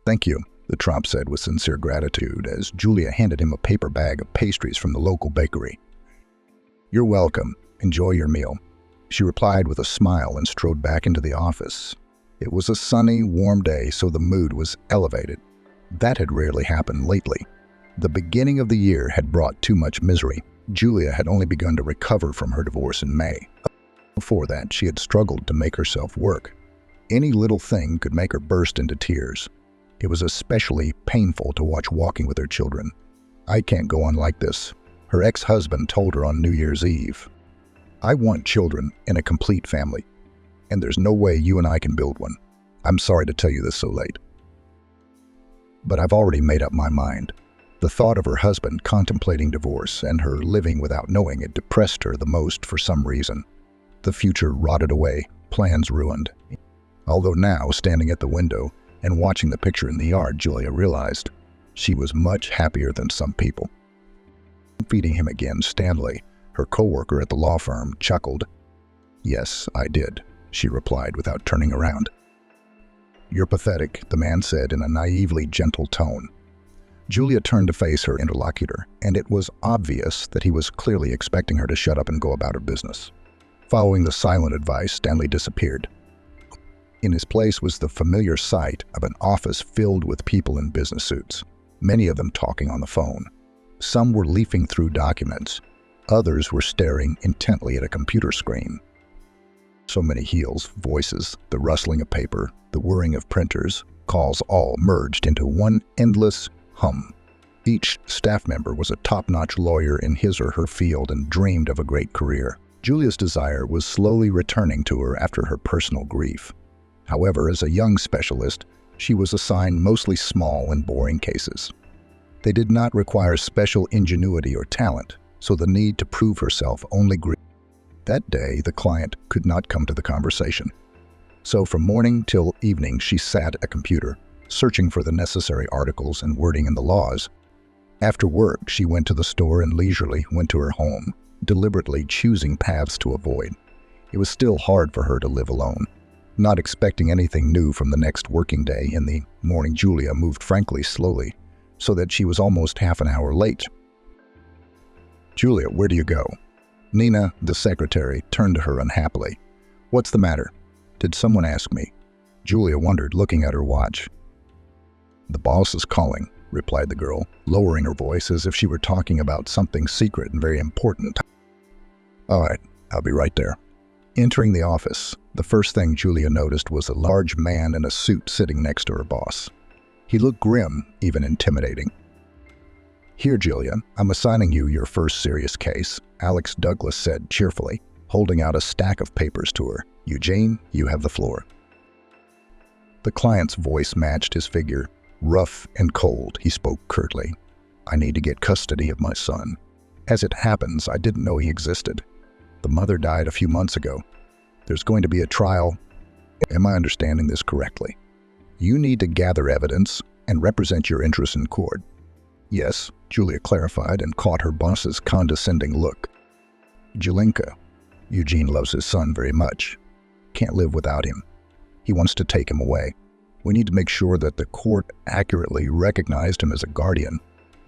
"Thank you," the Trump said with sincere gratitude as Julia handed him a paper bag of pastries from the local bakery. "You're welcome. Enjoy your meal," she replied with a smile and strode back into the office. It was a sunny, warm day, so the mood was elevated. That had rarely happened lately. The beginning of the year had brought too much misery. Julia had only begun to recover from her divorce in May. Before that, she had struggled to make herself work. Any little thing could make her burst into tears. It was especially painful to watch walking with her children. "I can't go on like this," her ex-husband told her on New Year's Eve. "I want children and a complete family, and there's no way you and I can build one. I'm sorry to tell you this so late, but I've already made up my mind." The thought of her husband contemplating divorce and her living without knowing it depressed her the most for some reason. The future rotted away, plans ruined. Although now, standing at the window and watching the picture in the yard, Julia realized she was much happier than some people. Feeding him again, Stanley, her co-worker at the law firm, chuckled. "Yes, I did," she replied without turning around. "You're pathetic," the man said in a naively gentle tone. Julia turned to face her interlocutor, and it was obvious that he was clearly expecting her to shut up and go about her business. Following the silent advice, Stanley disappeared. In his place was the familiar sight of an office filled with people in business suits, many of them talking on the phone. Some were leafing through documents. Others were staring intently at a computer screen. So many heels, voices, the rustling of paper, the whirring of printers, calls all merged into one endless hum. Each staff member was a top-notch lawyer in his or her field and dreamed of a great career. Julia's desire was slowly returning to her after her personal grief. However, as a young specialist, she was assigned mostly small and boring cases. They did not require special ingenuity or talent, so the need to prove herself only grew. That day, the client could not come to the conversation. So from morning till evening, she sat at a computer, searching for the necessary articles and wording in the laws. After work, she went to the store and leisurely went to her home, deliberately choosing paths to avoid. It was still hard for her to live alone. Not expecting anything new from the next working day, in the morning Julia moved frankly slowly, so that she was almost half an hour late. "Julia, where do you go?" Nina, the secretary, turned to her unhappily. "What's the matter? Did someone ask me?" Julia wondered, looking at her watch. "The boss is calling," replied the girl, lowering her voice as if she were talking about something secret and very important. "All right, I'll be right there." Entering the office, the first thing Julia noticed was a large man in a suit sitting next to her boss. He looked grim, even intimidating. "Here, Julia, I'm assigning you your first serious case," Alex Douglas said cheerfully, holding out a stack of papers to her. "Eugene, you have the floor." The client's voice matched his figure. Rough and cold, he spoke curtly. "I need to get custody of my son. As it happens, I didn't know he existed. The mother died a few months ago. There's going to be a trial. Am I understanding this correctly? You need to gather evidence and represent your interests in court." "Yes," Julia clarified and caught her boss's condescending look. "Jelinka, Eugene loves his son very much. Can't live without him. He wants to take him away. We need to make sure that the court accurately recognized him as a guardian.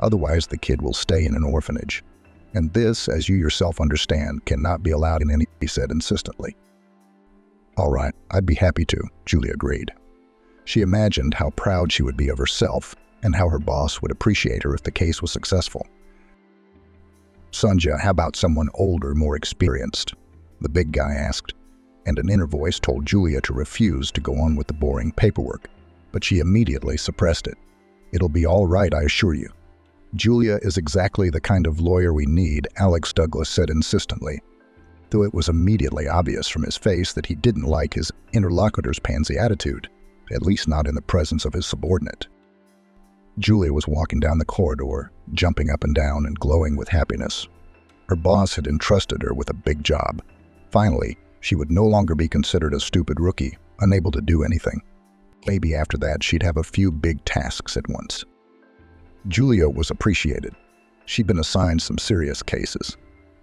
Otherwise, the kid will stay in an orphanage. And this, as you yourself understand, cannot be allowed in any," he said insistently. "All right, I'd be happy to," Julia agreed. She imagined how proud she would be of herself and how her boss would appreciate her if the case was successful. "Sonja, how about someone older, more experienced?" the big guy asked, and an inner voice told Julia to refuse to go on with the boring paperwork, but she immediately suppressed it. "It'll be all right, I assure you." "Julia is exactly the kind of lawyer we need," Alex Douglas said insistently, though it was immediately obvious from his face that he didn't like his interlocutor's pansy attitude, at least not in the presence of his subordinate. Julia was walking down the corridor, jumping up and down and glowing with happiness. Her boss had entrusted her with a big job. Finally, she would no longer be considered a stupid rookie, unable to do anything. Maybe after that she'd have a few big tasks at once. Julia was appreciated. She'd been assigned some serious cases.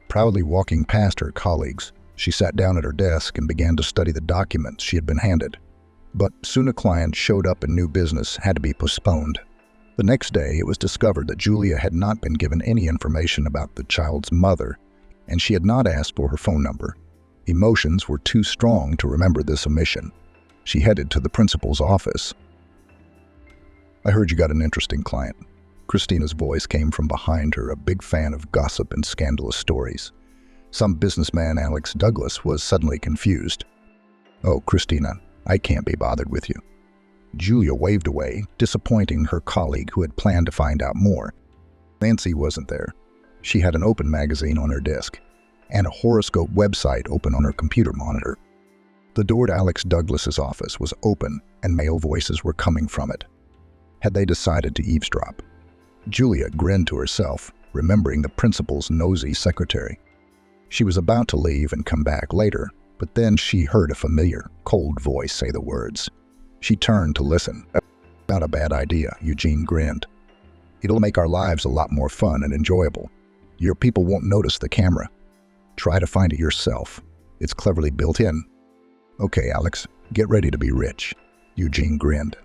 Proudly walking past her colleagues, she sat down at her desk and began to study the documents she had been handed. But soon a client showed up and new business had to be postponed. The next day, it was discovered that Julia had not been given any information about the child's mother, and she had not asked for her phone number. Emotions were too strong to remember this omission. She headed to the principal's office. "I heard you got an interesting client." Christina's voice came from behind her, a big fan of gossip and scandalous stories. Some businessman, Alex Douglas, was suddenly confused. "Oh, Christina, I can't be bothered with you." Julia waved away, disappointing her colleague who had planned to find out more. Nancy wasn't there. She had an open magazine on her desk and a horoscope website open on her computer monitor. The door to Alex Douglas's office was open and male voices were coming from it. Had they decided to eavesdrop? Julia grinned to herself, remembering the principal's nosy secretary. She was about to leave and come back later, but then she heard a familiar, cold voice say the words. She turned to listen. "Not a bad idea," Eugene grinned. "It'll make our lives a lot more fun and enjoyable. Your people won't notice the camera. Try to find it yourself. It's cleverly built in." "Okay, Alex, get ready to be rich," Eugene grinned.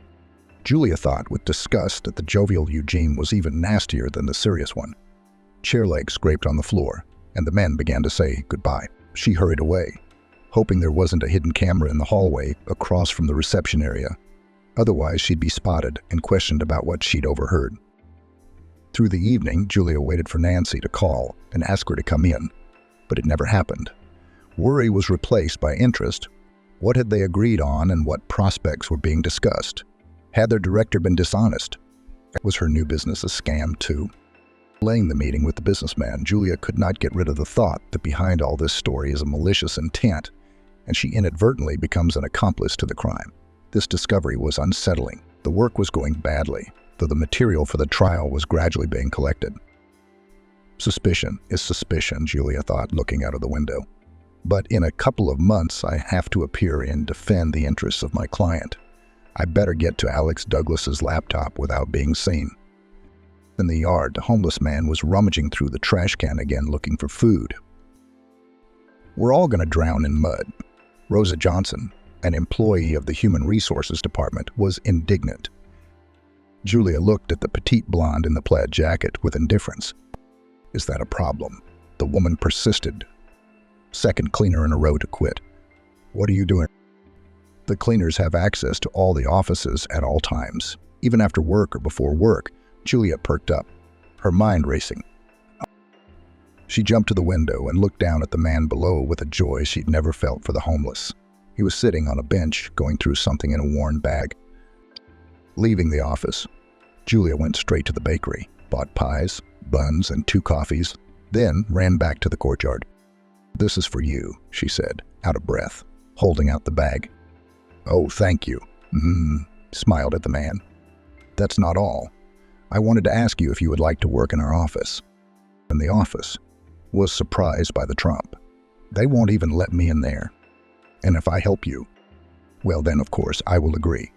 Julia thought with disgust that the jovial Eugene was even nastier than the serious one. Chair legs scraped on the floor, and the men began to say goodbye. She hurried away, hoping there wasn't a hidden camera in the hallway across from the reception area. Otherwise, she'd be spotted and questioned about what she'd overheard. Through the evening, Julia waited for Nancy to call and ask her to come in, but it never happened. Worry was replaced by interest. What had they agreed on and what prospects were being discussed? Had their director been dishonest? Was her new business a scam too? Delaying the meeting with the businessman, Julia could not get rid of the thought that behind all this story is a malicious intent, and she inadvertently becomes an accomplice to the crime. This discovery was unsettling. The work was going badly, though the material for the trial was gradually being collected. Suspicion is suspicion, Julia thought, looking out of the window. But in a couple of months, I have to appear and defend the interests of my client. I better get to Alex Douglas's laptop without being seen. In the yard, the homeless man was rummaging through the trash can again looking for food. "We're all going to drown in mud." Rosa Johnson, an employee of the Human Resources Department, was indignant. Julia looked at the petite blonde in the plaid jacket with indifference. "Is that a problem?" The woman persisted. Second cleaner in a row to quit. "What are you doing?" "The cleaners have access to all the offices at all times, even after work or before work." Julia perked up, her mind racing. She jumped to the window and looked down at the man below with a joy she'd never felt for the homeless. He was sitting on a bench, going through something in a worn bag. Leaving the office, Julia went straight to the bakery, bought pies, buns, and 2 coffees, then ran back to the courtyard. "This is for you," she said, out of breath, holding out the bag. "Oh, thank you," smiled at the man. "That's not all. I wanted to ask you if you would like to work in our office." And the office was surprised by the trump. "They won't even let me in there. And if I help you, well then of course I will agree."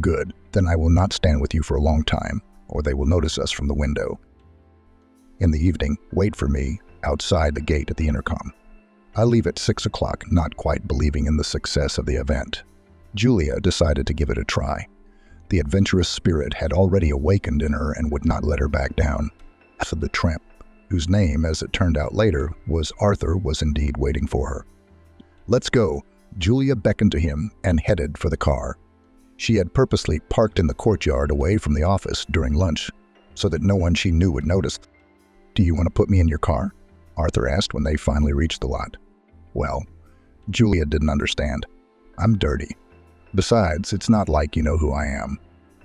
"Good, then I will not stand with you for a long time, or they will notice us from the window. In the evening, wait for me outside the gate at the intercom. I leave at 6 o'clock, not quite believing in the success of the event. Julia decided to give it a try. The adventurous spirit had already awakened in her and would not let her back down. So the tramp, whose name, as it turned out later, was Arthur, was indeed waiting for her. "Let's go." Julia beckoned to him and headed for the car. She had purposely parked in the courtyard away from the office during lunch so that no one she knew would notice. "Do you want to put me in your car?" Arthur asked when they finally reached the lot. "Well," Julia didn't understand. "I'm dirty. Besides, it's not like you know who I am.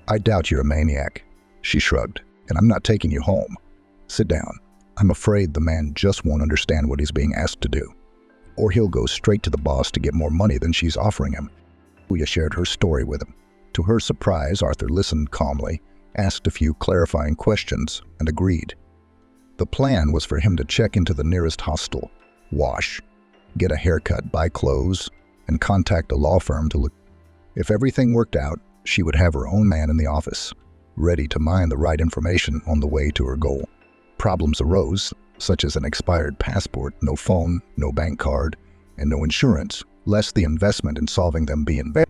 I doubt you're a maniac." She shrugged. "And I'm not taking you home. Sit down." I'm afraid the man just won't understand what he's being asked to do. Or he'll go straight to the boss to get more money than she's offering him. Julia shared her story with him. To her surprise, Arthur listened calmly, asked a few clarifying questions, and agreed. The plan was for him to check into the nearest hostel, wash, get a haircut, buy clothes, and contact a law firm to look. If everything worked out, she would have her own man in the office, ready to mine the right information on the way to her goal. Problems arose, such as an expired passport, no phone, no bank card, and no insurance, lest the investment in solving them be in vain.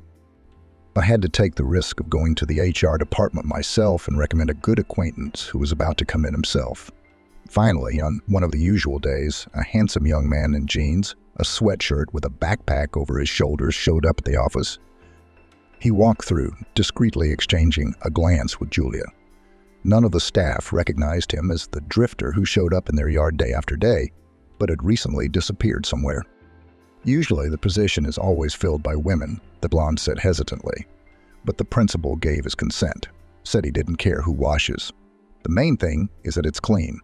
I had to take the risk of going to the HR department myself and recommend a good acquaintance who was about to come in himself. Finally, on one of the usual days, a handsome young man in jeans, a sweatshirt with a backpack over his shoulders showed up at the office. He walked through, discreetly exchanging a glance with Julia. None of the staff recognized him as the drifter who showed up in their yard day after day, but had recently disappeared somewhere. Usually the position is always filled by women, the blonde said hesitantly. But the principal gave his consent, said he didn't care who washes. The main thing is that it's clean.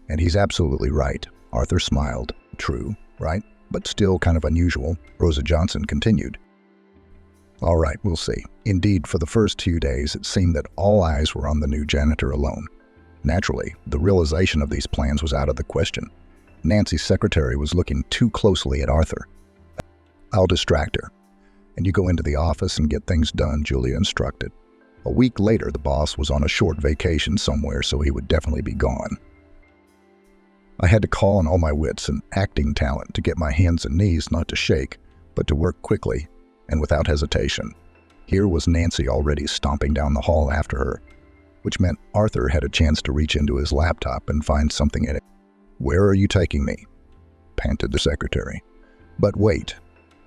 And he's absolutely right. Arthur smiled. True, right? But still kind of unusual, Rosa Johnson continued. All right, we'll see. Indeed, for the first 2 days, it seemed that all eyes were on the new janitor alone. Naturally, the realization of these plans was out of the question. Nancy's secretary was looking too closely at Arthur. I'll distract her. And you go into the office and get things done, Julia instructed. A week later, the boss was on a short vacation somewhere, so he would definitely be gone. I had to call on all my wits and acting talent to get my hands and knees not to shake, but to work quickly and without hesitation. Here was Nancy already stomping down the hall after her, which meant Arthur had a chance to reach into his laptop and find something in it. "Where are you taking me?" panted the secretary. "But wait.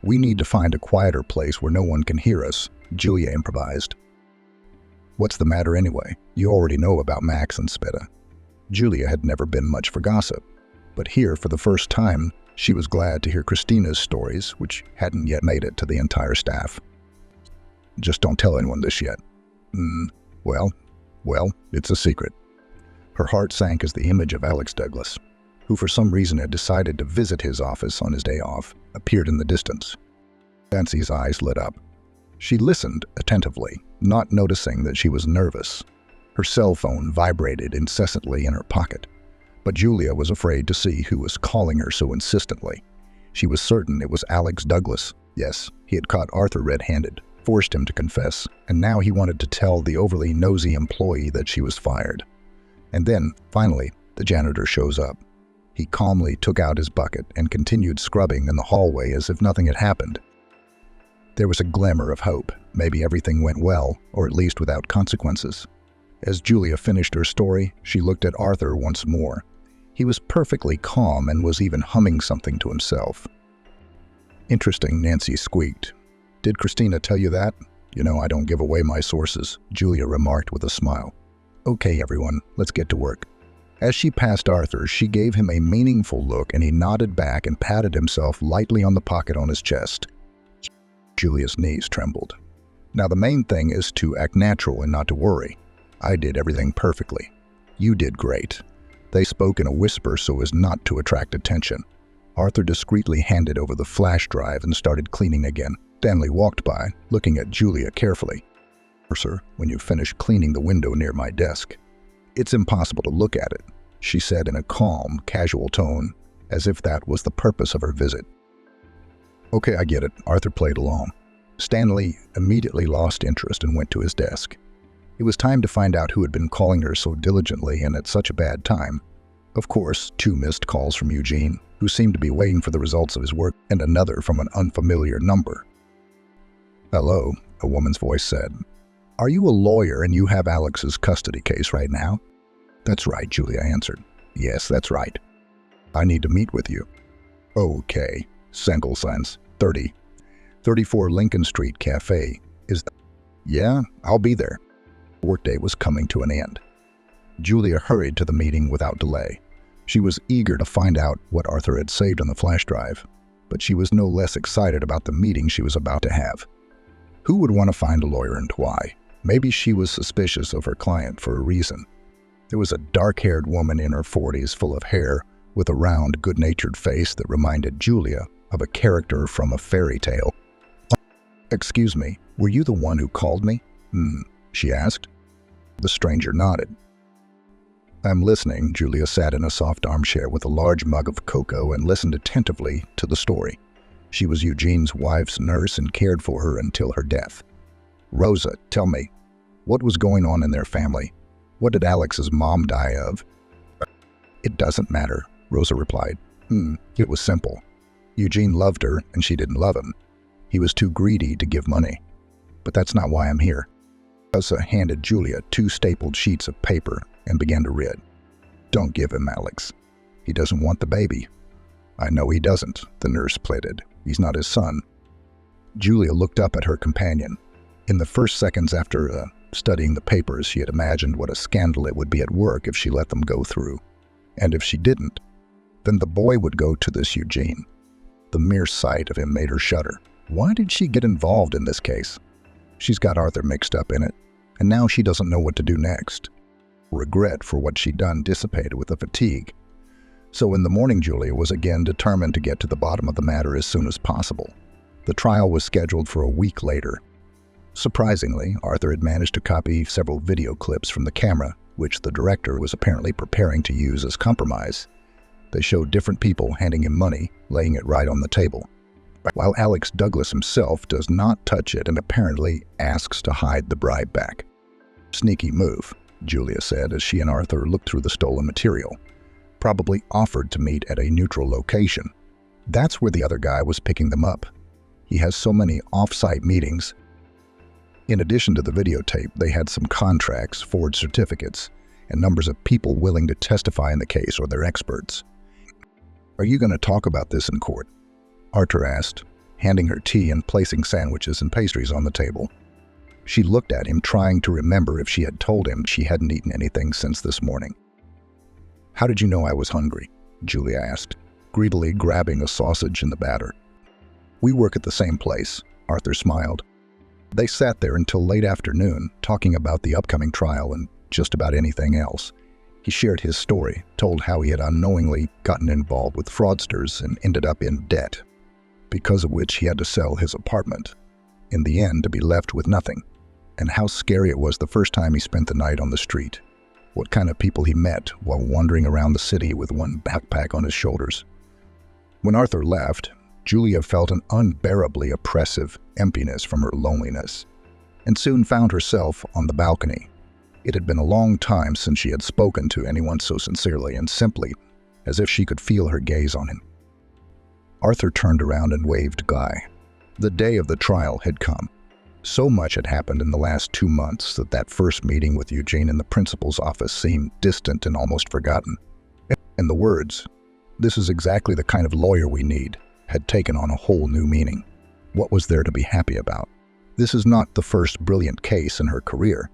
We need to find a quieter place where no one can hear us," Julia improvised. "What's the matter anyway? You already know about Max and Spetta." Julia had never been much for gossip, but here for the first time, she was glad to hear Christina's stories, which hadn't yet made it to the entire staff. "Just don't tell anyone this yet." Well, it's a secret." Her heart sank as the image of Alex Douglas, who for some reason had decided to visit his office on his day off, appeared in the distance. Nancy's eyes lit up. She listened attentively, not noticing that she was nervous. Her cell phone vibrated incessantly in her pocket, but Julia was afraid to see who was calling her so insistently. She was certain it was Alex Douglas. Yes, he had caught Arthur red-handed, forced him to confess, and now he wanted to tell the overly nosy employee that she was fired. And then, finally, the janitor shows up. He calmly took out his bucket and continued scrubbing in the hallway as if nothing had happened. There was a glimmer of hope. Maybe everything went well, or at least without consequences. As Julia finished her story, she looked at Arthur once more. He was perfectly calm and was even humming something to himself. "Interesting," Nancy squeaked. "Did Christina tell you that?" "You know, I don't give away my sources," Julia remarked with a smile. "Okay, everyone, let's get to work." As she passed Arthur, she gave him a meaningful look and he nodded back and patted himself lightly on the pocket on his chest. Julia's knees trembled. "Now the main thing is to act natural and not to worry. I did everything perfectly. You did great." They spoke in a whisper so as not to attract attention. Arthur discreetly handed over the flash drive and started cleaning again. Stanley walked by, looking at Julia carefully. "Sir, when you finish cleaning the window near my desk." "It's impossible to look at it," she said in a calm, casual tone, as if that was the purpose of her visit. "Okay, I get it." Arthur played along. Stanley immediately lost interest and went to his desk. It was time to find out who had been calling her so diligently and at such a bad time. Of course, 2 missed calls from Eugene, who seemed to be waiting for the results of his work, and another from an unfamiliar number. "Hello," a woman's voice said. "Are you a lawyer and you have Alex's custody case right now?" "That's right," Julia answered. "Yes, that's right. I need to meet with you." "Okay. Sengelsense, 34 Lincoln Street Cafe. Yeah, I'll be there." Workday was coming to an end. Julia hurried to the meeting without delay. She was eager to find out what Arthur had saved on the flash drive, but she was no less excited about the meeting she was about to have. Who would want to find a lawyer and why? Maybe she was suspicious of her client for a reason. There was a dark-haired woman in her 40s, full of hair, with a round, good-natured face that reminded Julia of a character from a fairy tale. "Excuse me, were you the one who called me?" She asked. The stranger nodded. "I'm listening." Julia sat in a soft armchair with a large mug of cocoa and listened attentively to the story. She was Eugene's wife's nurse and cared for her until her death. "Rosa, tell me, what was going on in their family? What did Alex's mom die of?" "It doesn't matter," Rosa replied. It was simple. Eugene loved her and she didn't love him. He was too greedy to give money. But that's not why I'm here. Elsa handed Julia 2 stapled sheets of paper and began to read. Don't give him, Alex. He doesn't want the baby. I know he doesn't, the nurse pleaded. He's not his son. Julia looked up at her companion. In the first seconds after studying the papers, she had imagined what a scandal it would be at work if she let them go through. And if she didn't, then the boy would go to this Eugene. The mere sight of him made her shudder. Why did she get involved in this case? She's got Arthur mixed up in it, and now she doesn't know what to do next. Regret for what she'd done dissipated with the fatigue. So in the morning, Julia was again determined to get to the bottom of the matter as soon as possible. The trial was scheduled for a week later. Surprisingly, Arthur had managed to copy several video clips from the camera, which the director was apparently preparing to use as compromise. They showed different people handing him money, laying it right on the table, while Alex Douglas himself does not touch it and apparently asks to hide the bribe back. Sneaky move, Julia said as she and Arthur looked through the stolen material. Probably offered to meet at a neutral location. That's where the other guy was picking them up. He has so many off-site meetings. In addition to the videotape, they had some contracts, forged certificates, and numbers of people willing to testify in the case or they're experts. Are you going to talk about this in court? Arthur asked, handing her tea and placing sandwiches and pastries on the table. She looked at him, trying to remember if she had told him she hadn't eaten anything since this morning. How did you know I was hungry? Julia asked, greedily grabbing a sausage in the batter. We work at the same place, Arthur smiled. They sat there until late afternoon, talking about the upcoming trial and just about anything else. He shared his story, told how he had unknowingly gotten involved with fraudsters and ended up in debt, because of which he had to sell his apartment, in the end to be left with nothing, and how scary it was the first time he spent the night on the street, what kind of people he met while wandering around the city with one backpack on his shoulders. When Arthur left, Julia felt an unbearably oppressive emptiness from her loneliness, and soon found herself on the balcony. It had been a long time since she had spoken to anyone so sincerely and simply, as if she could feel her gaze on him. Arthur turned around and waved Guy. The day of the trial had come. So much had happened in the last 2 months that first meeting with Eugene in the principal's office seemed distant and almost forgotten. And the words, "This is exactly the kind of lawyer we need," had taken on a whole new meaning. What was there to be happy about? This is not the first brilliant case in her career,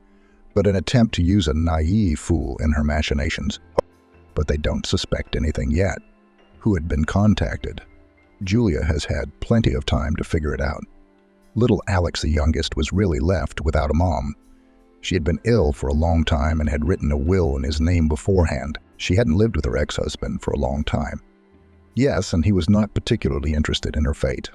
but an attempt to use a naive fool in her machinations. But they don't suspect anything yet. Who had been contacted? Julia has had plenty of time to figure it out. Little Alex, the youngest, was really left without a mom. She had been ill for a long time and had written a will in his name beforehand. She hadn't lived with her ex-husband for a long time. Yes, and he was not particularly interested in her fate.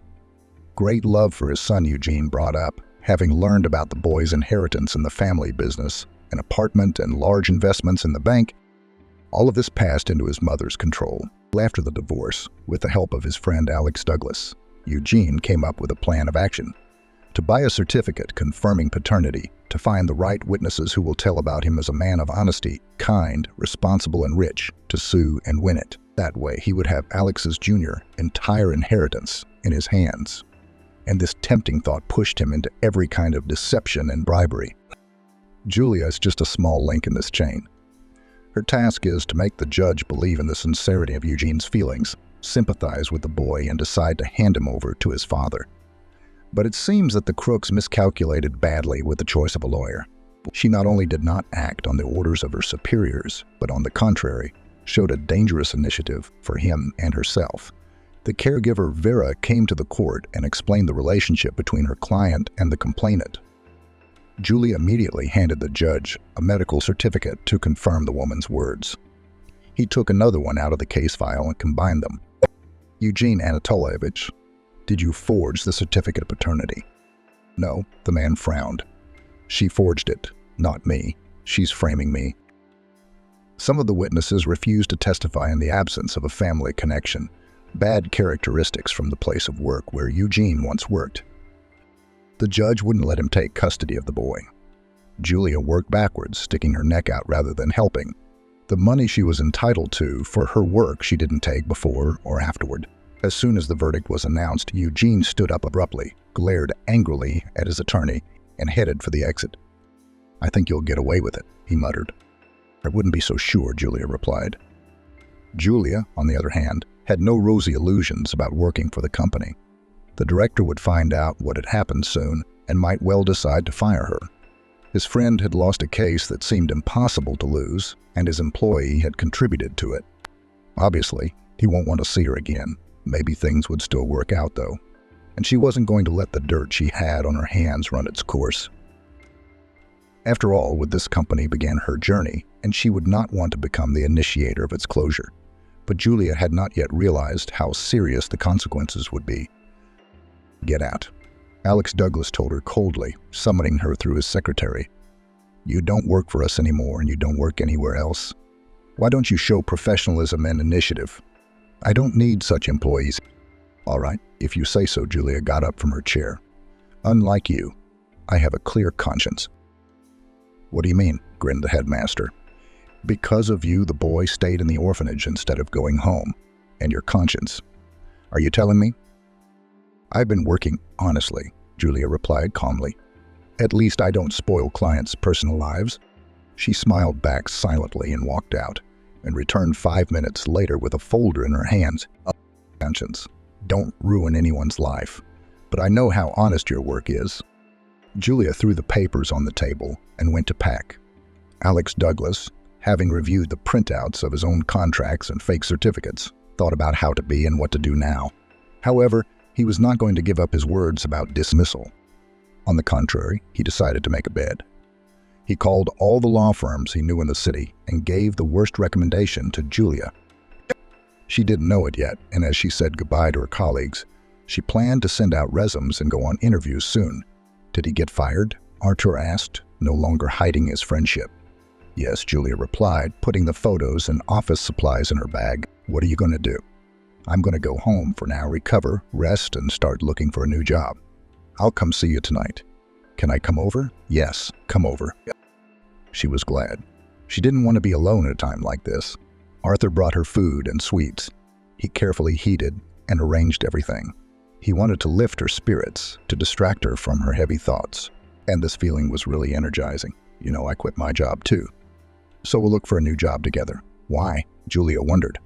Great love for his son Eugene brought up, having learned about the boy's inheritance in the family business, an apartment and large investments in the bank. All of this passed into his mother's control. After the divorce, with the help of his friend Alex Douglas, Eugene came up with a plan of action. To buy a certificate confirming paternity, to find the right witnesses who will tell about him as a man of honesty, kind, responsible, and rich, to sue and win it. That way, he would have Alex's entire inheritance in his hands. And this tempting thought pushed him into every kind of deception and bribery. Julia is just a small link in this chain. Her task is to make the judge believe in the sincerity of Eugene's feelings, sympathize with the boy, and decide to hand him over to his father. But it seems that the crooks miscalculated badly with the choice of a lawyer. She not only did not act on the orders of her superiors, but on the contrary, showed a dangerous initiative for him and herself. The caregiver Vera came to the court and explained the relationship between her client and the complainant. Julia immediately handed the judge a medical certificate to confirm the woman's words. He took another one out of the case file and combined them. Eugene Anatolyevich, did you forge the certificate of paternity? No, the man frowned. She forged it, not me. She's framing me. Some of the witnesses refused to testify in the absence of a family connection, bad characteristics from the place of work where Eugene once worked. The judge wouldn't let him take custody of the boy. Julia worked backwards, sticking her neck out rather than helping. The money she was entitled to for her work she didn't take before or afterward. As soon as the verdict was announced, Eugene stood up abruptly, glared angrily at his attorney, and headed for the exit. "I think you'll get away with it," he muttered. "I wouldn't be so sure," Julia replied. Julia, on the other hand, had no rosy illusions about working for the company. The director would find out what had happened soon and might well decide to fire her. His friend had lost a case that seemed impossible to lose, and his employee had contributed to it. Obviously, he won't want to see her again. Maybe things would still work out, though. And she wasn't going to let the dirt she had on her hands run its course. After all, with this company began her journey, and she would not want to become the initiator of its closure. But Julia had not yet realized how serious the consequences would be. "Get out," Alex Douglas told her coldly, summoning her through his secretary. "You don't work for us anymore, and you don't work anywhere else. Why don't you show professionalism and initiative? I don't need such employees." "All right, if you say so," Julia got up from her chair. "Unlike you, I have a clear conscience." "What do you mean?" grinned the headmaster. "Because of you, the boy stayed in the orphanage instead of going home. And your conscience. Are you telling me?" "I've been working honestly," Julia replied calmly. "At least I don't spoil clients' personal lives." She smiled back silently and walked out, and returned 5 minutes later with a folder in her hands. "Conscience. Don't ruin anyone's life. But I know how honest your work is." Julia threw the papers on the table and went to pack. Alex Douglas, having reviewed the printouts of his own contracts and fake certificates, thought about how to be and what to do now. However, he was not going to give up his words about dismissal. On the contrary, he decided to make a bed. He called all the law firms he knew in the city and gave the worst recommendation to Julia. She didn't know it yet, and as she said goodbye to her colleagues, she planned to send out resumes and go on interviews soon. "Did he get fired?" Arthur asked, no longer hiding his friendship. "Yes," Julia replied, putting the photos and office supplies in her bag. "What are you going to do?" "I'm going to go home for now, recover, rest, and start looking for a new job. I'll come see you tonight." "Can I come over?" "Yes, come over." She was glad. She didn't want to be alone at a time like this. Arthur brought her food and sweets. He carefully heated and arranged everything. He wanted to lift her spirits, to distract her from her heavy thoughts. And this feeling was really energizing. "You know, I quit my job too. So we'll look for a new job together." "Why?" Julia wondered.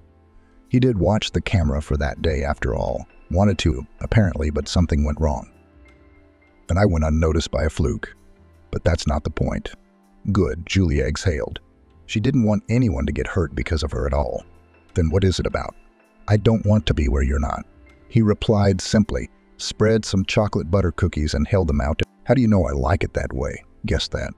He did watch the camera for that day after all. Wanted to, apparently, but something went wrong. "And I went unnoticed by a fluke. But that's not the point." "Good," Julia exhaled. She didn't want anyone to get hurt because of her at all. "Then what is it about?" "I don't want to be where you're not." He replied simply, spread some chocolate butter cookies and held them out. "How do you know I like it that way?" "Guess that."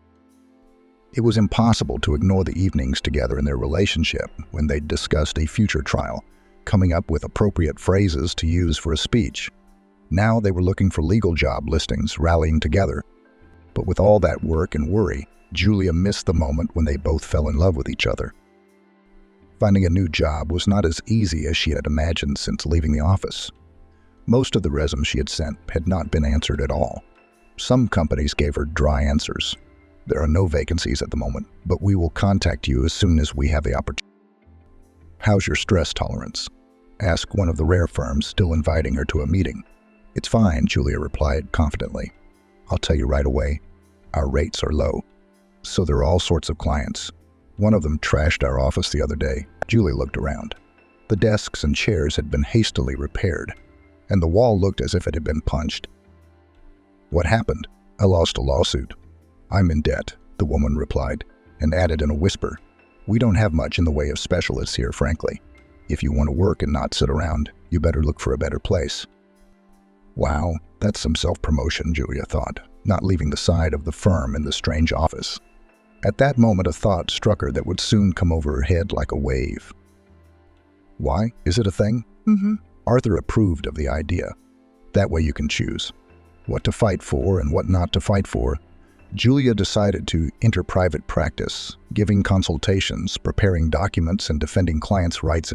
It was impossible to ignore the evenings together in their relationship when they discussed a future trial, coming up with appropriate phrases to use for a speech. Now they were looking for legal job listings, rallying together. But with all that work and worry, Julia missed the moment when they both fell in love with each other. Finding a new job was not as easy as she had imagined since leaving the office. Most of the resumes she had sent had not been answered at all. Some companies gave her dry answers. "There are no vacancies at the moment, but we will contact you as soon as we have the opportunity." "How's your stress tolerance?" asked one of the rare firms still inviting her to a meeting. "It's fine," Julia replied confidently. "I'll tell you right away, our rates are low. So there are all sorts of clients. One of them trashed our office the other day." Julia looked around. The desks and chairs had been hastily repaired, and the wall looked as if it had been punched. "What happened?" "I lost a lawsuit." "I'm in debt," the woman replied, and added in a whisper, "We don't have much in the way of specialists here, frankly. If you want to work and not sit around, you better look for a better place." Wow, that's some self-promotion, Julia thought, not leaving the side of the firm in the strange office. At that moment, a thought struck her that would soon come over her head like a wave. "Why? Is it a thing?" Arthur approved of the idea. "That way you can choose what to fight for and what not to fight for." Julia decided to enter private practice, giving consultations, preparing documents, and defending clients' rights.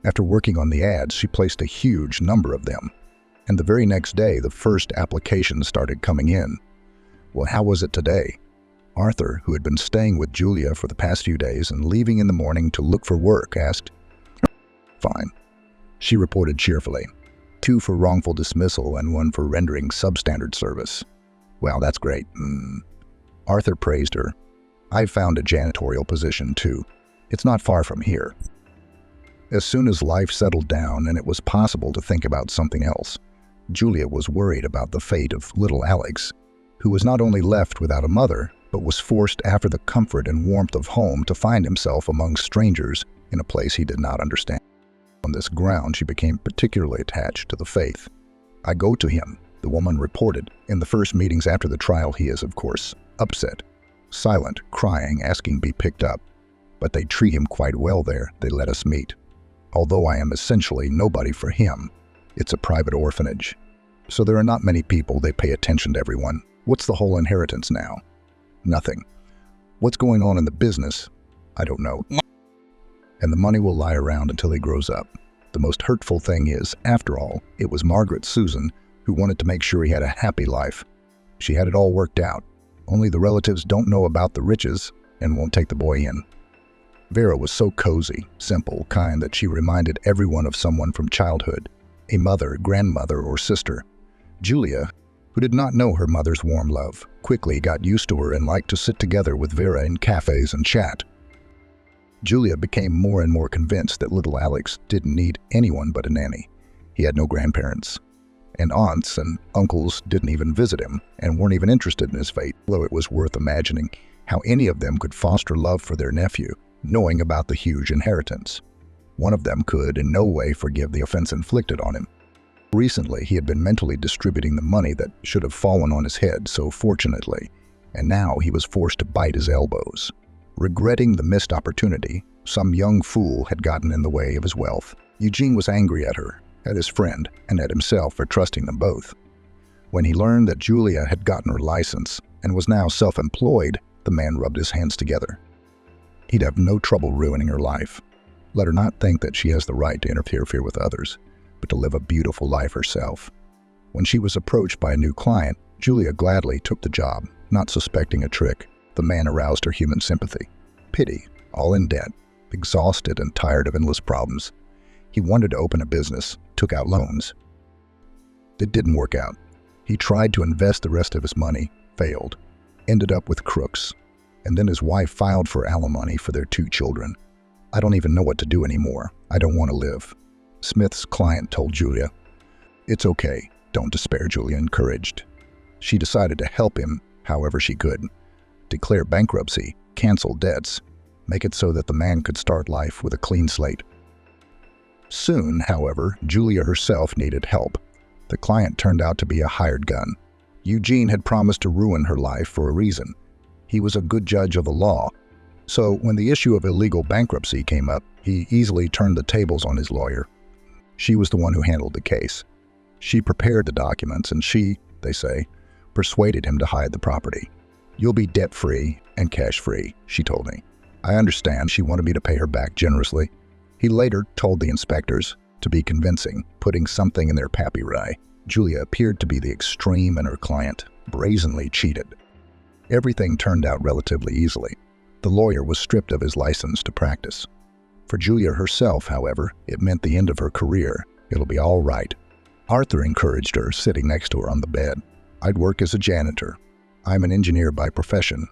After working on the ads, she placed a huge number of them. And the very next day, the first applications started coming in. Well, how was it today? Arthur, who had been staying with Julia for the past few days and leaving in the morning to look for work, asked. "Fine," she reported cheerfully. 2 for wrongful dismissal and 1 for rendering substandard service. Well, that's great. Arthur praised her. I found a janitorial position too. It's not far from here. As soon as life settled down and it was possible to think about something else, Julia was worried about the fate of little Alex, who was not only left without a mother, but was forced after the comfort and warmth of home to find himself among strangers in a place he did not understand. On this ground, she became particularly attached to the faith. I go to him, the woman reported. In the first meetings after the trial, he is, of course, upset, silent, crying, asking to be picked up. But they treat him quite well there. They let us meet. Although I am essentially nobody for him, it's a private orphanage. So there are not many people. They pay attention to everyone. What's the whole inheritance now? Nothing. What's going on in the business? I don't know. And the money will lie around until he grows up. The most hurtful thing is, after all, it was Margaret Susan who wanted to make sure he had a happy life. She had it all worked out. Only the relatives don't know about the riches and won't take the boy in. Vera was so cozy, simple, kind that she reminded everyone of someone from childhood, a mother, grandmother, or sister. Julia, who did not know her mother's warm love, quickly got used to her and liked to sit together with Vera in cafes and chat. Julia became more and more convinced that little Alex didn't need anyone but a nanny. He had no grandparents, and aunts and uncles didn't even visit him and weren't even interested in his fate, though it was worth imagining how any of them could foster love for their nephew, knowing about the huge inheritance. One of them could in no way forgive the offense inflicted on him. Recently, he had been mentally distributing the money that should have fallen on his head so fortunately, and now he was forced to bite his elbows. Regretting the missed opportunity, some young fool had gotten in the way of his wealth. Eugene was angry at her, at his friend, and at himself for trusting them both. When he learned that Julia had gotten her license and was now self-employed, the man rubbed his hands together. He'd have no trouble ruining her life. Let her not think that she has the right to interfere with others, but to live a beautiful life herself. When she was approached by a new client, Julia gladly took the job, not suspecting a trick. The man aroused her human sympathy, pity, all in debt, exhausted and tired of endless problems. He wanted to open a business, took out loans. It didn't work out. He tried to invest the rest of his money, failed, ended up with crooks, and then his wife filed for alimony for their 2 children. I don't even know what to do anymore. I don't want to live. Smith's client told Julia. It's okay. Don't despair, Julia encouraged. She decided to help him however she could. Declare bankruptcy, cancel debts, make it so that the man could start life with a clean slate. Soon, however, Julia herself needed help. The client turned out to be a hired gun. Eugene had promised to ruin her life for a reason. He was a good judge of the law. So when the issue of illegal bankruptcy came up, he easily turned the tables on his lawyer. She was the one who handled the case. She prepared the documents and she, they say, persuaded him to hide the property. You'll be debt-free and cash-free, she told me. I understand she wanted me to pay her back generously. He later told the inspectors to be convincing, putting something in their papyri. Julia appeared to be the extreme and her client brazenly cheated. Everything turned out relatively easily. The lawyer was stripped of his license to practice. For Julia herself, however, it meant the end of her career. It'll be all right. Arthur encouraged her, sitting next to her on the bed. I'd work as a janitor. I'm an engineer by profession.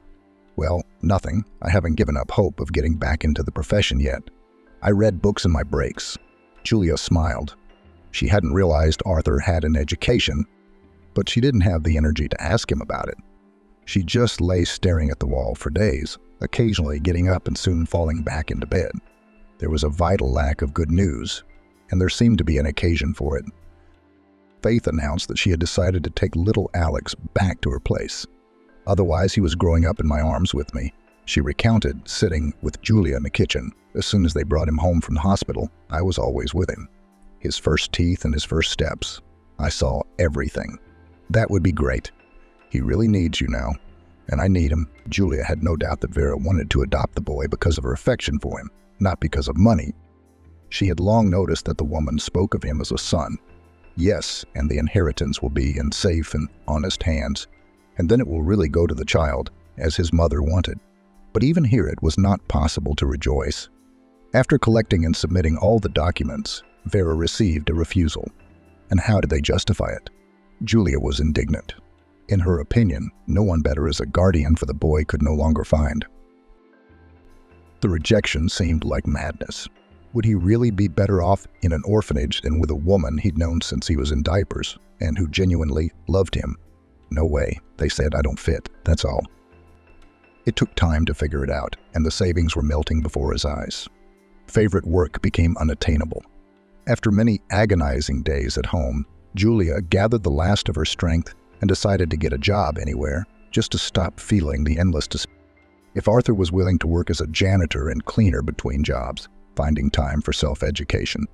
Well, nothing. I haven't given up hope of getting back into the profession yet. I read books in my breaks. Julia smiled. She hadn't realized Arthur had an education, but she didn't have the energy to ask him about it. She just lay staring at the wall for days, occasionally getting up and soon falling back into bed. There was a vital lack of good news, and there seemed to be an occasion for it. Faith announced that she had decided to take little Alex back to her place. Otherwise, he was growing up in my arms with me. She recounted sitting with Julia in the kitchen. As soon as they brought him home from the hospital, I was always with him. His first teeth and his first steps. I saw everything. That would be great. He really needs you now, and I need him. Julia had no doubt that Vera wanted to adopt the boy because of her affection for him, not because of money. She had long noticed that the woman spoke of him as a son. Yes, and the inheritance will be in safe and honest hands, and then it will really go to the child, as his mother wanted. But even here it was not possible to rejoice. After collecting and submitting all the documents, Vera received a refusal. And how did they justify it? Julia was indignant. In her opinion, no one better as a guardian for the boy could no longer find. The rejection seemed like madness. Would he really be better off in an orphanage than with a woman he'd known since he was in diapers and who genuinely loved him? No way, they said, I don't fit, that's all. It took time to figure it out, and the savings were melting before his eyes. Favorite work became unattainable. After many agonizing days at home, Julia gathered the last of her strength and decided to get a job anywhere, just to stop feeling the endless despair. If Arthur was willing to work as a janitor and cleaner between jobs, finding time for self-education,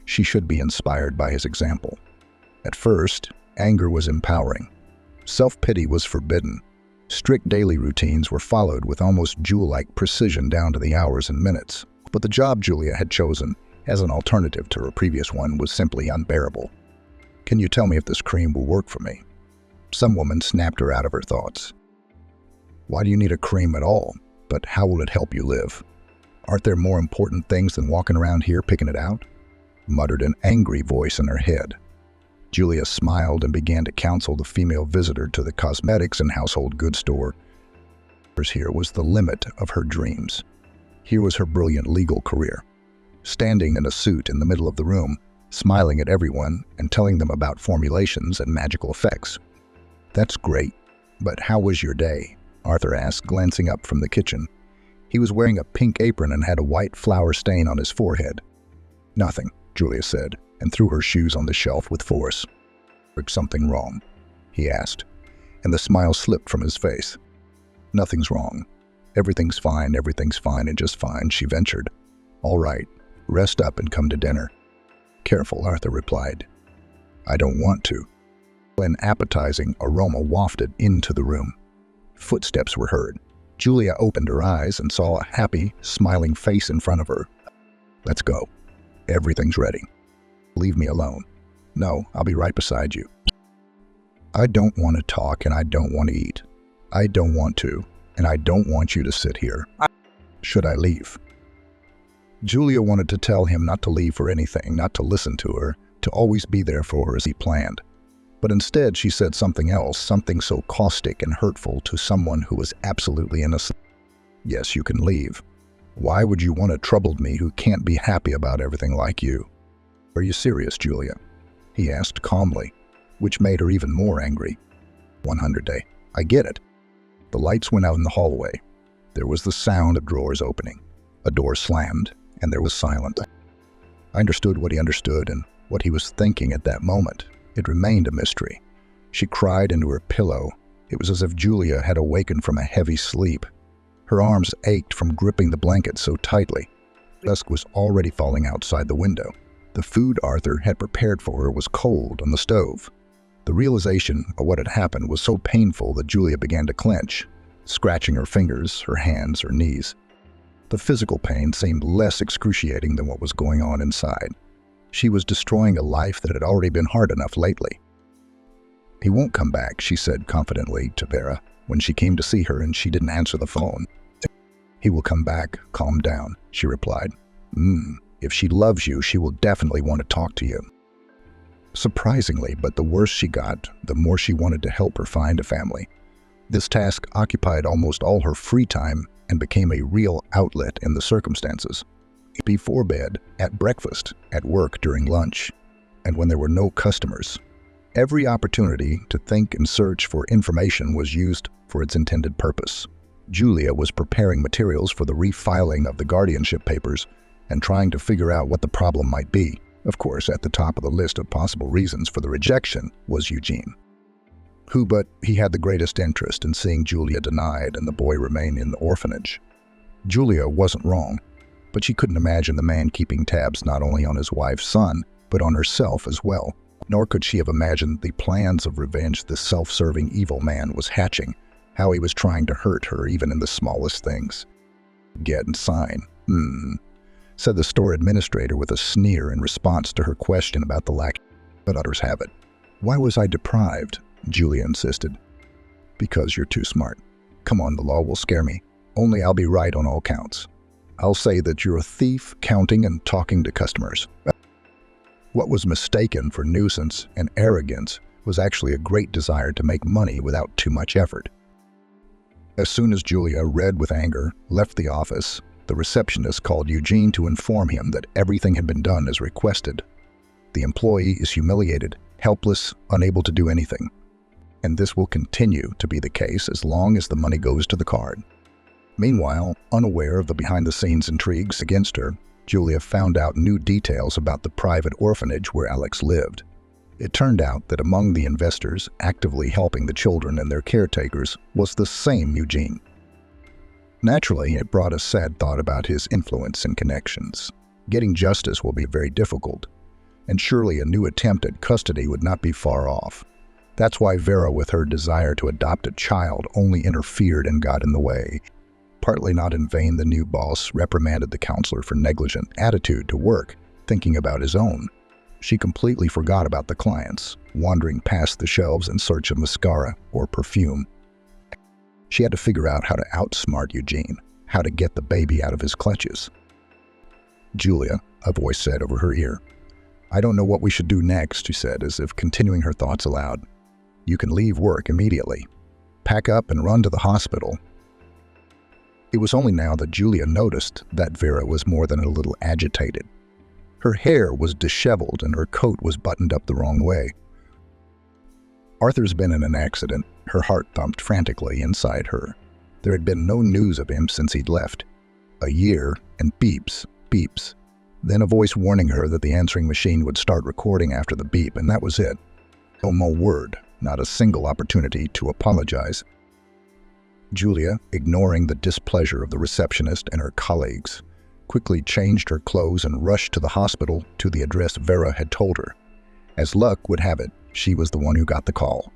she should be inspired by his example. At first, anger was empowering. Self-pity was forbidden. Strict daily routines were followed with almost jewel-like precision down to the hours and minutes. But the job Julia had chosen as an alternative to her previous one was simply unbearable. Can you tell me if this cream will work for me? Some woman snapped her out of her thoughts. Why do you need a cream at all? But how will it help you live? Aren't there more important things than walking around here picking it out? Muttered an angry voice in her head. Julia smiled and began to counsel the female visitor to the cosmetics and household goods store. Here was the limit of her dreams. Here was her brilliant legal career. Standing in a suit in the middle of the room, smiling at everyone and telling them about formulations and magical effects. That's great, but how was your day? Arthur asked, glancing up from the kitchen. He was wearing a pink apron and had a white flour stain on his forehead. Nothing, Julia said, and threw her shoes on the shelf with force. Is something wrong? He asked, and the smile slipped from his face. Nothing's wrong. Everything's fine and just fine, she ventured. All right, rest up and come to dinner. Careful, Arthur replied. I don't want to. An appetizing aroma wafted into the room. Footsteps were heard. Julia opened her eyes and saw a happy, smiling face in front of her. Let's go. Everything's ready. Leave me alone. No, I'll be right beside you. I don't want to talk and I don't want to eat. I don't want to, and I don't want you to sit here. Should I leave? Julia wanted to tell him not to leave for anything, not to listen to her, to always be there for her as he planned. But instead she said something else, something so caustic and hurtful to someone who was absolutely innocent. Yes, you can leave. Why would you want a troubled me who can't be happy about everything like you? Are you serious, Julia? He asked calmly, which made her even more angry. 100 day. I get it. The lights went out in the hallway. There was the sound of drawers opening. A door slammed, and there was silence. I understood what he understood and what he was thinking at that moment. It remained a mystery. She cried into her pillow. It was as if Julia had awakened from a heavy sleep. Her arms ached from gripping the blanket so tightly. Dusk was already falling outside the window. The food Arthur had prepared for her was cold on the stove. The realization of what had happened was so painful that Julia began to clench, scratching her fingers, her hands, her knees. The physical pain seemed less excruciating than what was going on inside. She was destroying a life that had already been hard enough lately. He won't come back, she said confidently to Vera when she came to see her and she didn't answer the phone. He will come back, calm down, she replied. If she loves you, she will definitely want to talk to you. Surprisingly, but the worse she got, the more she wanted to help her find a family. This task occupied almost all her free time and became a real outlet in the circumstances. Before bed, at breakfast, at work during lunch, and when there were no customers. Every opportunity to think and search for information was used for its intended purpose. Julia was preparing materials for the refiling of the guardianship papers and trying to figure out what the problem might be. Of course, at the top of the list of possible reasons for the rejection was Eugene, who but he had the greatest interest in seeing Julia denied and the boy remain in the orphanage. Julia wasn't wrong, but she couldn't imagine the man keeping tabs not only on his wife's son, but on herself as well. Nor could she have imagined the plans of revenge this self-serving evil man was hatching, how he was trying to hurt her even in the smallest things. Get and sign, said the store administrator with a sneer in response to her question about the lack. But others have it. Why was I deprived? Julia insisted. Because you're too smart. Come on, the law will scare me. Only I'll be right on all counts. I'll say that you're a thief, counting and talking to customers. What was mistaken for nuisance and arrogance was actually a great desire to make money without too much effort. As soon as Julia, red with anger, left the office, the receptionist called Eugene to inform him that everything had been done as requested. The employee is humiliated, helpless, unable to do anything. And this will continue to be the case as long as the money goes to the card. Meanwhile, unaware of the behind-the-scenes intrigues against her, Julia found out new details about the private orphanage where Alex lived. It turned out that among the investors actively helping the children and their caretakers was the same Eugene. Naturally, it brought a sad thought about his influence and connections. Getting justice will be very difficult, and surely a new attempt at custody would not be far off. That's why Vera, with her desire to adopt a child, only interfered and got in the way. Partly not in vain, the new boss reprimanded the counselor for negligent attitude to work, thinking about his own. She completely forgot about the clients, wandering past the shelves in search of mascara or perfume. She had to figure out how to outsmart Eugene, how to get the baby out of his clutches. "Julia," a voice said over her ear. "I don't know what we should do next," she said, as if continuing her thoughts aloud. "You can leave work immediately. Pack up and run to the hospital." It was only now that Julia noticed that Vera was more than a little agitated. Her hair was disheveled and her coat was buttoned up the wrong way. "Arthur's been in an accident." Her heart thumped frantically inside her. There had been no news of him since he'd left. A year, and beeps, beeps. Then a voice warning her that the answering machine would start recording after the beep, and that was it. No more word, not a single opportunity to apologize. Julia, ignoring the displeasure of the receptionist and her colleagues, quickly changed her clothes and rushed to the hospital to the address Vera had told her. As luck would have it, she was the one who got the call.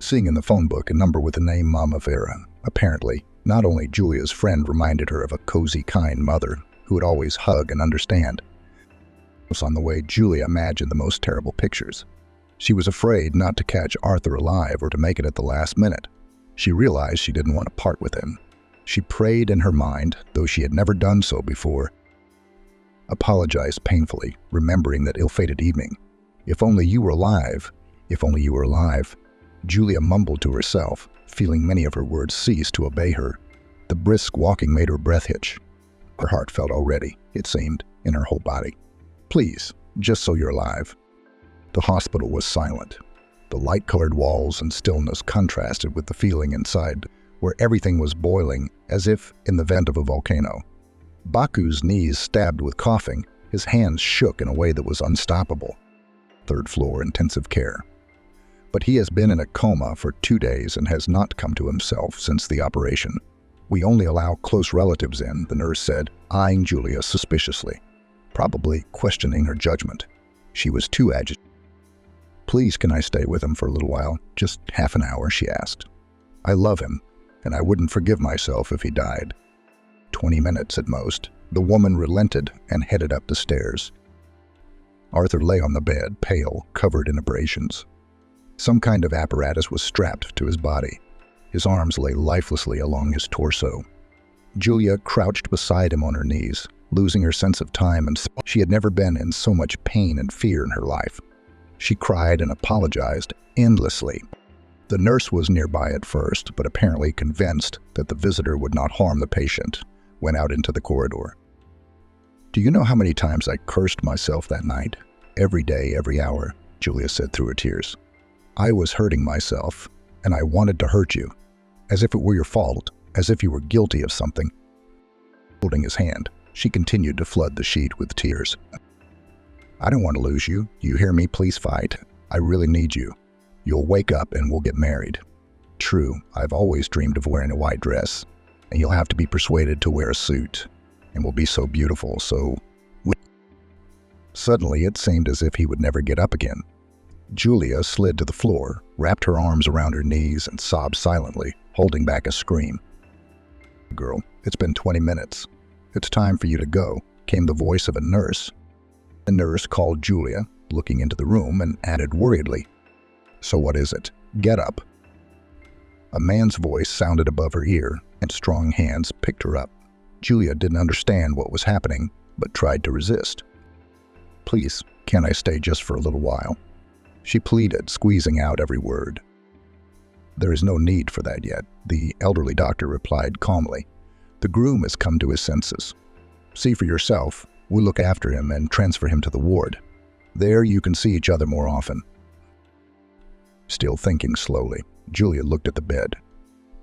Seeing in the phone book a number with the name Mama Vera, apparently, not only Julia's friend reminded her of a cozy, kind mother who would always hug and understand. On the way, Julia imagined the most terrible pictures. She was afraid not to catch Arthur alive or to make it at the last minute. She realized she didn't want to part with him. She prayed in her mind, though she had never done so before. Apologized painfully, remembering that ill-fated evening. "If only you were alive, if only you were alive." Julia mumbled to herself, feeling many of her words cease to obey her. The brisk walking made her breath hitch. Her heart felt already, it seemed, in her whole body. "Please, just so you're alive." The hospital was silent. The light-colored walls and stillness contrasted with the feeling inside, where everything was boiling, as if in the vent of a volcano. Baku's knees stabbed with coughing, his hands shook in a way that was unstoppable. Third floor intensive care. But he has been in a coma for 2 days and has not come to himself since the operation. "We only allow close relatives in," the nurse said, eyeing Julia suspiciously, probably questioning her judgment. She was too agitated. "Please, can I stay with him for a little while? Just half an hour," she asked. "I love him, and I wouldn't forgive myself if he died." 20 minutes at most. The woman relented and headed up the stairs. Arthur lay on the bed, pale, covered in abrasions. Some kind of apparatus was strapped to his body. His arms lay lifelessly along his torso. Julia crouched beside him on her knees, losing her sense of time, and she had never been in so much pain and fear in her life. She cried and apologized endlessly. The nurse was nearby at first, but apparently convinced that the visitor would not harm the patient, went out into the corridor. "Do you know how many times I cursed myself that night? Every day, every hour," Julia said through her tears. "I was hurting myself, and I wanted to hurt you, as if it were your fault, as if you were guilty of something." Holding his hand, she continued to flood the sheet with tears. "I don't want to lose you. You hear me? Please fight. I really need you. You'll wake up and we'll get married. True, I've always dreamed of wearing a white dress, and you'll have to be persuaded to wear a suit, and we'll be so beautiful, so..." Suddenly, it seemed as if he would never get up again. Julia slid to the floor, wrapped her arms around her knees, and sobbed silently, holding back a scream. "Girl, it's been 20 minutes. It's time for you to go," came the voice of a nurse. The nurse called Julia, looking into the room, and added worriedly, "So what is it? Get up." A man's voice sounded above her ear, and strong hands picked her up. Julia didn't understand what was happening, but tried to resist. "Please, can I stay just for a little while?" she pleaded, squeezing out every word. "There is no need for that yet," the elderly doctor replied calmly. "The groom has come to his senses. See for yourself. We'll look after him and transfer him to the ward. There you can see each other more often." Still thinking slowly, Julia looked at the bed.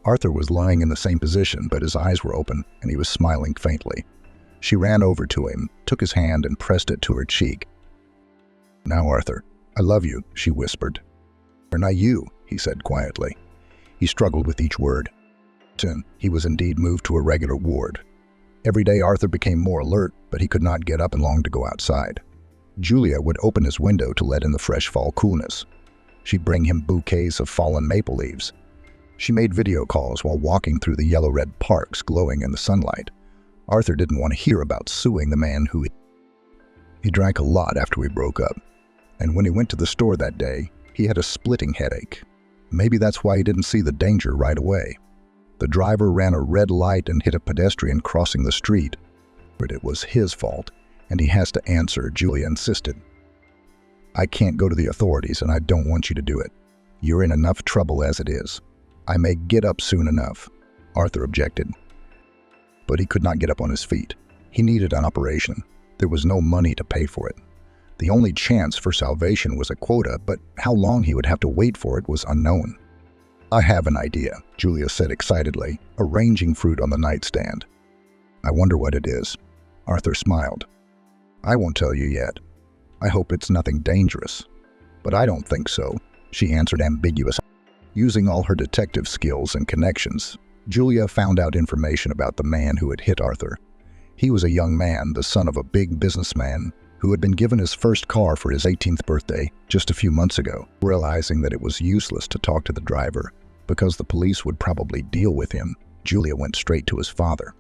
Arthur was lying in the same position, but his eyes were open and he was smiling faintly. She ran over to him, took his hand and pressed it to her cheek. "Now, Arthur, I love you," she whispered. "Or not you," he said quietly. He struggled with each word. Soon, he was indeed moved to a regular ward. Every day Arthur became more alert, but he could not get up and long to go outside. Julia would open his window to let in the fresh fall coolness. She'd bring him bouquets of fallen maple leaves. She made video calls while walking through the yellow-red parks glowing in the sunlight. Arthur didn't want to hear about suing the man who... He drank a lot after we broke up, and when he went to the store that day, he had a splitting headache. Maybe that's why he didn't see the danger right away. The driver ran a red light and hit a pedestrian crossing the street, but it was his fault, and he has to answer, Julia insisted. "I can't go to the authorities, and I don't want you to do it. You're in enough trouble as it is. I may get up soon enough," Arthur objected. But he could not get up on his feet. He needed an operation. There was no money to pay for it. The only chance for salvation was a quota, but how long he would have to wait for it was unknown. "I have an idea," Julia said excitedly, arranging fruit on the nightstand. "I wonder what it is." Arthur smiled. "I won't tell you yet. I hope it's nothing dangerous." "But I don't think so," she answered ambiguously. Using all her detective skills and connections, Julia found out information about the man who had hit Arthur. He was a young man, the son of a big businessman, who had been given his first car for his 18th birthday just a few months ago. Realizing that it was useless to talk to the driver because the police would probably deal with him, Julia went straight to his father.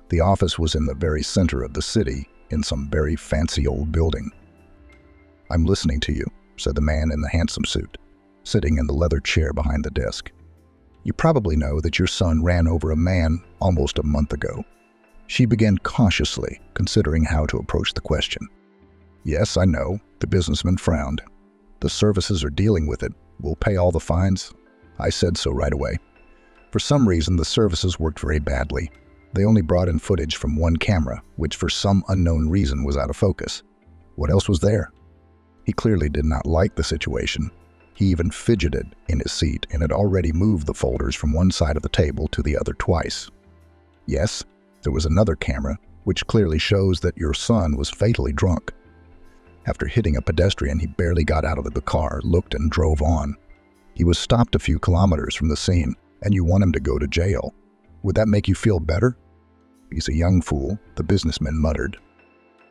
The office was in the very center of the city, in some very fancy old building. "I'm listening to you," said the man in the handsome suit, sitting in the leather chair behind the desk. "You probably know that your son ran over a man almost a month ago." She began cautiously, considering how to approach the question. "Yes, I know," the businessman frowned. "The services are dealing with it. We'll pay all the fines." I said so right away. For some reason, the services worked very badly. They only brought in footage from one camera, which for some unknown reason was out of focus. What else was there? He clearly did not like the situation. He even fidgeted in his seat and had already moved the folders from one side of the table to the other twice. "Yes, there was another camera, which clearly shows that your son was fatally drunk. After hitting a pedestrian, he barely got out of the car, looked and drove on. He was stopped a few kilometers from the scene, and you want him to go to jail. Would that make you feel better?" "He's a young fool," the businessman muttered.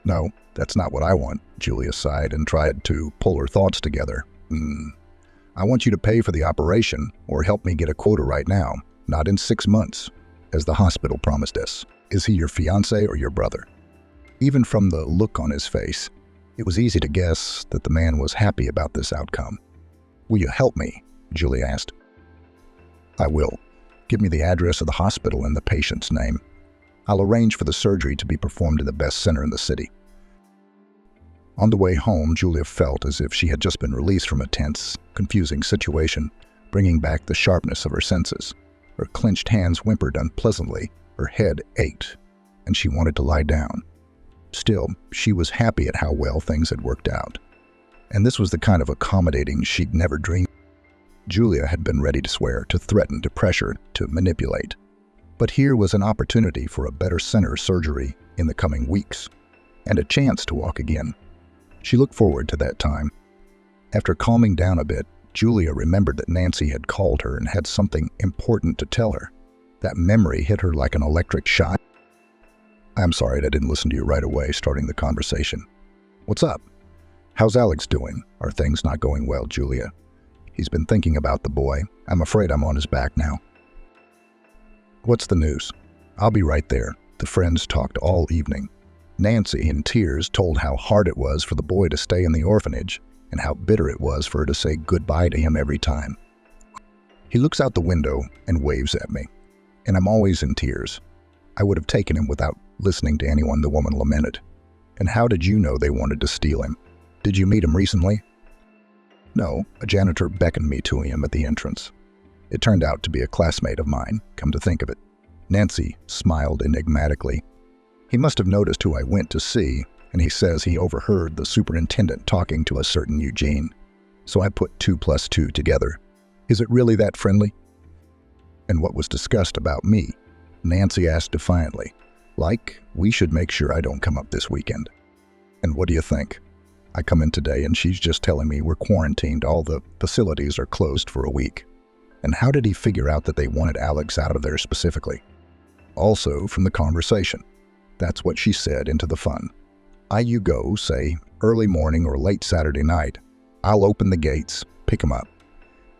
"No, that's not what I want," Julia sighed and tried to pull her thoughts together. "I want you to pay for the operation or help me get a quota right now, not in 6 months, as the hospital promised us." "Is he your fiancé or your brother?" Even from the look on his face, it was easy to guess that the man was happy about this outcome. "Will you help me?" Julia asked. "I will. Give me the address of the hospital and the patient's name. I'll arrange for the surgery to be performed in the best center in the city." On the way home, Julia felt as if she had just been released from a tense, confusing situation, bringing back the sharpness of her senses. Her clenched hands whimpered unpleasantly, her head ached, and she wanted to lie down. Still, she was happy at how well things had worked out. And this was the kind of accommodating she'd never dreamed. Julia had been ready to swear, to threaten, to pressure, to manipulate. But here was an opportunity for a better center surgery in the coming weeks, and a chance to walk again. She looked forward to that time. After calming down a bit, Julia remembered that Nancy had called her and had something important to tell her. That memory hit her like an electric shock. "I'm sorry I didn't listen to you right away," starting the conversation. "What's up? How's Alex doing? Are things not going well, Julia?" "He's been thinking about the boy. I'm afraid I'm on his back now." "What's the news?" "I'll be right there." The friends talked all evening. Nancy, in tears, told how hard it was for the boy to stay in the orphanage and how bitter it was for her to say goodbye to him every time. "He looks out the window and waves at me, and I'm always in tears. I would have taken him without listening to anyone," the woman lamented. "And how did you know they wanted to steal him? Did you meet him recently?" No, a janitor beckoned me to him at the entrance. It turned out to be a classmate of mine, come to think of it. Nancy smiled enigmatically. He must have noticed who I went to see, and he says he overheard the superintendent talking to a certain Eugene. So I put 2 plus 2 together. Is it really that friendly? And what was discussed about me? Nancy asked defiantly. Like, we should make sure I don't come up this weekend. And what do you think? I come in today and she's just telling me we're quarantined, all the facilities are closed for a week. And how did he figure out that they wanted Alex out of there specifically? Also from the conversation. That's what she said into the fun. You go, say, early morning or late Saturday night. I'll open the gates, pick him up,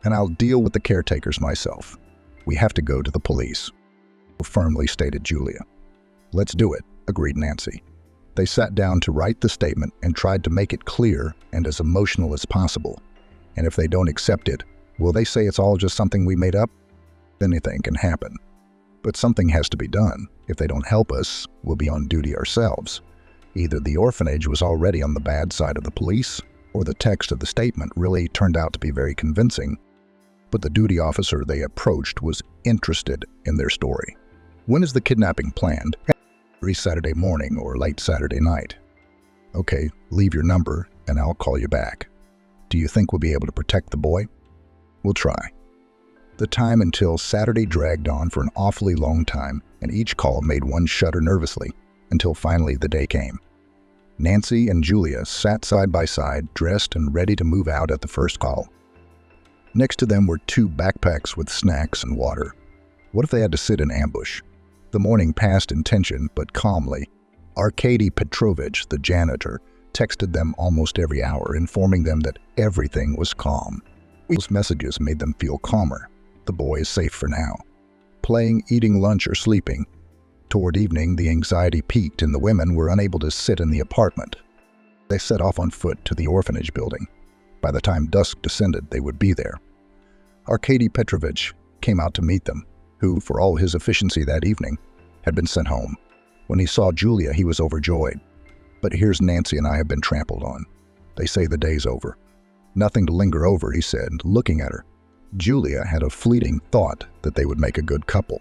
and I'll deal with the caretakers myself. We have to go to the police, firmly stated Julia. Let's do it, agreed Nancy. They sat down to write the statement and tried to make it clear and as emotional as possible. And if they don't accept it, will they say it's all just something we made up? Anything can happen. But something has to be done. If they don't help us, we'll be on duty ourselves. Either the orphanage was already on the bad side of the police, or the text of the statement really turned out to be very convincing. But the duty officer they approached was interested in their story. When is the kidnapping planned? Every Saturday morning or late Saturday night. Okay, leave your number and I'll call you back. Do you think we'll be able to protect the boy? We'll try. The time until Saturday dragged on for an awfully long time, and each call made one shudder nervously, until finally the day came. Nancy and Julia sat side by side, dressed and ready to move out at the first call. Next to them were 2 backpacks with snacks and water. What if they had to sit in ambush? The morning passed in tension, but calmly. Arkady Petrovich, the janitor, texted them almost every hour, informing them that everything was calm. Those messages made them feel calmer. The boy is safe for now. Playing, eating lunch, or sleeping. Toward evening, the anxiety peaked and the women were unable to sit in the apartment. They set off on foot to the orphanage building. By the time dusk descended, they would be there. Arkady Petrovich came out to meet them, who, for all his efficiency that evening, had been sent home. When he saw Julia, he was overjoyed. But here's Nancy and I have been trampled on. They say the day's over. Nothing to linger over, he said, looking at her. Julia had a fleeting thought that they would make a good couple.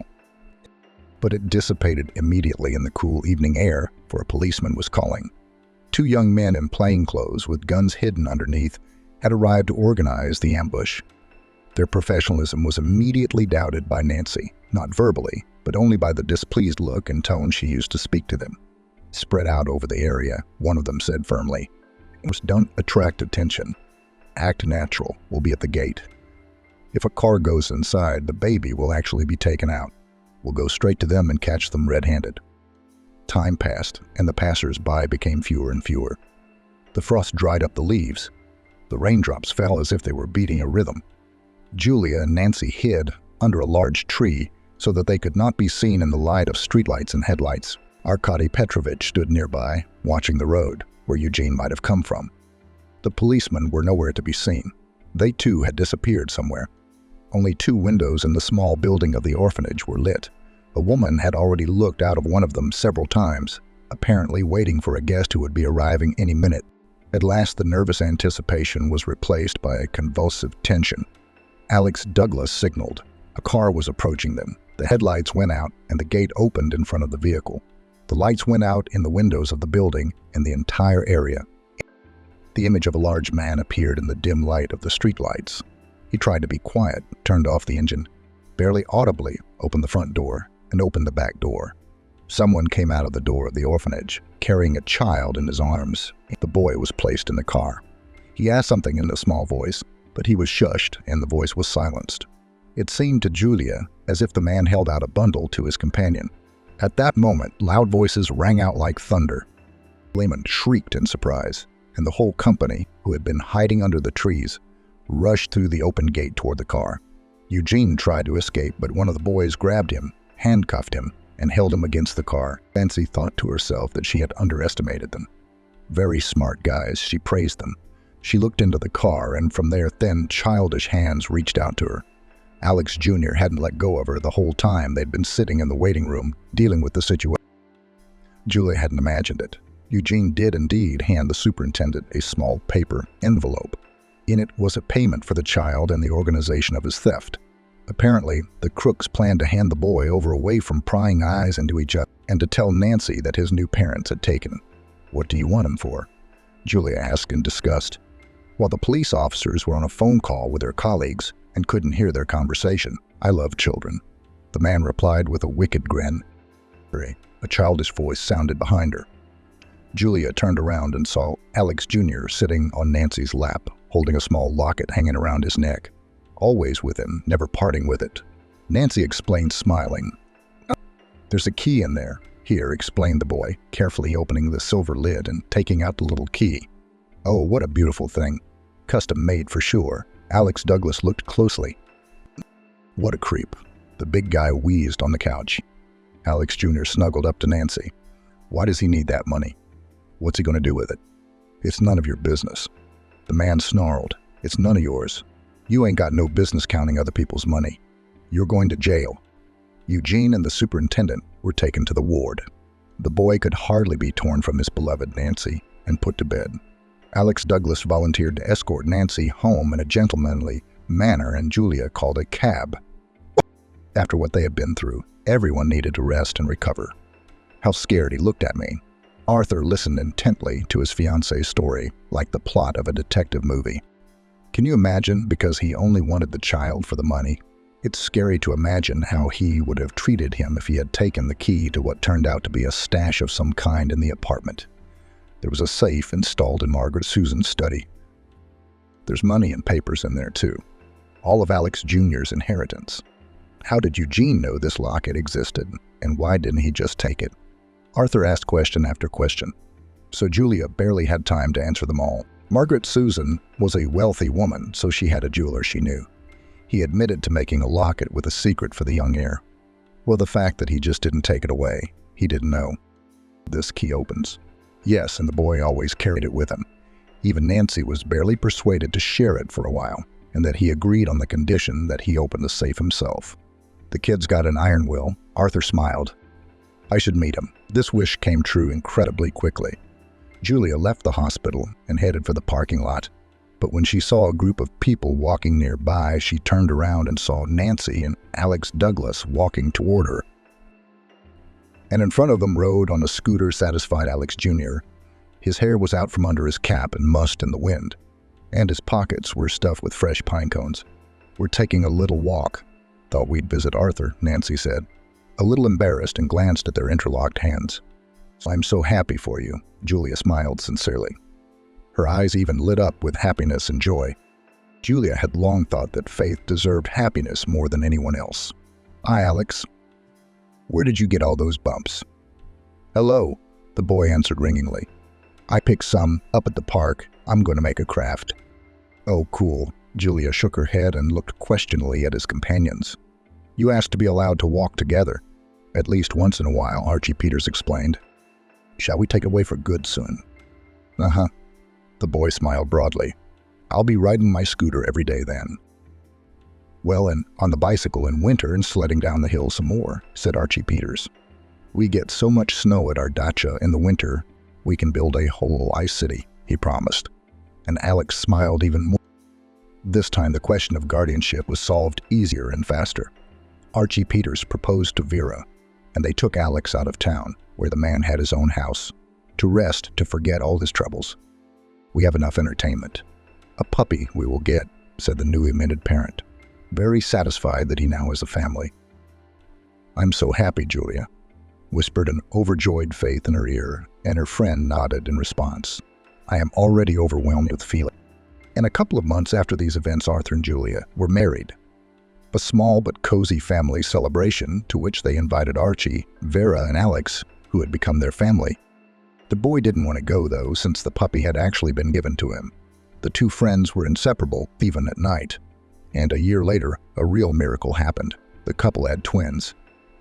But it dissipated immediately in the cool evening air, for a policeman was calling. 2 young men in plain clothes with guns hidden underneath had arrived to organize the ambush. Their professionalism was immediately doubted by Nancy, not verbally, but only by the displeased look and tone she used to speak to them. Spread out over the area, one of them said firmly, "Don't attract attention. Act natural. We'll be at the gate. If a car goes inside, the baby will actually be taken out. We'll go straight to them and catch them red-handed." Time passed, and the passers-by became fewer and fewer. The frost dried up the leaves. The raindrops fell as if they were beating a rhythm. Julia and Nancy hid under a large tree so that they could not be seen in the light of streetlights and headlights. Arkady Petrovich stood nearby, watching the road, where Eugene might have come from. The policemen were nowhere to be seen. They too had disappeared somewhere. Only 2 windows in the small building of the orphanage were lit. A woman had already looked out of one of them several times, apparently waiting for a guest who would be arriving any minute. At last, the nervous anticipation was replaced by a convulsive tension. Alex Douglas signaled. A car was approaching them. The headlights went out, and the gate opened in front of the vehicle. The lights went out in the windows of the building and the entire area. The image of a large man appeared in the dim light of the streetlights. He tried to be quiet, turned off the engine, barely audibly opened the front door, and opened the back door. Someone came out of the door of the orphanage, carrying a child in his arms. The boy was placed in the car. He asked something in a small voice, but he was shushed and the voice was silenced. It seemed to Julia as if the man held out a bundle to his companion. At that moment, loud voices rang out like thunder. Lehman shrieked in surprise, and the whole company, who had been hiding under the trees, rushed through the open gate toward the car. Eugene tried to escape, but one of the boys grabbed him, handcuffed him, and held him against the car. Nancy thought to herself that she had underestimated them. Very smart guys, she praised them. She looked into the car, and from their thin, childish hands reached out to her. Alex Jr. hadn't let go of her the whole time they'd been sitting in the waiting room, dealing with the situation. Julia hadn't imagined it. Eugene did indeed hand the superintendent a small paper envelope. In it was a payment for the child and the organization of his theft. Apparently, the crooks planned to hand the boy over away from prying eyes into each other and to tell Nancy that his new parents had taken him. "What do you want him for?" Julia asked in disgust. While the police officers were on a phone call with their colleagues and couldn't hear their conversation. "I love children," the man replied with a wicked grin. A childish voice sounded behind her. Julia turned around and saw Alex Jr. sitting on Nancy's lap, holding a small locket hanging around his neck. Always with him, never parting with it. Nancy explained, smiling. "There's a key in there." "Here," explained the boy, carefully opening the silver lid and taking out the little key. "Oh, what a beautiful thing. Custom made for sure." Alex Douglas looked closely. "What a creep." The big guy wheezed on the couch. Alex Jr. snuggled up to Nancy. "Why does he need that money? What's he going to do with it?" "It's none of your business." The man snarled. "It's none of yours. You ain't got no business counting other people's money. You're going to jail." Eugene and the superintendent were taken to the ward. The boy could hardly be torn from his beloved Nancy and put to bed. Alex Douglas volunteered to escort Nancy home in a gentlemanly manner, and Julia called a cab. After what they had been through, everyone needed to rest and recover. How scared he looked at me. Arthur listened intently to his fiance's story, like the plot of a detective movie. Can you imagine? Because he only wanted the child for the money. It's scary to imagine how he would have treated him if he had taken the key to what turned out to be a stash of some kind in the apartment. There was a safe installed in Margaret Susan's study. There's money and papers in there too. All of Alex Jr.'s inheritance. How did Eugene know this locket existed, and why didn't he just take it? Arthur asked question after question, so Julia barely had time to answer them all. Margaret Susan was a wealthy woman, so she had a jeweler she knew. He admitted to making a locket with a secret for the young heir. Well, the fact that he just didn't take it away, he didn't know. This key opens. Yes, and the boy always carried it with him. Even Nancy was barely persuaded to share it for a while, and that he agreed on the condition that he open the safe himself. The kid's got an iron will. Arthur smiled. I should meet him. This wish came true incredibly quickly. Julia left the hospital and headed for the parking lot. But when she saw a group of people walking nearby, she turned around and saw Nancy and Alex Douglas walking toward her. And in front of them rode on a scooter satisfied Alex Jr. His hair was out from under his cap and mussed in the wind, and his pockets were stuffed with fresh pine cones. We're taking a little walk. Thought we'd visit Arthur, Nancy said, a little embarrassed, and glanced at their interlocked hands. I'm so happy for you, Julia smiled sincerely. Her eyes even lit up with happiness and joy. Julia had long thought that Faith deserved happiness more than anyone else. Hi, Alex. Where did you get all those bumps? Hello, the boy answered ringingly. I picked some up at the park. I'm going to make a craft. Oh, cool. Julia shook her head and looked questioningly at his companions. You asked to be allowed to walk together. At least once in a while, Archie Peters explained. Shall we take it away for good soon? Uh-huh. The boy smiled broadly. I'll be riding my scooter every day then. Well, and on the bicycle in winter and sledding down the hill some more, said Archie Peters. We get so much snow at our dacha in the winter, we can build a whole ice city, he promised. And Alex smiled even more. This time the question of guardianship was solved easier and faster. Archie Peters proposed to Vera, and they took Alex out of town, where the man had his own house, to rest, to forget all his troubles. We have enough entertainment. A puppy we will get, said the newly minted parent, very satisfied that he now has a family. I'm so happy, Julia, whispered an overjoyed Faith in her ear, and her friend nodded in response. I am already overwhelmed with feeling. In a couple of months after these events, Arthur and Julia were married. A small but cozy family celebration to which they invited Archie, Vera, and Alex, who had become their family. The boy didn't want to go, though, since the puppy had actually been given to him. The two friends were inseparable, even at night. And a year later, a real miracle happened. The couple had twins.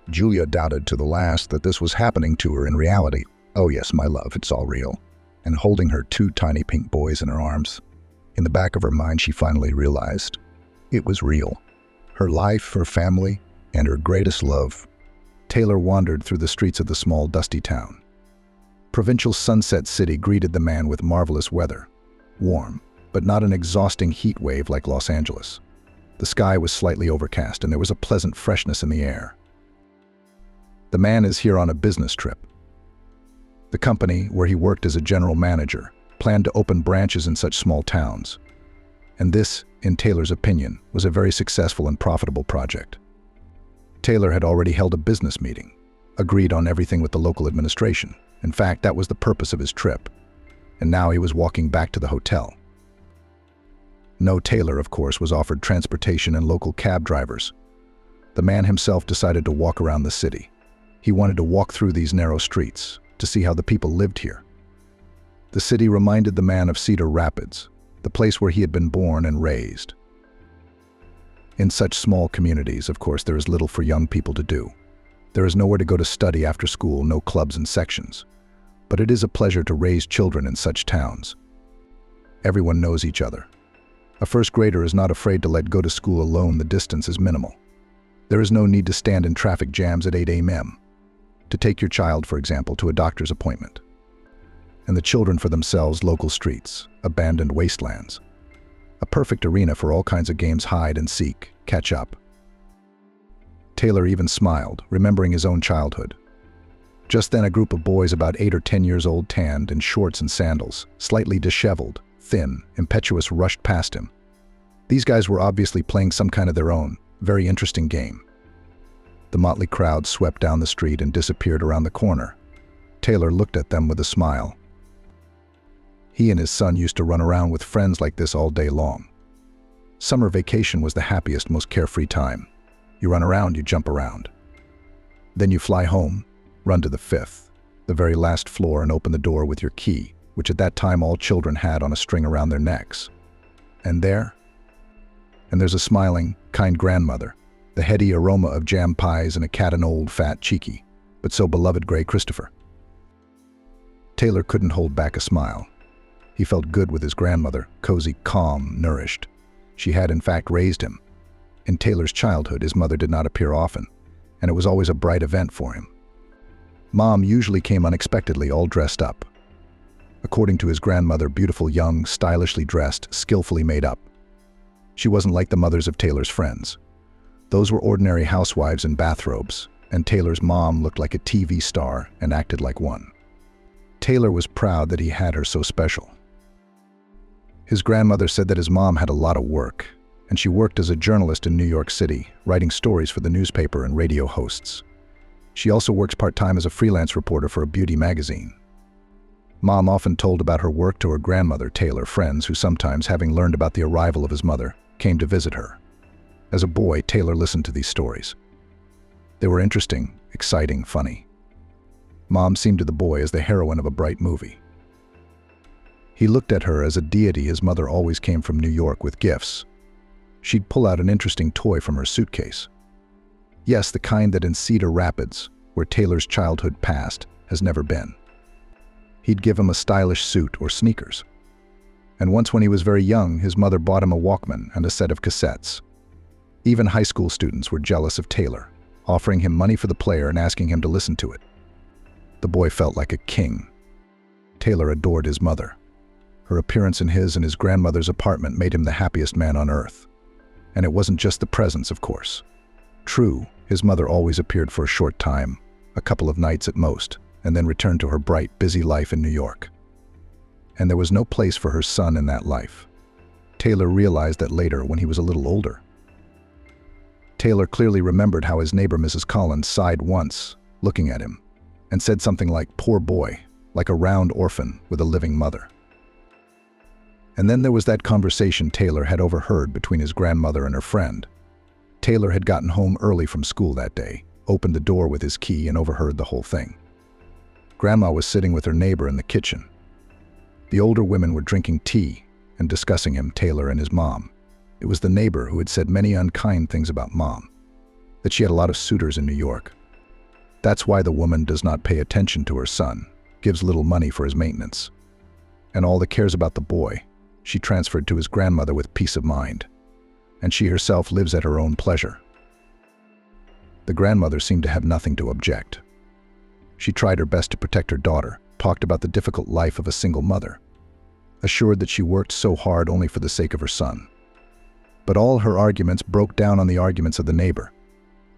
Julia doubted to the last that this was happening to her in reality. Oh yes, my love, it's all real. And holding her two tiny pink boys in her arms. In the back of her mind, she finally realized it was real. Her life, her family, and her greatest love. Taylor wandered through the streets of the small, dusty town. Provincial Sunset City greeted the man with marvelous weather. Warm, but not an exhausting heat wave like Los Angeles. The sky was slightly overcast and there was a pleasant freshness in the air. The man is here on a business trip. The company, where he worked as a general manager, planned to open branches in such small towns. And this, in Taylor's opinion, was a very successful and profitable project. Taylor had already held a business meeting, agreed on everything with the local administration. In fact, that was the purpose of his trip. And now he was walking back to the hotel. No, Taylor, of course, was offered transportation and local cab drivers. The man himself decided to walk around the city. He wanted to walk through these narrow streets to see how the people lived here. The city reminded the man of Cedar Rapids, the place where he had been born and raised. In such small communities, of course, there is little for young people to do. There is nowhere to go to study after school, no clubs and sections. But it is a pleasure to raise children in such towns. Everyone knows each other. A first grader is not afraid to let go to school alone. The distance is minimal. There is no need to stand in traffic jams at 8 a.m. to take your child, for example, to a doctor's appointment. And the children for themselves, local streets, abandoned wastelands. A perfect arena for all kinds of games: hide and seek, catch up. Taylor even smiled, remembering his own childhood. Just then a group of boys about 8 or 10 years old, tanned, in shorts and sandals, slightly disheveled, thin, impetuous, rushed past him. These guys were obviously playing some kind of their own, very interesting game. The motley crowd swept down the street and disappeared around the corner. Taylor looked at them with a smile. He and his son used to run around with friends like this all day long. Summer vacation was the happiest, most carefree time. You run around, you jump around. Then you fly home, run to the 5th, the very last floor, and open the door with your key, which at that time all children had on a string around their necks. And there's a smiling, kind grandmother, the heady aroma of jam pies and a cat, an old, fat, cheeky, but so beloved gray Christopher. Taylor couldn't hold back a smile. He felt good with his grandmother, cozy, calm, nourished. She had in fact raised him. In Taylor's childhood, his mother did not appear often, and it was always a bright event for him. Mom usually came unexpectedly, all dressed up. According to his grandmother, beautiful, young, stylishly dressed, skillfully made up. She wasn't like the mothers of Taylor's friends. Those were ordinary housewives in bathrobes, and Taylor's mom looked like a TV star and acted like one. Taylor was proud that he had her so special. His grandmother said that his mom had a lot of work, and she worked as a journalist in New York City, writing stories for the newspaper and radio hosts. She also works part-time as a freelance reporter for a beauty magazine. Mom often told about her work to her grandmother, Taylor, friends who sometimes, having learned about the arrival of his mother, came to visit her. As a boy, Taylor listened to these stories. They were interesting, exciting, funny. Mom seemed to the boy as the heroine of a bright movie. He looked at her as a deity. His mother always came from New York with gifts. She'd pull out an interesting toy from her suitcase. Yes, the kind that in Cedar Rapids, where Taylor's childhood passed, has never been. He'd give him a stylish suit or sneakers. And once when he was very young, his mother bought him a Walkman and a set of cassettes. Even high school students were jealous of Taylor, offering him money for the player and asking him to listen to it. The boy felt like a king. Taylor adored his mother. Her appearance in his and his grandmother's apartment made him the happiest man on earth. And it wasn't just the presents, of course. True, his mother always appeared for a short time, a couple of nights at most, and then returned to her bright, busy life in New York. And there was no place for her son in that life. Taylor realized that later when he was a little older. Taylor clearly remembered how his neighbor Mrs. Collins sighed once, looking at him, and said something like, "Poor boy, like a round orphan with a living mother." And then there was that conversation Taylor had overheard between his grandmother and her friend. Taylor had gotten home early from school that day, opened the door with his key, and overheard the whole thing. Grandma was sitting with her neighbor in the kitchen. The older women were drinking tea and discussing him, Taylor and his mom. It was the neighbor who had said many unkind things about Mom, that she had a lot of suitors in New York. That's why the woman does not pay attention to her son, gives little money for his maintenance. And all that cares about the boy, she transferred to his grandmother with peace of mind, and she herself lives at her own pleasure. The grandmother seemed to have nothing to object. She tried her best to protect her daughter, talked about the difficult life of a single mother. assured that she worked so hard only for the sake of her son. But all her arguments broke down on the arguments of the neighbor,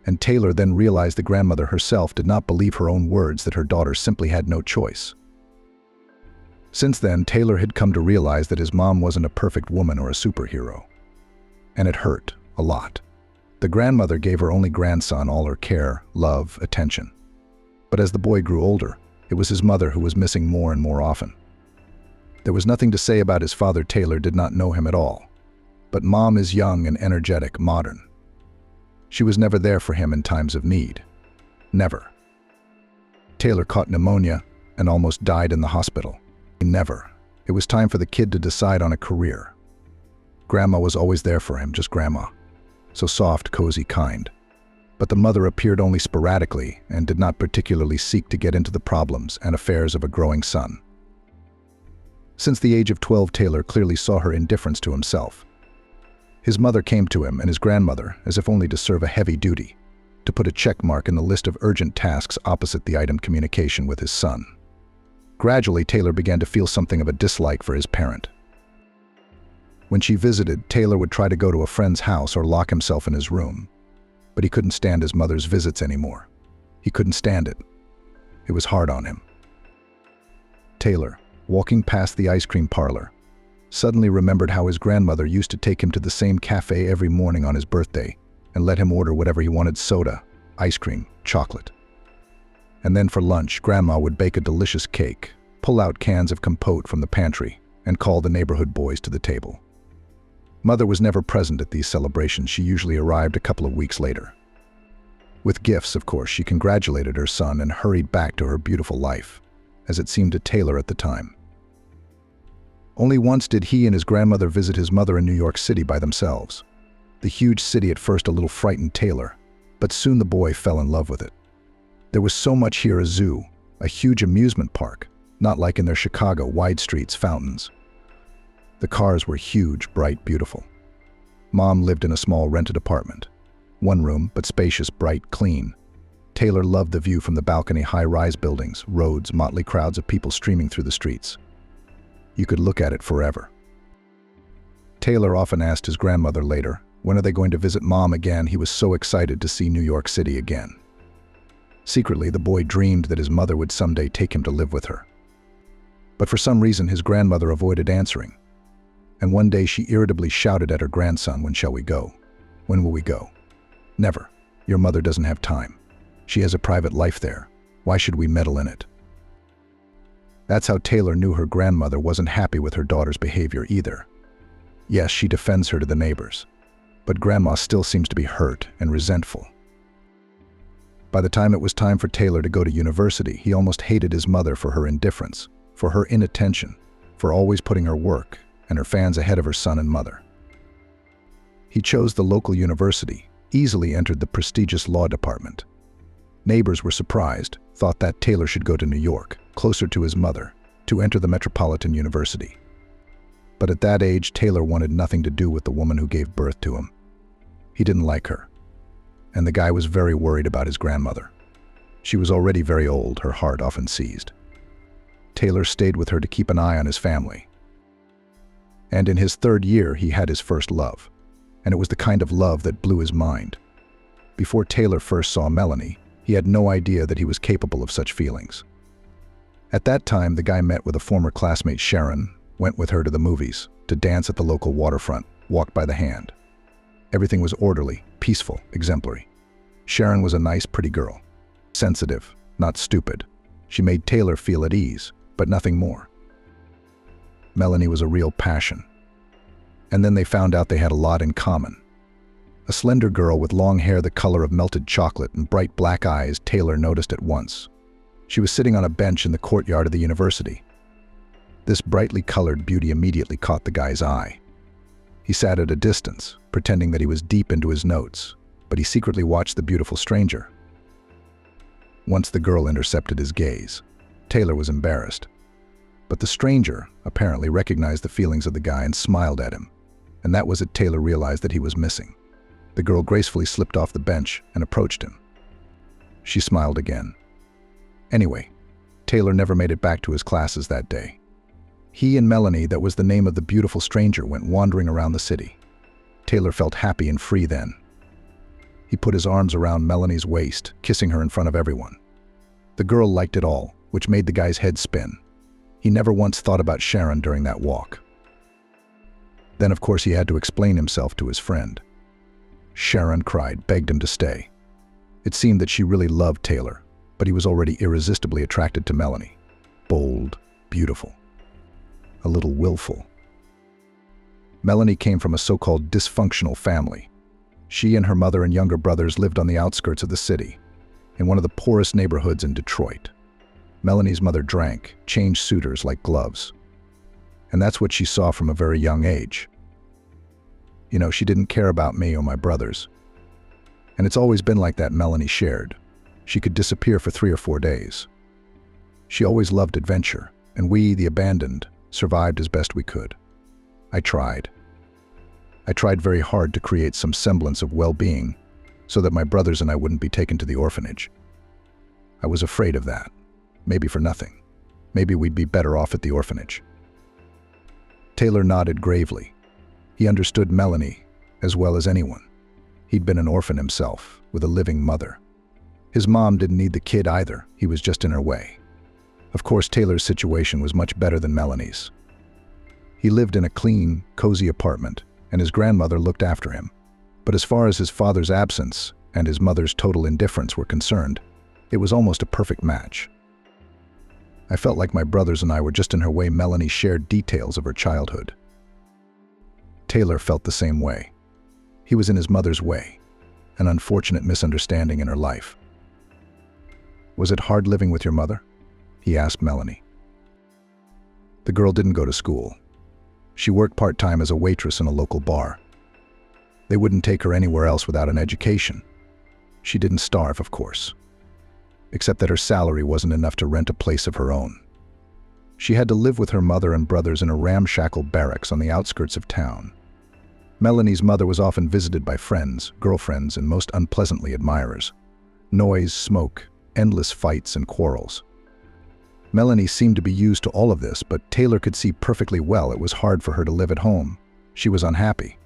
and Taylor then realized the grandmother herself did not believe her own words that her daughter simply had no choice. Since then, Taylor had come to realize that his mom wasn't a perfect woman or a superhero. And it hurt a lot. The grandmother gave her only grandson all her care, love, attention. But as the boy grew older, it was his mother who was missing more and more often. There was nothing to say about his father. Taylor did not know him at all. But Mom is young and energetic, modern. She was never there for him in times of need. Never. Taylor caught pneumonia and almost died in the hospital. Never. It was time for the kid to decide on a career. Grandma was always there for him, just Grandma. So soft, cozy, kind. But the mother appeared only sporadically and did not particularly seek to get into the problems and affairs of a growing son. Since the age of 12, Taylor clearly saw her indifference to himself. His mother came to him and his grandmother, as if only to serve a heavy duty, to put a check mark in the list of urgent tasks opposite the item communication with his son. Gradually, Taylor began to feel something of a dislike for his parent. When she visited, Taylor would try to go to a friend's house or lock himself in his room. But he couldn't stand his mother's visits anymore. He couldn't stand it. It was hard on him. Taylor, walking past the ice cream parlor, suddenly remembered how his grandmother used to take him to the same cafe every morning on his birthday and let him order whatever he wanted: soda, ice cream, chocolate. And then for lunch, Grandma would bake a delicious cake, pull out cans of compote from the pantry, and call the neighborhood boys to the table. Mother was never present at these celebrations. She usually arrived a couple of weeks later. With gifts, of course, she congratulated her son and hurried back to her beautiful life, as it seemed to Taylor at the time. Only once did he and his grandmother visit his mother in New York City by themselves. The huge city at first a little frightened Taylor, but soon the boy fell in love with it. There was so much here: a zoo, a huge amusement park, not like in their Chicago wide streets, fountains. The cars were huge, bright, beautiful. Mom lived in a small rented apartment. One room, but spacious, bright, clean. Taylor loved the view from the balcony: high-rise buildings, roads, motley crowds of people streaming through the streets. You could look at it forever. Taylor often asked his grandmother later, when are they going to visit Mom again? He was so excited to see New York City again. Secretly, the boy dreamed that his mother would someday take him to live with her. But for some reason, his grandmother avoided answering. And one day she irritably shouted at her grandson, "When shall we go? When will we go?" "Never. Your mother doesn't have time. She has a private life there. Why should we meddle in it?" That's how Taylor knew her grandmother wasn't happy with her daughter's behavior either. Yes, she defends her to the neighbors, but Grandma still seems to be hurt and resentful. By the time it was time for Taylor to go to university, he almost hated his mother for her indifference, for her inattention, for always putting her work and her fans ahead of her son and mother. He chose the local university, easily entered the prestigious law department. Neighbors were surprised, thought that Taylor should go to New York, closer to his mother, to enter the Metropolitan University. But at that age, Taylor wanted nothing to do with the woman who gave birth to him. He didn't like her. And the guy was very worried about his grandmother. She was already very old, her heart often seized. Taylor stayed with her to keep an eye on his family. And in his third year, he had his first love. And it was the kind of love that blew his mind. Before Taylor first saw Melanie, he had no idea that he was capable of such feelings. At that time, the guy met with a former classmate, Sharon, went with her to the movies, to dance at the local waterfront, walked by the hand. Everything was orderly, peaceful, exemplary. Sharon was a nice, pretty girl. Sensitive, not stupid. She made Taylor feel at ease, but nothing more. Melanie was a real passion. And then they found out they had a lot in common. A slender girl with long hair the color of melted chocolate and bright black eyes Taylor noticed at once. She was sitting on a bench in the courtyard of the university. This brightly colored beauty immediately caught the guy's eye. He sat at a distance, pretending that he was deep into his notes, but he secretly watched the beautiful stranger. Once the girl intercepted his gaze, Taylor was embarrassed. But the stranger apparently recognized the feelings of the guy and smiled at him, and that was it. Taylor realized that he was missing. The girl gracefully slipped off the bench and approached him. She smiled again. Anyway, Taylor never made it back to his classes that day. He and Melanie, that was the name of the beautiful stranger, went wandering around the city. Taylor felt happy and free then. He put his arms around Melanie's waist, kissing her in front of everyone. The girl liked it all, which made the guy's head spin. He never once thought about Sharon during that walk. Then, of course, he had to explain himself to his friend. Sharon cried, begged him to stay. It seemed that she really loved Taylor, but he was already irresistibly attracted to Melanie. Bold, beautiful, a little willful. Melanie came from a so-called dysfunctional family. She and her mother and younger brothers lived on the outskirts of the city, in one of the poorest neighborhoods in Detroit. Melanie's mother drank, changed suitors like gloves. And that's what she saw from a very young age. You know, she didn't care about me or my brothers. And it's always been like that, Melanie shared. She could disappear for 3 or 4 days. She always loved adventure, and we, the abandoned, survived as best we could. I tried. I tried very hard to create some semblance of well-being so that my brothers and I wouldn't be taken to the orphanage. I was afraid of that. Maybe for nothing. Maybe we'd be better off at the orphanage. Taylor nodded gravely. He understood Melanie as well as anyone. He'd been an orphan himself, with a living mother. His mom didn't need the kid either. He was just in her way. Of course, Taylor's situation was much better than Melanie's. He lived in a clean, cozy apartment, and his grandmother looked after him. But as far as his father's absence and his mother's total indifference were concerned, it was almost a perfect match. I felt like my brothers and I were just in her way. Melanie shared details of her childhood. Taylor felt the same way. He was in his mother's way, an unfortunate misunderstanding in her life. Was it hard living with your mother? He asked Melanie. The girl didn't go to school. She worked part-time as a waitress in a local bar. They wouldn't take her anywhere else without an education. She didn't starve, of course, except that her salary wasn't enough to rent a place of her own. She had to live with her mother and brothers in a ramshackle barracks on the outskirts of town. Melanie's mother was often visited by friends, girlfriends, and most unpleasantly admirers. Noise, smoke, endless fights and quarrels. Melanie seemed to be used to all of this, but Taylor could see perfectly well it was hard for her to live at home. She was unhappy.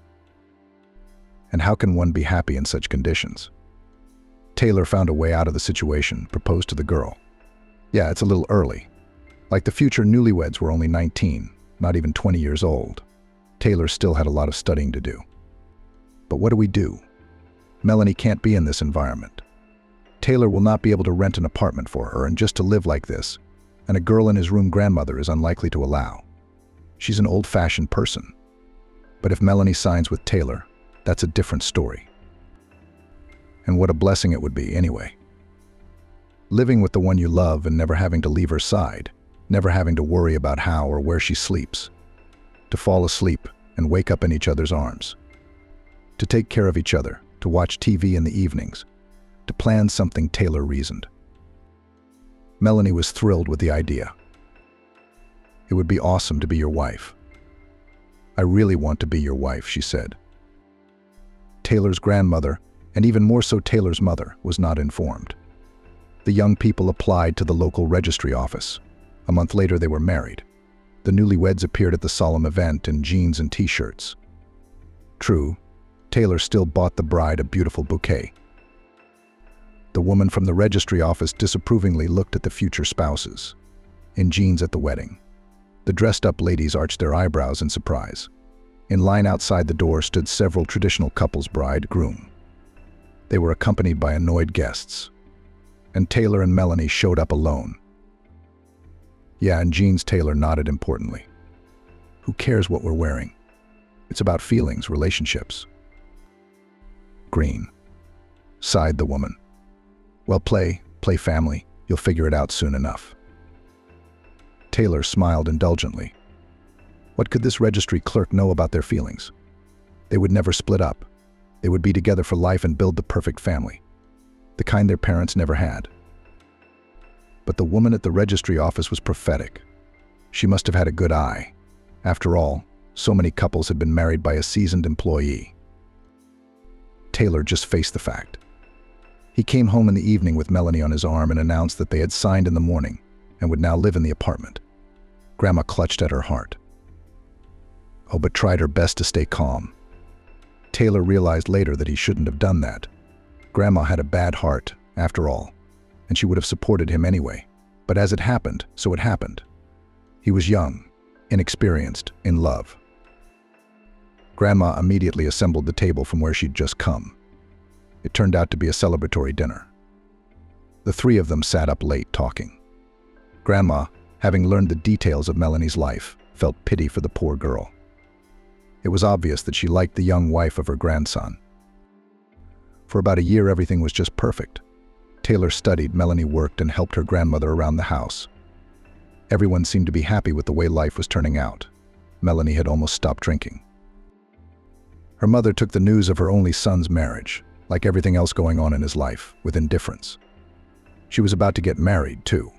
And how can one be happy in such conditions? Taylor found a way out of the situation, proposed to the girl. Yeah, it's a little early. Like the future newlyweds were only 19, not even 20 years old. Taylor still had a lot of studying to do. But what do we do? Melanie can't be in this environment. Taylor will not be able to rent an apartment for her, and just to live like this, and a girl in his room grandmother is unlikely to allow. She's an old-fashioned person. But if Melanie signs with Taylor, that's a different story. And what a blessing it would be anyway. Living with the one you love and never having to leave her side, never having to worry about how or where she sleeps. To fall asleep and wake up in each other's arms. To take care of each other, to watch TV in the evenings, to plan something. Taylor reasoned. Melanie was thrilled with the idea. It would be awesome to be your wife. I really want to be your wife, she said. Taylor's grandmother, and even more so Taylor's mother, was not informed. The young people applied to the local registry office. A month later, they were married. The newlyweds appeared at the solemn event in jeans and t-shirts. True, Taylor still bought the bride a beautiful bouquet. The woman from the registry office disapprovingly looked at the future spouses, in jeans at the wedding. The dressed-up ladies arched their eyebrows in surprise. In line outside the door stood several traditional couples, bride, groom. They were accompanied by annoyed guests. And Taylor and Melanie showed up alone. Yeah, in jeans, Taylor nodded importantly. Who cares what we're wearing? It's about feelings, relationships. Green, sighed the woman. Well, play family. You'll figure it out soon enough. Taylor smiled indulgently. What could this registry clerk know about their feelings? They would never split up. They would be together for life and build the perfect family. The kind their parents never had. But the woman at the registry office was prophetic. She must have had a good eye. After all, so many couples had been married by a seasoned employee. Taylor just faced the fact. He came home in the evening with Melanie on his arm and announced that they had signed in the morning and would now live in the apartment. Grandma clutched at her heart. Oh, but tried her best to stay calm. Taylor realized later that he shouldn't have done that. Grandma had a bad heart, after all, and she would have supported him anyway. But as it happened, so it happened. He was young, inexperienced, in love. Grandma immediately assembled the table from where she'd just come. It turned out to be a celebratory dinner. The three of them sat up late talking. Grandma, having learned the details of Melanie's life, felt pity for the poor girl. It was obvious that she liked the young wife of her grandson. For about a year, everything was just perfect. Taylor studied, Melanie worked, and helped her grandmother around the house. Everyone seemed to be happy with the way life was turning out. Melanie had almost stopped drinking. Her mother took the news of her only son's marriage, like everything else going on in his life, with indifference. She was about to get married, too.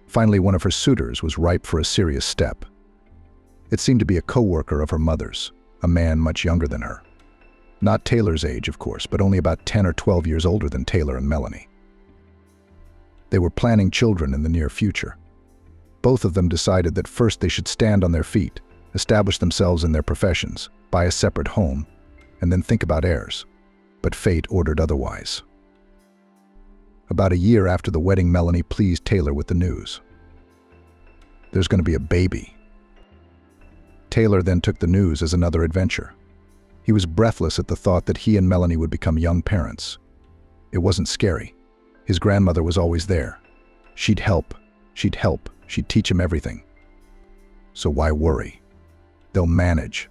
Finally, one of her suitors was ripe for a serious step. It seemed to be a co-worker of her mother's, a man much younger than her. Not Taylor's age, of course, but only about 10 or 12 years older than Taylor and Melanie. They were planning children in the near future. Both of them decided that first they should stand on their feet, establish themselves in their professions, buy a separate home, and then think about heirs. But fate ordered otherwise. About a year after the wedding, Melanie pleased Taylor with the news. There's going to be a baby. Taylor then took the news as another adventure. He was breathless at the thought that he and Melanie would become young parents. It wasn't scary. His grandmother was always there. She'd help, she'd teach him everything. So why worry? They'll manage.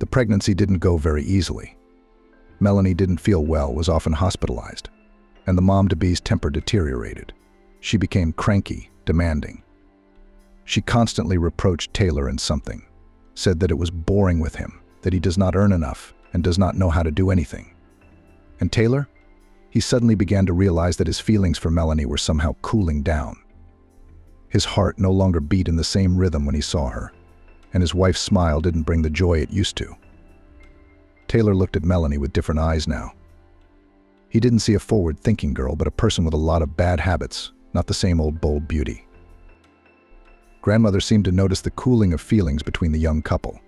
The pregnancy didn't go very easily. Melanie didn't feel well, was often hospitalized, and the mom-to-be's temper deteriorated. She became cranky, demanding. She constantly reproached Taylor in something, said that it was boring with him, that he does not earn enough and does not know how to do anything. And Taylor? He suddenly began to realize that his feelings for Melanie were somehow cooling down. His heart no longer beat in the same rhythm when he saw her, and his wife's smile didn't bring the joy it used to. Taylor looked at Melanie with different eyes now. He didn't see a forward-thinking girl, but a person with a lot of bad habits, not the same old bold beauty. Grandmother seemed to notice the cooling of feelings between the young couple.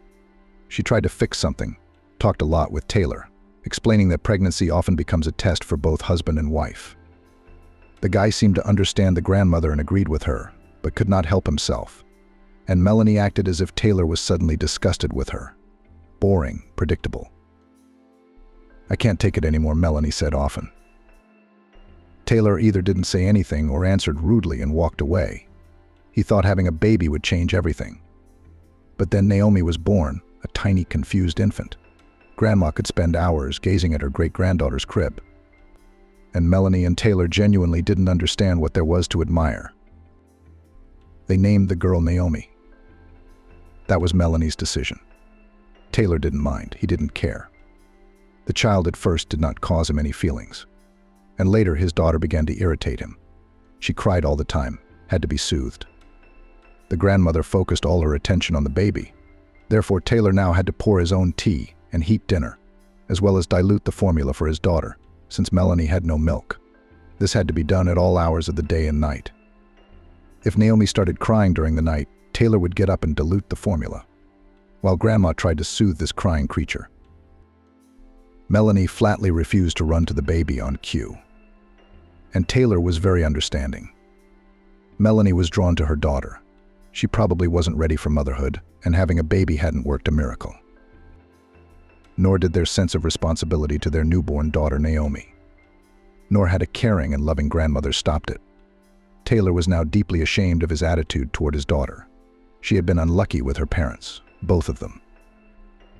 She tried to fix something, talked a lot with Taylor, explaining that pregnancy often becomes a test for both husband and wife. The guy seemed to understand the grandmother and agreed with her, but could not help himself. And Melanie acted as if Taylor was suddenly disgusted with her. Boring, predictable. I can't take it anymore, Melanie said often. Taylor either didn't say anything or answered rudely and walked away. He thought having a baby would change everything. But then Naomi was born, a tiny, confused infant. Grandma could spend hours gazing at her great-granddaughter's crib. And Melanie and Taylor genuinely didn't understand what there was to admire. They named the girl Naomi. That was Melanie's decision. Taylor didn't mind. He didn't care. The child at first did not cause him any feelings. And later his daughter began to irritate him. She cried all the time, had to be soothed. The grandmother focused all her attention on the baby. Therefore, Taylor now had to pour his own tea and heat dinner, as well as dilute the formula for his daughter, since Melanie had no milk. This had to be done at all hours of the day and night. If Naomi started crying during the night, Taylor would get up and dilute the formula, while Grandma tried to soothe this crying creature. Melanie flatly refused to run to the baby on cue. And Taylor was very understanding. Melanie was drawn to her daughter. She probably wasn't ready for motherhood, and having a baby hadn't worked a miracle. Nor did their sense of responsibility to their newborn daughter Naomi. Nor had a caring and loving grandmother stopped it. Taylor was now deeply ashamed of his attitude toward his daughter. She had been unlucky with her parents, both of them.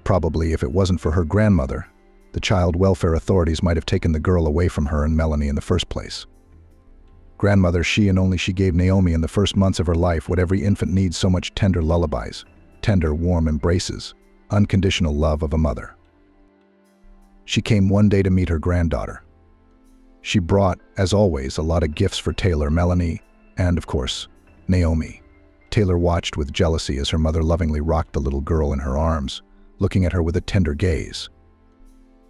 Probably if it wasn't for her grandmother, the child welfare authorities might have taken the girl away from her and Melanie in the first place. Grandmother, she and only she gave Naomi in the first months of her life what every infant needs so much: tender lullabies, tender, warm embraces, unconditional love of a mother. She came one day to meet her granddaughter. She brought, as always, a lot of gifts for Taylor, Melanie, and, of course, Naomi. Taylor watched with jealousy as her mother lovingly rocked the little girl in her arms, looking at her with a tender gaze.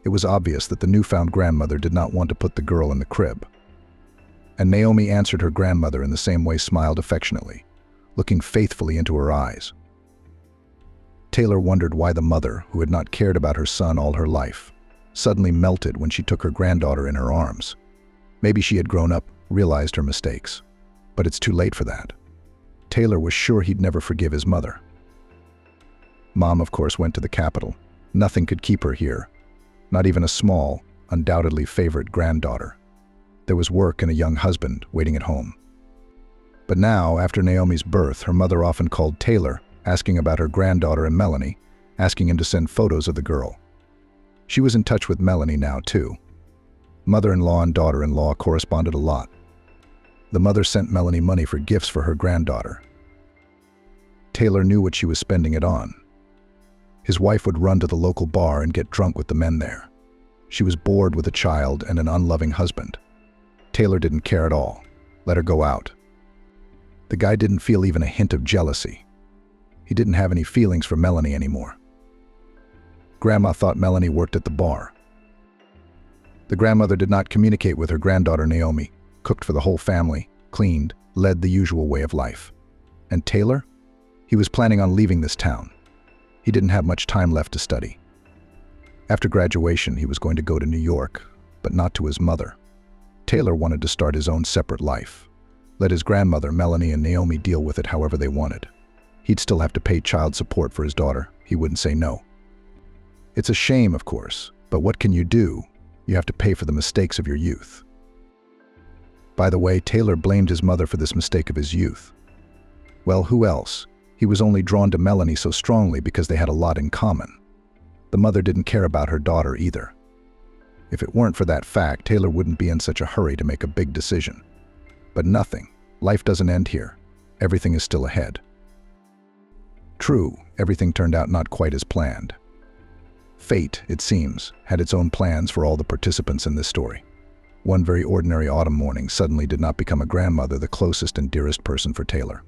It was obvious that the newfound grandmother did not want to put the girl in the crib. And Naomi answered her grandmother in the same way, smiled affectionately, looking faithfully into her eyes. Taylor wondered why the mother, who had not cared about her son all her life, suddenly melted when she took her granddaughter in her arms. Maybe she had grown up, realized her mistakes. But it's too late for that. Taylor was sure he'd never forgive his mother. Mom, of course, went to the capital. Nothing could keep her here. Not even a small, undoubtedly favorite granddaughter. There was work and a young husband waiting at home. But now, after Naomi's birth, her mother often called Taylor, asking about her granddaughter and Melanie, asking him to send photos of the girl. She was in touch with Melanie now, too. Mother-in-law and daughter-in-law corresponded a lot. The mother sent Melanie money for gifts for her granddaughter. Taylor knew what she was spending it on. His wife would run to the local bar and get drunk with the men there. She was bored with a child and an unloving husband. Taylor didn't care at all. Let her go out. The guy didn't feel even a hint of jealousy. He didn't have any feelings for Melanie anymore. Grandma thought Melanie worked at the bar. The grandmother did not communicate with her granddaughter Naomi, cooked for the whole family, cleaned, led the usual way of life. And Taylor? He was planning on leaving this town. He didn't have much time left to study. After graduation, he was going to go to New York, but not to his mother. Taylor wanted to start his own separate life. Let his grandmother, Melanie, and Naomi deal with it however they wanted. He'd still have to pay child support for his daughter. He wouldn't say no. It's a shame, of course, but what can you do? You have to pay for the mistakes of your youth. By the way, Taylor blamed his mother for this mistake of his youth. Well, who else? He was only drawn to Melanie so strongly because they had a lot in common. The mother didn't care about her daughter either. If it weren't for that fact, Taylor wouldn't be in such a hurry to make a big decision. But nothing. Life doesn't end here. Everything is still ahead. True, everything turned out not quite as planned. Fate, it seems, had its own plans for all the participants in this story. One very ordinary autumn morning suddenly did not become a grandmother the closest and dearest person for Taylor.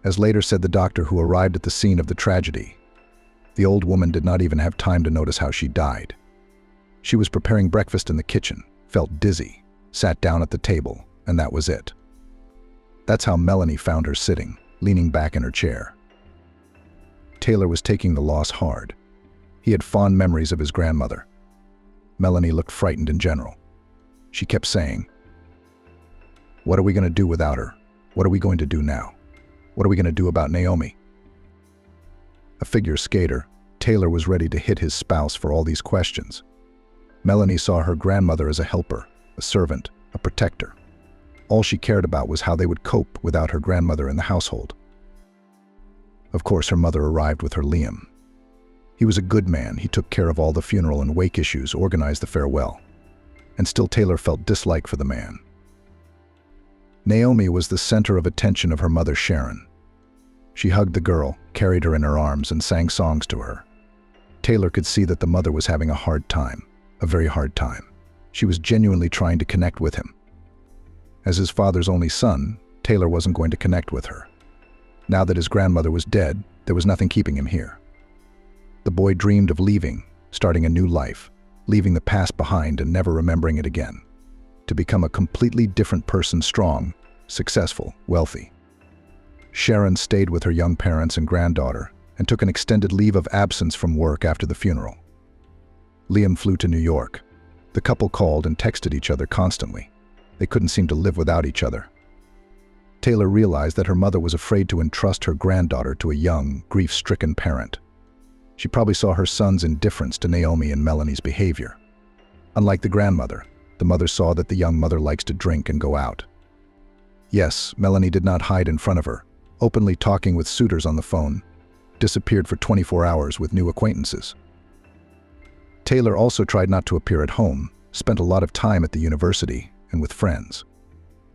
As later said the doctor who arrived at the scene of the tragedy, the old woman did not even have time to notice how she died. She was preparing breakfast in the kitchen, felt dizzy, sat down at the table, and that was it. That's how Melanie found her sitting, leaning back in her chair. Taylor was taking the loss hard. He had fond memories of his grandmother. Melanie looked frightened in general. She kept saying, "What are we going to do without her? What are we going to do now? What are we going to do about Naomi?" A figure skater, Taylor was ready to hit his spouse for all these questions. Melanie saw her grandmother as a helper, a servant, a protector. All she cared about was how they would cope without her grandmother in the household. Of course, her mother arrived with her Liam. He was a good man. He took care of all the funeral and wake issues, organized the farewell. And still Taylor felt dislike for the man. Naomi was the center of attention of her mother Sharon. She hugged the girl, carried her in her arms, and sang songs to her. Taylor could see that the mother was having a hard time, a very hard time. She was genuinely trying to connect with him. As his father's only son, Taylor wasn't going to connect with her. Now that his grandmother was dead, there was nothing keeping him here. The boy dreamed of leaving, starting a new life, leaving the past behind and never remembering it again. To become a completely different person, strong, successful, wealthy. Sharon stayed with her young parents and granddaughter and took an extended leave of absence from work after the funeral. Liam flew to New York. The couple called and texted each other constantly. They couldn't seem to live without each other. Taylor realized that her mother was afraid to entrust her granddaughter to a young, grief-stricken parent. She probably saw her son's indifference to Naomi and Melanie's behavior. Unlike the grandmother, the mother saw that the young mother likes to drink and go out. Yes, Melanie did not hide in front of her, openly talking with suitors on the phone, disappeared for 24 hours with new acquaintances. Taylor also tried not to appear at home, spent a lot of time at the university and with friends.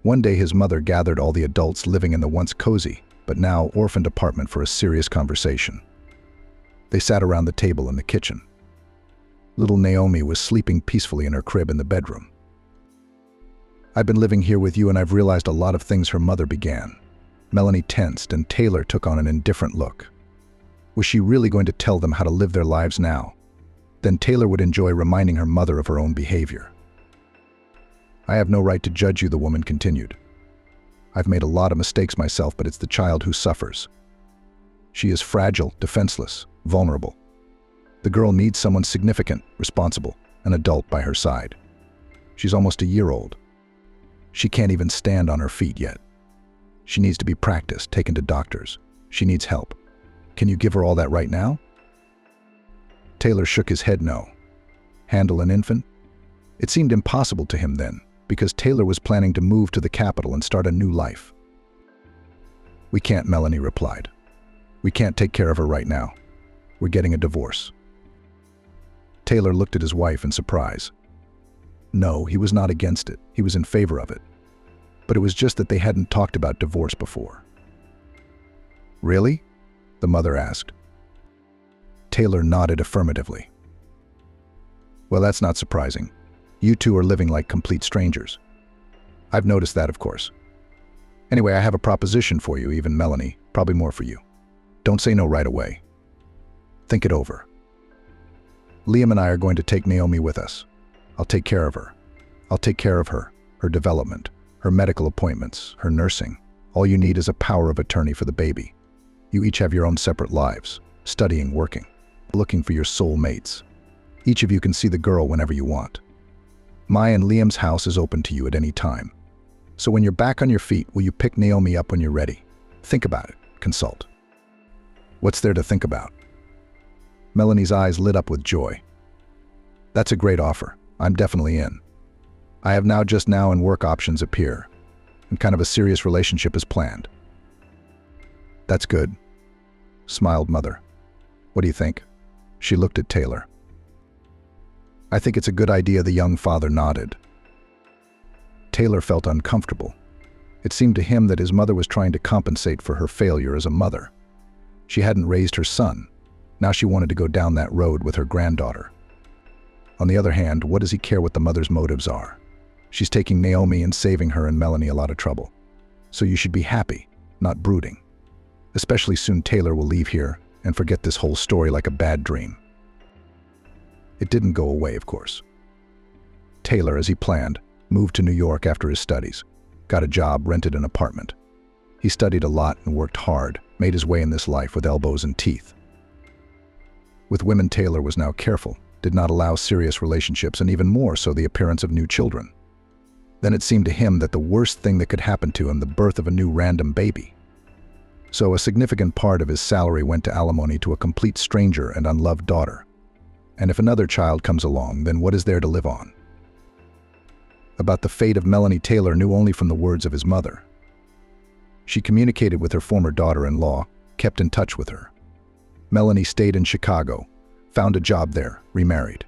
One day his mother gathered all the adults living in the once cozy, but now orphaned apartment for a serious conversation. They sat around the table in the kitchen. Little Naomi was sleeping peacefully in her crib in the bedroom. "I've been living here with you and I've realized a lot of things," her mother began. Melanie tensed and Taylor took on an indifferent look. Was she really going to tell them how to live their lives now? Then Taylor would enjoy reminding her mother of her own behavior. "I have no right to judge you," the woman continued. I've made a lot of mistakes myself, but it's the child who suffers. She is fragile, defenseless, vulnerable. The girl needs someone significant, responsible, an adult by her side. She's almost a year old. She can't even stand on her feet yet. She needs to be practiced, taken to doctors. She needs help. Can you give her all that right now? Taylor shook his head no. Handle an infant? It seemed impossible to him then, because Taylor was planning to move to the capital and start a new life. We can't, Melanie replied. We can't take care of her right now. We're getting a divorce. Taylor looked at his wife in surprise. No, he was not against it. He was in favor of it. But it was just that they hadn't talked about divorce before. Really? The mother asked. Taylor nodded affirmatively. Well, that's not surprising. You two are living like complete strangers. I've noticed that, of course. Anyway, I have a proposition for you, even Melanie, probably more for you. Don't say no right away. Think it over. Liam and I are going to take Naomi with us. I'll take care of her. I'll take care of her, her development, her medical appointments, her nursing. All you need is a power of attorney for the baby. You each have your own separate lives, studying, working, looking for your soul mates. Each of you can see the girl whenever you want. My and Liam's house is open to you at any time. So when you're back on your feet, will you pick Naomi up when you're ready? Think about it. Consult. What's there to think about? Melanie's eyes lit up with joy. That's a great offer. I'm definitely in. I have just now and work options appear, and kind of a serious relationship is planned. That's good, smiled Mother. What do you think? She looked at Taylor. I think it's a good idea, the young father nodded. Taylor felt uncomfortable. It seemed to him that his mother was trying to compensate for her failure as a mother. She hadn't raised her son. Now she wanted to go down that road with her granddaughter. On the other hand, what does he care what the mother's motives are? She's taking Naomi and saving her and Melanie a lot of trouble. So you should be happy, not brooding. Especially soon Taylor will leave here and forget this whole story like a bad dream. It didn't go away, of course. Taylor, as he planned, moved to New York after his studies, got a job, rented an apartment. He studied a lot and worked hard, made his way in this life with elbows and teeth. With women, Taylor was now careful, did not allow serious relationships, and even more so the appearance of new children. Then it seemed to him that the worst thing that could happen to him, the birth of a new random baby. So a significant part of his salary went to alimony to a complete stranger and unloved daughter. And if another child comes along, then what is there to live on? About the fate of Melanie, Taylor knew only from the words of his mother. She communicated with her former daughter-in-law, kept in touch with her. Melanie stayed in Chicago, found a job there, remarried,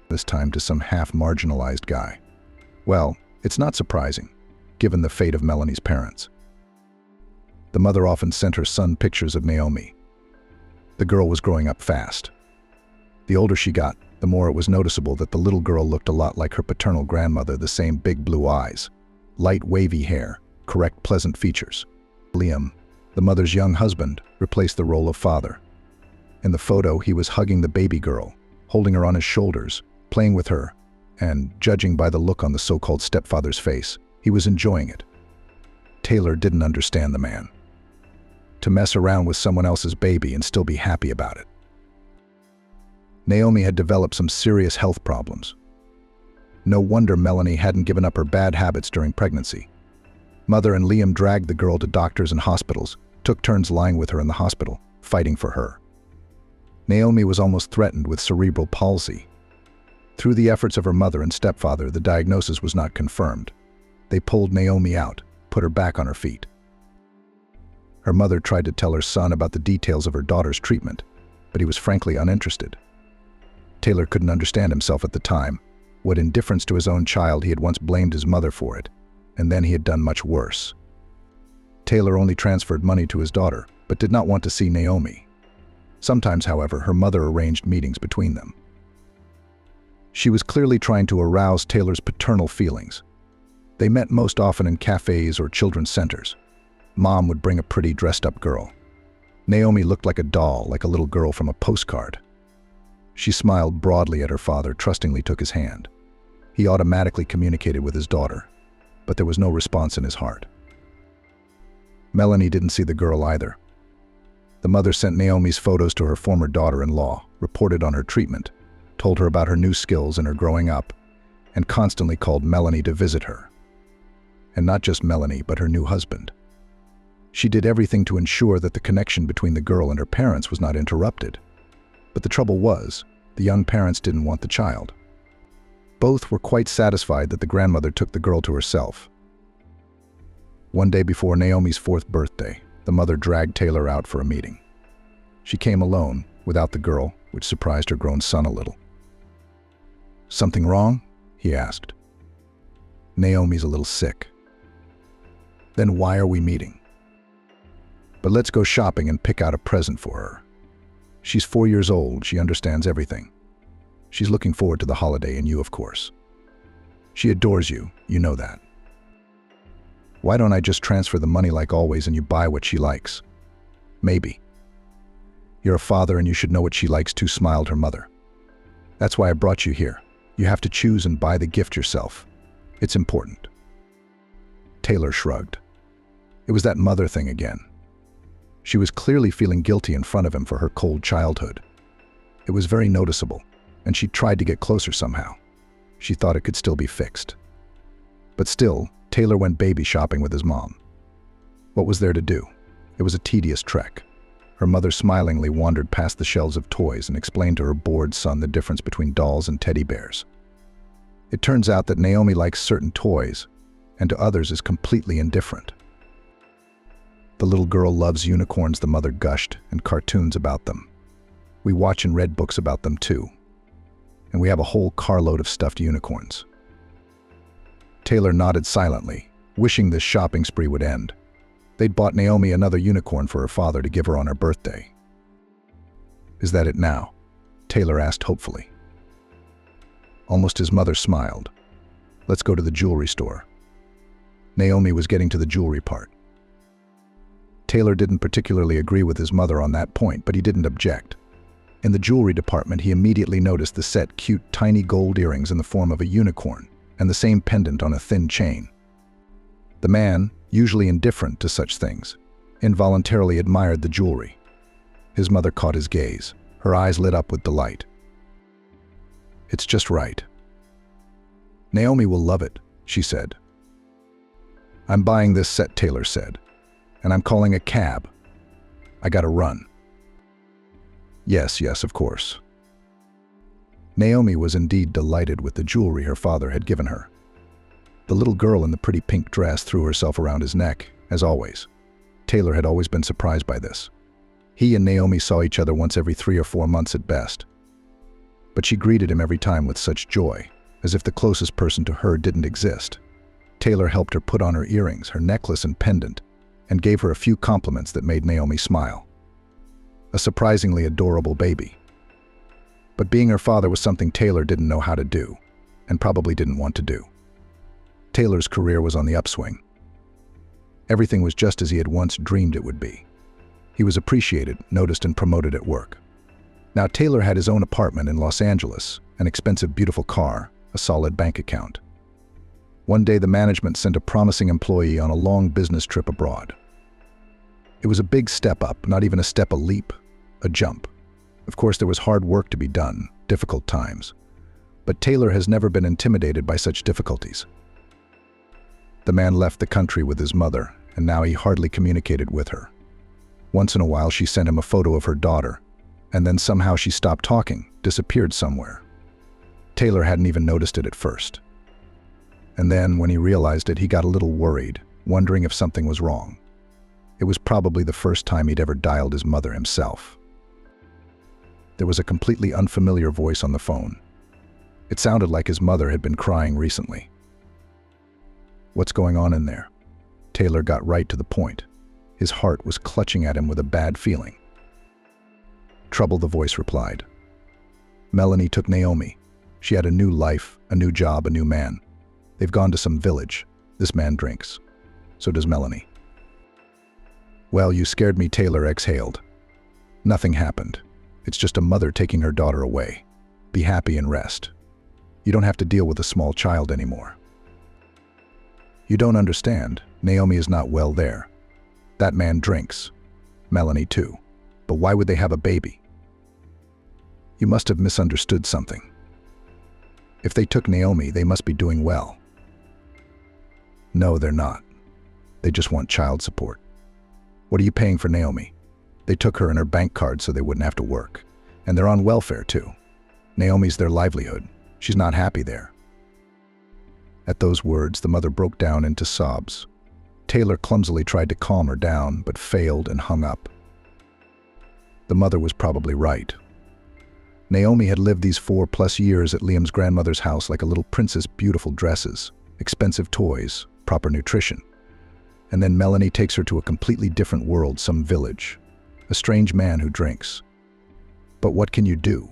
this time to some half-marginalized guy. Well, it's not surprising, given the fate of Melanie's parents. The mother often sent her son pictures of Naomi. The girl was growing up fast. The older she got, the more it was noticeable that the little girl looked a lot like her paternal grandmother, the same big blue eyes, light wavy hair, correct pleasant features. Liam, the mother's young husband, replaced the role of father. In the photo, he was hugging the baby girl, holding her on his shoulders, playing with her, and, judging by the look on the so-called stepfather's face, he was enjoying it. Taylor didn't understand the man. To mess around with someone else's baby and still be happy about it. Naomi had developed some serious health problems. No wonder Melanie hadn't given up her bad habits during pregnancy. Mother and Liam dragged the girl to doctors and hospitals, took turns lying with her in the hospital, fighting for her. Naomi was almost threatened with cerebral palsy. Through the efforts of her mother and stepfather, the diagnosis was not confirmed. They pulled Naomi out, put her back on her feet. Her mother tried to tell her son about the details of her daughter's treatment, but he was frankly uninterested. Taylor couldn't understand himself at the time. What indifference to his own child, he had once blamed his mother for it, and then he had done much worse. Taylor only transferred money to his daughter, but did not want to see Naomi. Sometimes, however, her mother arranged meetings between them. She was clearly trying to arouse Taylor's paternal feelings. They met most often in cafes or children's centers. Mom would bring a pretty dressed-up girl. Naomi looked like a doll, like a little girl from a postcard. She smiled broadly at her father, trustingly took his hand. He automatically communicated with his daughter, but there was no response in his heart. Melanie didn't see the girl either. The mother sent Naomi's photos to her former daughter-in-law, reported on her treatment, told her about her new skills and her growing up, and constantly called Melanie to visit her. And not just Melanie, but her new husband. She did everything to ensure that the connection between the girl and her parents was not interrupted. But the trouble was, the young parents didn't want the child. Both were quite satisfied that the grandmother took the girl to herself. One day before Naomi's 4th birthday, the mother dragged Taylor out for a meeting. She came alone, without the girl, which surprised her grown son a little. "Something wrong?" he asked. "Naomi's a little sick." "Then why are we meeting?" "But let's go shopping and pick out a present for her. She's 4 years old, she understands everything. She's looking forward to the holiday, and you, of course. She adores you, you know that. Why don't I just transfer the money like always and you buy what she likes?" "Maybe. You're a father and you should know what she likes too," smiled her mother. "That's why I brought you here. You have to choose and buy the gift yourself. It's important." Taylor shrugged. It was that mother thing again. She was clearly feeling guilty in front of him for her cold childhood. It was very noticeable, and she tried to get closer somehow. She thought it could still be fixed. But still, Taylor went baby shopping with his mom. What was there to do? It was a tedious trek. Her mother smilingly wandered past the shelves of toys and explained to her bored son the difference between dolls and teddy bears. It turns out that Naomi likes certain toys, and to others is completely indifferent. "The little girl loves unicorns," the mother gushed, "and cartoons about them. We watch and read books about them too. And we have a whole carload of stuffed unicorns." Taylor nodded silently, wishing this shopping spree would end. They'd bought Naomi another unicorn for her father to give her on her birthday. "Is that it now?" Taylor asked hopefully. Almost his mother smiled. "Let's go to the jewelry store." Naomi was getting to the jewelry part. Taylor didn't particularly agree with his mother on that point, but he didn't object. In the jewelry department, he immediately noticed the set cute tiny gold earrings in the form of a unicorn and the same pendant on a thin chain. The man, usually indifferent to such things, involuntarily admired the jewelry. His mother caught his gaze. Her eyes lit up with delight. "It's just right. Naomi will love it," she said. "I'm buying this set," Taylor said, "and I'm calling a cab. I gotta run." Yes, of course. Naomi was indeed delighted with the jewelry her father had given her. The little girl in the pretty pink dress threw herself around his neck, as always. Taylor had always been surprised by this. He and Naomi saw each other once every 3 or 4 months at best. But she greeted him every time with such joy, as if the closest person to her didn't exist. Taylor helped her put on her earrings, her necklace and pendant, and gave her a few compliments that made Naomi smile. A surprisingly adorable baby. But being her father was something Taylor didn't know how to do, and probably didn't want to do. Taylor's career was on the upswing. Everything was just as he had once dreamed it would be. He was appreciated, noticed, and promoted at work. Now Taylor had his own apartment in Los Angeles, an expensive, beautiful car, a solid bank account. One day the management sent a promising employee on a long business trip abroad. It was a big step up, not even a step, a leap, a jump. Of course, there was hard work to be done, difficult times. But Taylor has never been intimidated by such difficulties. The man left the country with his mother, and now he hardly communicated with her. Once in a while she sent him a photo of her daughter, and then somehow she stopped talking, disappeared somewhere. Taylor hadn't even noticed it at first. And then, when he realized it, he got a little worried, wondering if something was wrong. It was probably the first time he'd ever dialed his mother himself. There was a completely unfamiliar voice on the phone. It sounded like his mother had been crying recently. "What's going on in there?" Taylor got right to the point. His heart was clutching at him with a bad feeling. "Trouble," the voice replied. "Melanie took Naomi. She had a new life, a new job, a new man. They've gone to some village. This man drinks. So does Melanie." "Well, you scared me," Taylor exhaled. "Nothing happened. It's just a mother taking her daughter away. Be happy and rest. You don't have to deal with a small child anymore." "You don't understand. Naomi is not well there. That man drinks. Melanie too. But why would they have a baby? You must have misunderstood something. If they took Naomi, they must be doing well. No, they're not. They just want child support. What are you paying for Naomi? They took her and her bank card so they wouldn't have to work. And they're on welfare too. Naomi's their livelihood. She's not happy there. At those words, the mother broke down into sobs. Taylor clumsily tried to calm her down, but failed and hung up. The mother was probably right. Naomi had lived these 4+ years at Liam's grandmother's house like a little princess, beautiful dresses, expensive toys, proper nutrition. And then Melanie takes her to a completely different world, some village. A strange man who drinks. But what can you do?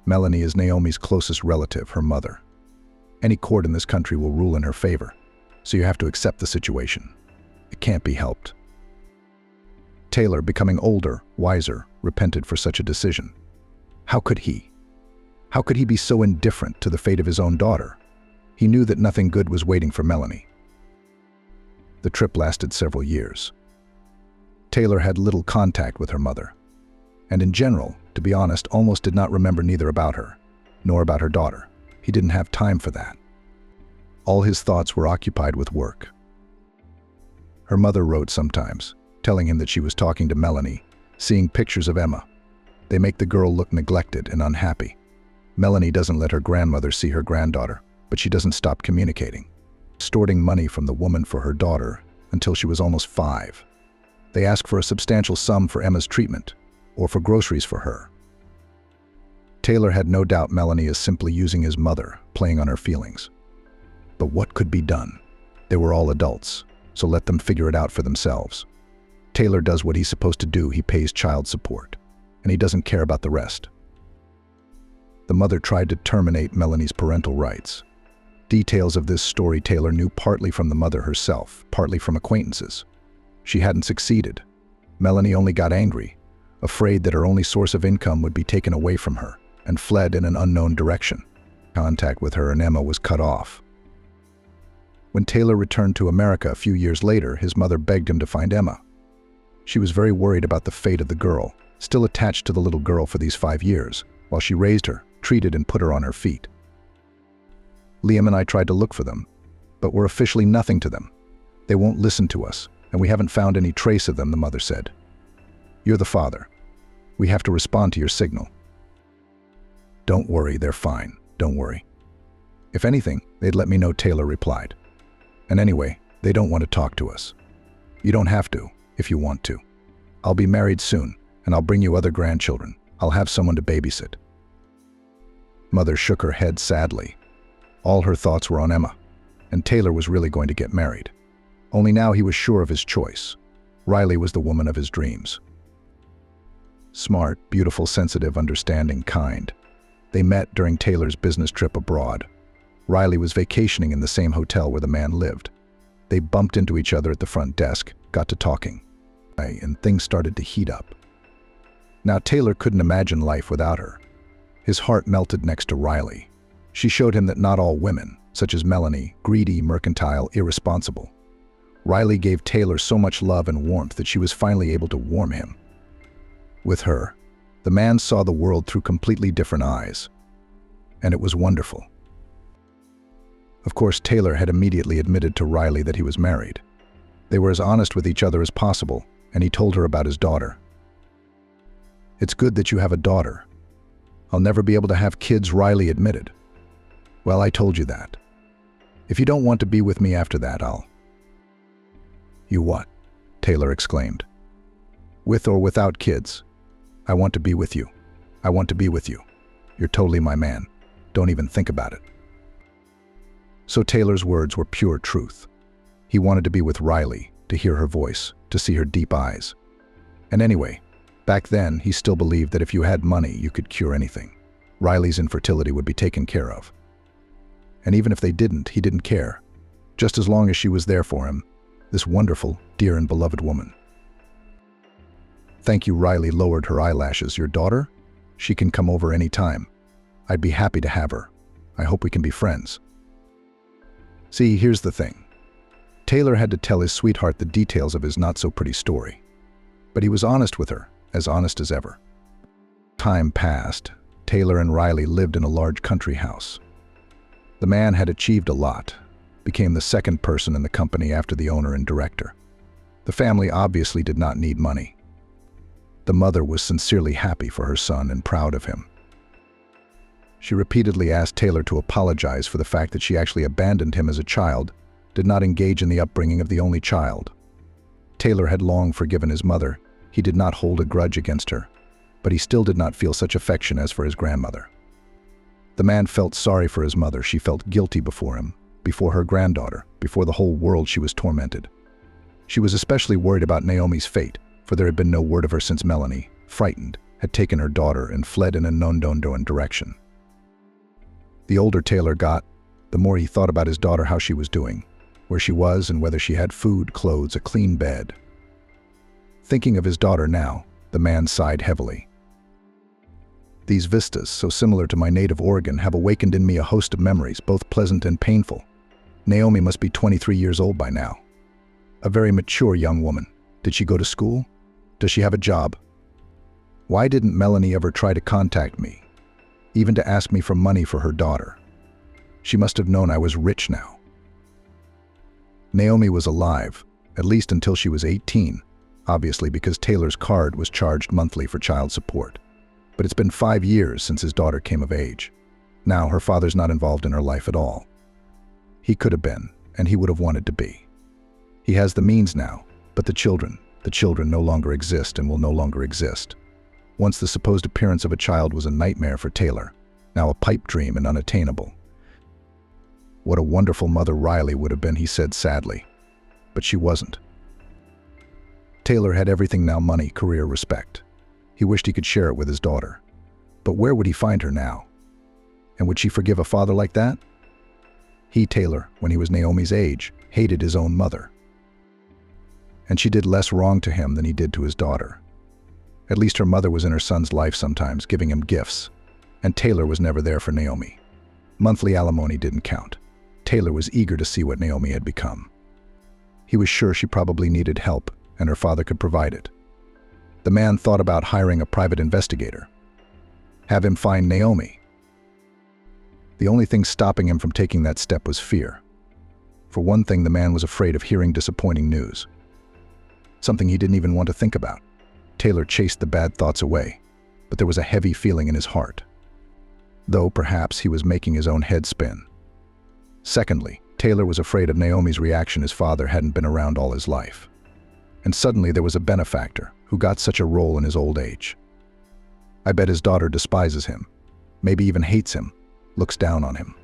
Melanie is Naomi's closest relative, her mother. Any court in this country will rule in her favor, so you have to accept the situation. It can't be helped. Taylor, becoming older, wiser, repented for such a decision. How could he? How could he be so indifferent to the fate of his own daughter? He knew that nothing good was waiting for Melanie. The trip lasted several years. Taylor had little contact with her mother, and in general, to be honest, almost did not remember neither about her, nor about her daughter. He didn't have time for that. All his thoughts were occupied with work. Her mother wrote sometimes, telling him that she was talking to Melanie, seeing pictures of Emma. They make the girl look neglected and unhappy. Melanie doesn't let her grandmother see her granddaughter, but she doesn't stop communicating, extorting money from the woman for her daughter until she was almost 5. They ask for a substantial sum for Emma's treatment, or for groceries for her. Taylor had no doubt Melanie is simply using his mother, playing on her feelings. But what could be done? They were all adults, so let them figure it out for themselves. Taylor does what he's supposed to do. He pays child support, and he doesn't care about the rest. The mother tried to terminate Melanie's parental rights. Details of this story Taylor knew partly from the mother herself, partly from acquaintances. She hadn't succeeded. Melanie only got angry, afraid that her only source of income would be taken away from her, and fled in an unknown direction. Contact with her and Emma was cut off. When Taylor returned to America a few years later, his mother begged him to find Emma. She was very worried about the fate of the girl, still attached to the little girl for these 5 years, while she raised her, treated and put her on her feet. Liam and I tried to look for them, but we're officially nothing to them. They won't listen to us, and we haven't found any trace of them, the mother said. You're the father. We have to respond to your signal. Don't worry, they're fine. Don't worry. If anything, they'd let me know, Taylor replied. And anyway, they don't want to talk to us. You don't have to, if you want to. I'll be married soon, and I'll bring you other grandchildren. I'll have someone to babysit. Mother shook her head sadly. All her thoughts were on Emma, and Taylor was really going to get married. Only now he was sure of his choice. Riley was the woman of his dreams. Smart, beautiful, sensitive, understanding, kind. They met during Taylor's business trip abroad. Riley was vacationing in the same hotel where the man lived. They bumped into each other at the front desk, got to talking, and things started to heat up. Now Taylor couldn't imagine life without her. His heart melted next to Riley. She showed him that not all women, such as Melanie, greedy, mercantile, irresponsible. Riley gave Taylor so much love and warmth that she was finally able to warm him. With her, the man saw the world through completely different eyes, and it was wonderful. Of course, Taylor had immediately admitted to Riley that he was married. They were as honest with each other as possible, and he told her about his daughter. It's good that you have a daughter. I'll never be able to have kids, Riley admitted. Well, I told you that. If you don't want to be with me after that, I'll... You what? Taylor exclaimed. With or without kids, I want to be with you. I want to be with you. You're totally my man. Don't even think about it. So Taylor's words were pure truth. He wanted to be with Riley, to hear her voice, to see her deep eyes. And anyway, back then, he still believed that if you had money, you could cure anything. Riley's infertility would be taken care of. And even if they didn't, he didn't care. Just as long as she was there for him, this wonderful, dear and beloved woman. Thank you, Riley lowered her eyelashes. Your daughter? She can come over any time. I'd be happy to have her. I hope we can be friends. See, here's the thing. Taylor had to tell his sweetheart the details of his not-so-pretty story. But he was honest with her, as honest as ever. Time passed. Taylor and Riley lived in a large country house. The man had achieved a lot, became the second person in the company after the owner and director. The family obviously did not need money. The mother was sincerely happy for her son and proud of him. She repeatedly asked Taylor to apologize for the fact that she actually abandoned him as a child, did not engage in the upbringing of the only child. Taylor had long forgiven his mother. He did not hold a grudge against her, but he still did not feel such affection as for his grandmother. The man felt sorry for his mother. She felt guilty before him, before her granddaughter, before the whole world. She was tormented. She was especially worried about Naomi's fate, for there had been no word of her since Melanie, frightened, had taken her daughter and fled in a unknown direction. The older Taylor got, the more he thought about his daughter, how she was doing, where she was and whether she had food, clothes, a clean bed. Thinking of his daughter now, the man sighed heavily. These vistas, so similar to my native Oregon, have awakened in me a host of memories, both pleasant and painful. Naomi must be 23 years old by now. A very mature young woman. Did she go to school? Does she have a job? Why didn't Melanie ever try to contact me, even to ask me for money for her daughter? She must have known I was rich now. Naomi was alive, at least until she was 18, obviously because Taylor's card was charged monthly for child support. But it's been 5 years since his daughter came of age. Now her father's not involved in her life at all. He could have been, and he would have wanted to be. He has the means now, but the children no longer exist and will no longer exist. Once the supposed appearance of a child was a nightmare for Taylor, now a pipe dream and unattainable. What a wonderful mother Riley would have been, he said sadly. But she wasn't. Taylor had everything now: money, career, respect. He wished he could share it with his daughter. But where would he find her now? And would she forgive a father like that? He, Taylor, when he was Naomi's age, hated his own mother. And she did less wrong to him than he did to his daughter. At least her mother was in her son's life sometimes, giving him gifts. And Taylor was never there for Naomi. Monthly alimony didn't count. Taylor was eager to see what Naomi had become. He was sure she probably needed help, and her father could provide it. The man thought about hiring a private investigator. Have him find Naomi. The only thing stopping him from taking that step was fear. For one thing, the man was afraid of hearing disappointing news. Something he didn't even want to think about. Taylor chased the bad thoughts away, but there was a heavy feeling in his heart. Though perhaps he was making his own head spin. Secondly, Taylor was afraid of Naomi's reaction. His father hadn't been around all his life. And suddenly there was a benefactor who got such a role in his old age. I bet his daughter despises him, maybe even hates him, looks down on him.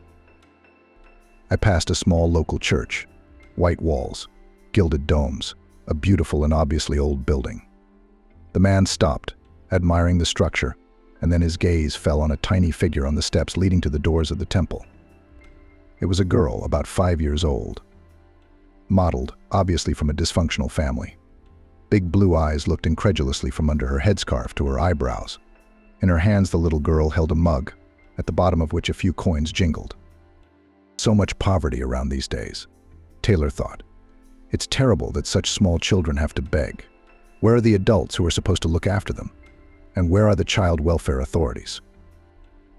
I passed a small local church, white walls, gilded domes, a beautiful and obviously old building. The man stopped, admiring the structure, and then his gaze fell on a tiny figure on the steps leading to the doors of the temple. It was a girl about 5 years old, modeled, obviously from a dysfunctional family. Big blue eyes looked incredulously from under her headscarf to her eyebrows. In her hands, the little girl held a mug, at the bottom of which a few coins jingled. So much poverty around these days, Taylor thought. It's terrible that such small children have to beg. Where are the adults who are supposed to look after them? And where are the child welfare authorities?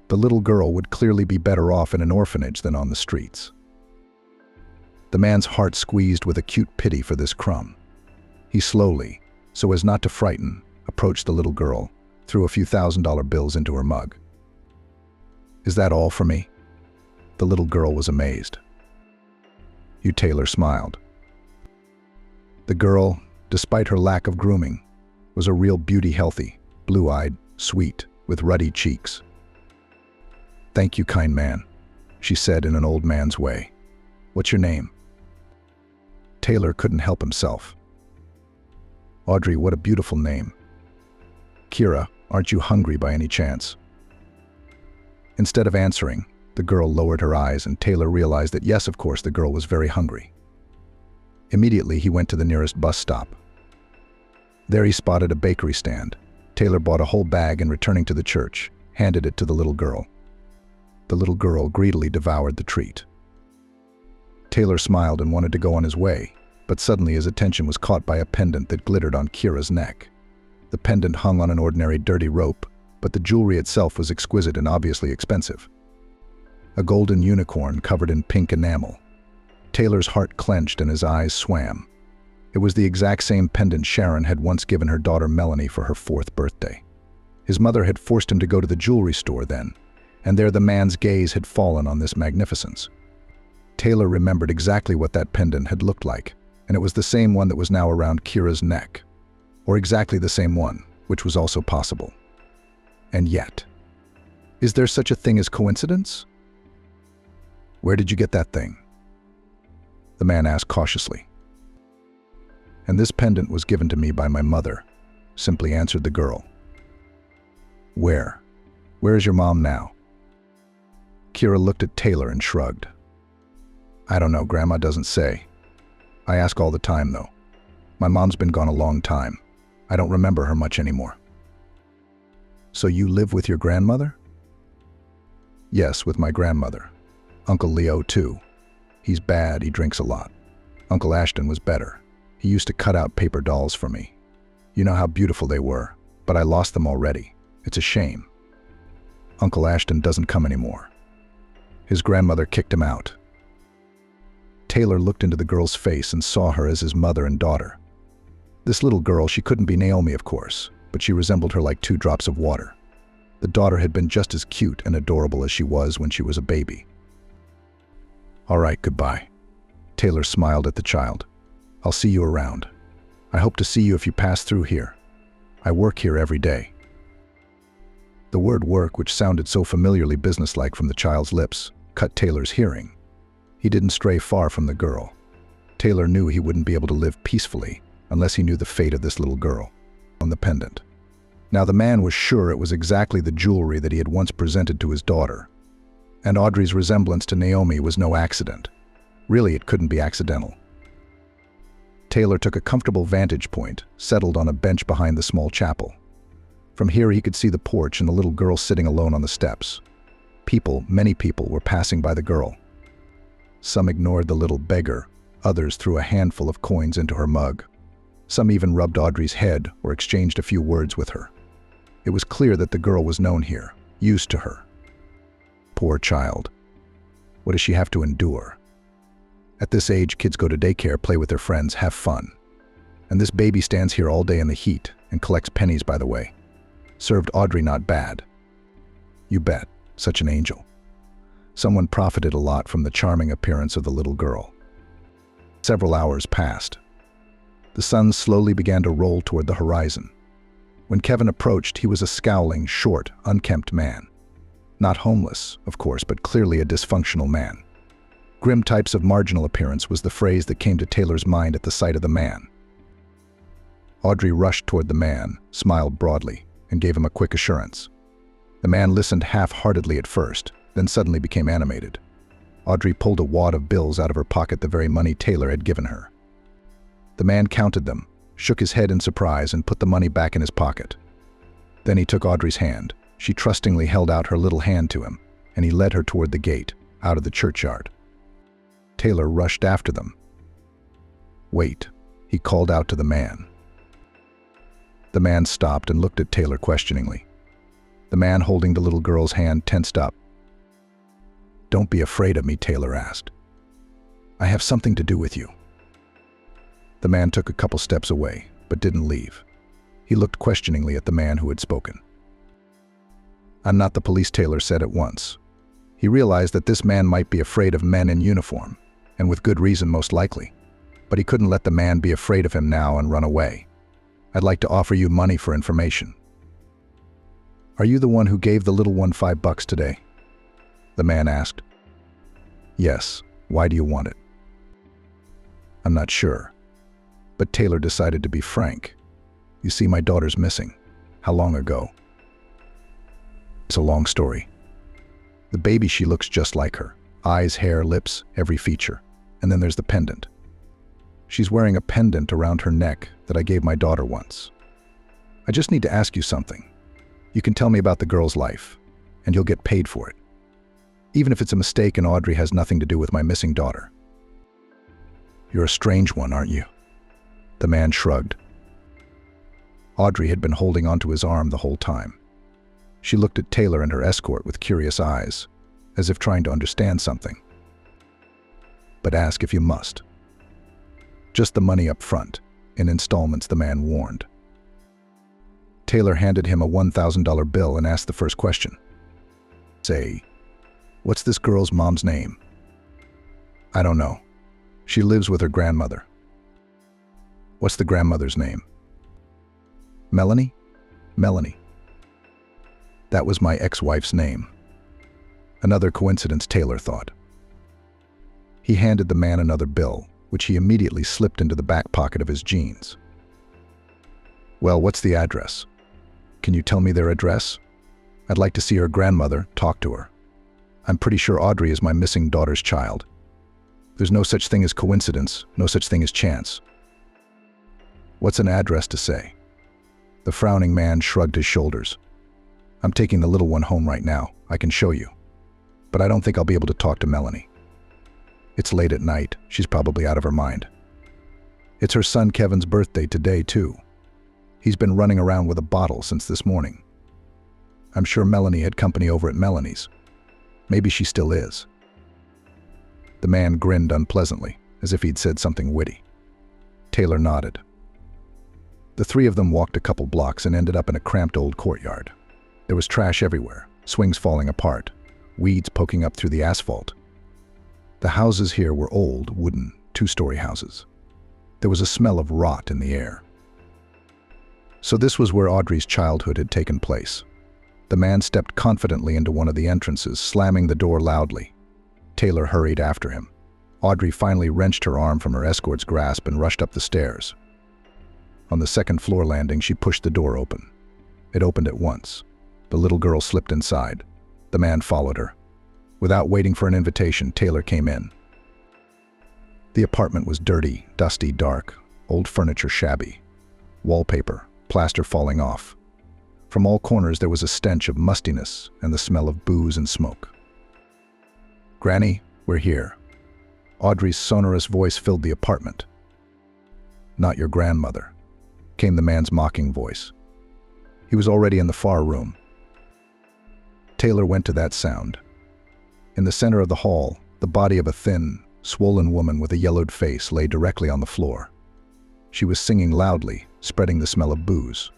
The little girl would clearly be better off in an orphanage than on the streets. The man's heart squeezed with acute pity for this crumb. He slowly, so as not to frighten, approached the little girl, threw a few $1,000 bills into her mug. Is that all for me? The little girl was amazed. You, Taylor smiled. The girl, despite her lack of grooming, was a real beauty, healthy, blue-eyed, sweet, with ruddy cheeks. Thank you, kind man, she said in an old man's way. What's your name? Taylor couldn't help himself. Audrey, what a beautiful name. Kira, aren't you hungry by any chance? Instead of answering, the girl lowered her eyes, and Taylor realized that yes, of course, the girl was very hungry. Immediately, he went to the nearest bus stop. There he spotted a bakery stand. Taylor bought a whole bag and, returning to the church, handed it to the little girl. The little girl greedily devoured the treat. Taylor smiled and wanted to go on his way, but suddenly his attention was caught by a pendant that glittered on Kira's neck. The pendant hung on an ordinary dirty rope, but the jewelry itself was exquisite and obviously expensive. A golden unicorn covered in pink enamel. Taylor's heart clenched and his eyes swam. It was the exact same pendant Sharon had once given her daughter Melanie for her 4th birthday. His mother had forced him to go to the jewelry store then, and there the man's gaze had fallen on this magnificence. Taylor remembered exactly what that pendant had looked like, and it was the same one that was now around Kira's neck. Or exactly the same one, which was also possible. And yet, is there such a thing as coincidence? Where did you get that thing? The man asked cautiously. And this pendant was given to me by my mother, simply answered the girl. Where? Where is your mom now? Kira looked at Taylor and shrugged. I don't know, Grandma doesn't say. I ask all the time, though. My mom's been gone a long time. I don't remember her much anymore. So you live with your grandmother? Yes, with my grandmother. Uncle Leo, too. He's bad, he drinks a lot. Uncle Ashton was better. He used to cut out paper dolls for me. You know how beautiful they were, but I lost them already. It's a shame. Uncle Ashton doesn't come anymore. His grandmother kicked him out. Taylor looked into the girl's face and saw her as his mother and daughter. This little girl, she couldn't be Naomi, of course, but she resembled her like 2 drops of water. The daughter had been just as cute and adorable as she was when she was a baby. All right, goodbye. Taylor smiled at the child. I'll see you around. I hope to see you if you pass through here. I work here every day. The word work, which sounded so familiarly businesslike from the child's lips, cut Taylor's hearing. He didn't stray far from the girl. Taylor knew he wouldn't be able to live peacefully unless he knew the fate of this little girl on the pendant. Now the man was sure it was exactly the jewelry that he had once presented to his daughter. And Audrey's resemblance to Naomi was no accident. Really, it couldn't be accidental. Taylor took a comfortable vantage point, settled on a bench behind the small chapel. From here he could see the porch and the little girl sitting alone on the steps. People, many people, were passing by the girl. Some ignored the little beggar, others threw a handful of coins into her mug. Some even rubbed Audrey's head or exchanged a few words with her. It was clear that the girl was known here, used to her. Poor child. What does she have to endure? At this age, kids go to daycare, play with their friends, have fun. And this baby stands here all day in the heat and collects pennies, by the way. Served Audrey not bad. You bet, such an angel. Someone profited a lot from the charming appearance of the little girl. Several hours passed. The sun slowly began to roll toward the horizon. When Kevin approached, he was a scowling, short, unkempt man. Not homeless, of course, but clearly a dysfunctional man. Grim types of marginal appearance was the phrase that came to Taylor's mind at the sight of the man. Audrey rushed toward the man, smiled broadly, and gave him a quick assurance. The man listened half-heartedly at first, then suddenly became animated. Audrey pulled a wad of bills out of her pocket, the very money Taylor had given her. The man counted them, shook his head in surprise, and put the money back in his pocket. Then he took Audrey's hand. She trustingly held out her little hand to him, and he led her toward the gate, out of the churchyard. Taylor rushed after them. Wait, he called out to the man. The man stopped and looked at Taylor questioningly. The man holding the little girl's hand tensed up. Don't be afraid of me, Taylor asked. I have something to do with you. The man took a couple steps away, but didn't leave. He looked questioningly at the man who had spoken. I'm not the police, Taylor said at once. He realized that this man might be afraid of men in uniform, and with good reason most likely. But he couldn't let the man be afraid of him now and run away. I'd like to offer you money for information. Are you the one who gave the little one $5 today? The man asked. Yes. Why do you want it? I'm not sure. But Taylor decided to be frank. You see, my daughter's missing. How long ago? It's a long story. The baby, she looks just like her. Eyes, hair, lips, every feature. And then there's the pendant. She's wearing a pendant around her neck that I gave my daughter once. I just need to ask you something. You can tell me about the girl's life, and you'll get paid for it. Even if it's a mistake and Audrey has nothing to do with my missing daughter. You're a strange one, aren't you? The man shrugged. Audrey had been holding onto his arm the whole time. She looked at Taylor and her escort with curious eyes, as if trying to understand something. But ask if you must. Just the money up front, in installments, the man warned. Taylor handed him a $1,000 bill and asked the first question. Say, what's this girl's mom's name? I don't know. She lives with her grandmother. What's the grandmother's name? Melanie? Melanie. That was my ex-wife's name. Another coincidence, Taylor thought. He handed the man another bill, which he immediately slipped into the back pocket of his jeans. Well, what's the address? Can you tell me their address? I'd like to see her grandmother, talk to her. I'm pretty sure Audrey is my missing daughter's child. There's no such thing as coincidence, no such thing as chance. What's an address to say? The frowning man shrugged his shoulders. I'm taking the little one home right now. I can show you. But I don't think I'll be able to talk to Melanie. It's late at night. She's probably out of her mind. It's her son Kevin's birthday today, too. He's been running around with a bottle since this morning. I'm sure Melanie had company over at Melanie's. Maybe she still is. The man grinned unpleasantly, as if he'd said something witty. Taylor nodded. The three of them walked a couple blocks and ended up in a cramped old courtyard. There was trash everywhere, swings falling apart, weeds poking up through the asphalt. The houses here were old, wooden, two-story houses. There was a smell of rot in the air. So this was where Audrey's childhood had taken place. The man stepped confidently into one of the entrances, slamming the door loudly. Taylor hurried after him. Audrey finally wrenched her arm from her escort's grasp and rushed up the stairs. On the second floor landing, she pushed the door open. It opened at once. The little girl slipped inside. The man followed her. Without waiting for an invitation, Taylor came in. The apartment was dirty, dusty, dark, old furniture shabby, wallpaper, plaster falling off. From all corners there was a stench of mustiness and the smell of booze and smoke. Granny, we're here. Audrey's sonorous voice filled the apartment. Not your grandmother, came the man's mocking voice. He was already in the far room. Taylor went to that sound. In the center of the hall, the body of a thin, swollen woman with a yellowed face lay directly on the floor. She was singing loudly, spreading the smell of booze.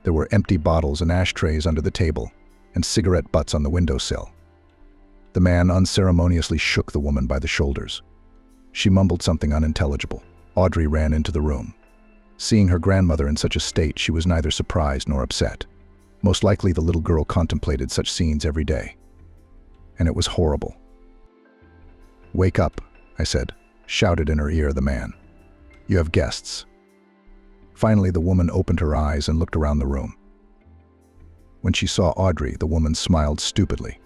There were empty bottles and ashtrays under the table, and cigarette butts on the windowsill. The man unceremoniously shook the woman by the shoulders. She mumbled something unintelligible. Audrey ran into the room. Seeing her grandmother in such a state, she was neither surprised nor upset. Most likely the little girl contemplated such scenes every day. And it was horrible. "Wake up," I said, shouted in her ear the man. "You have guests." Finally, the woman opened her eyes and looked around the room. When she saw Audrey, the woman smiled stupidly.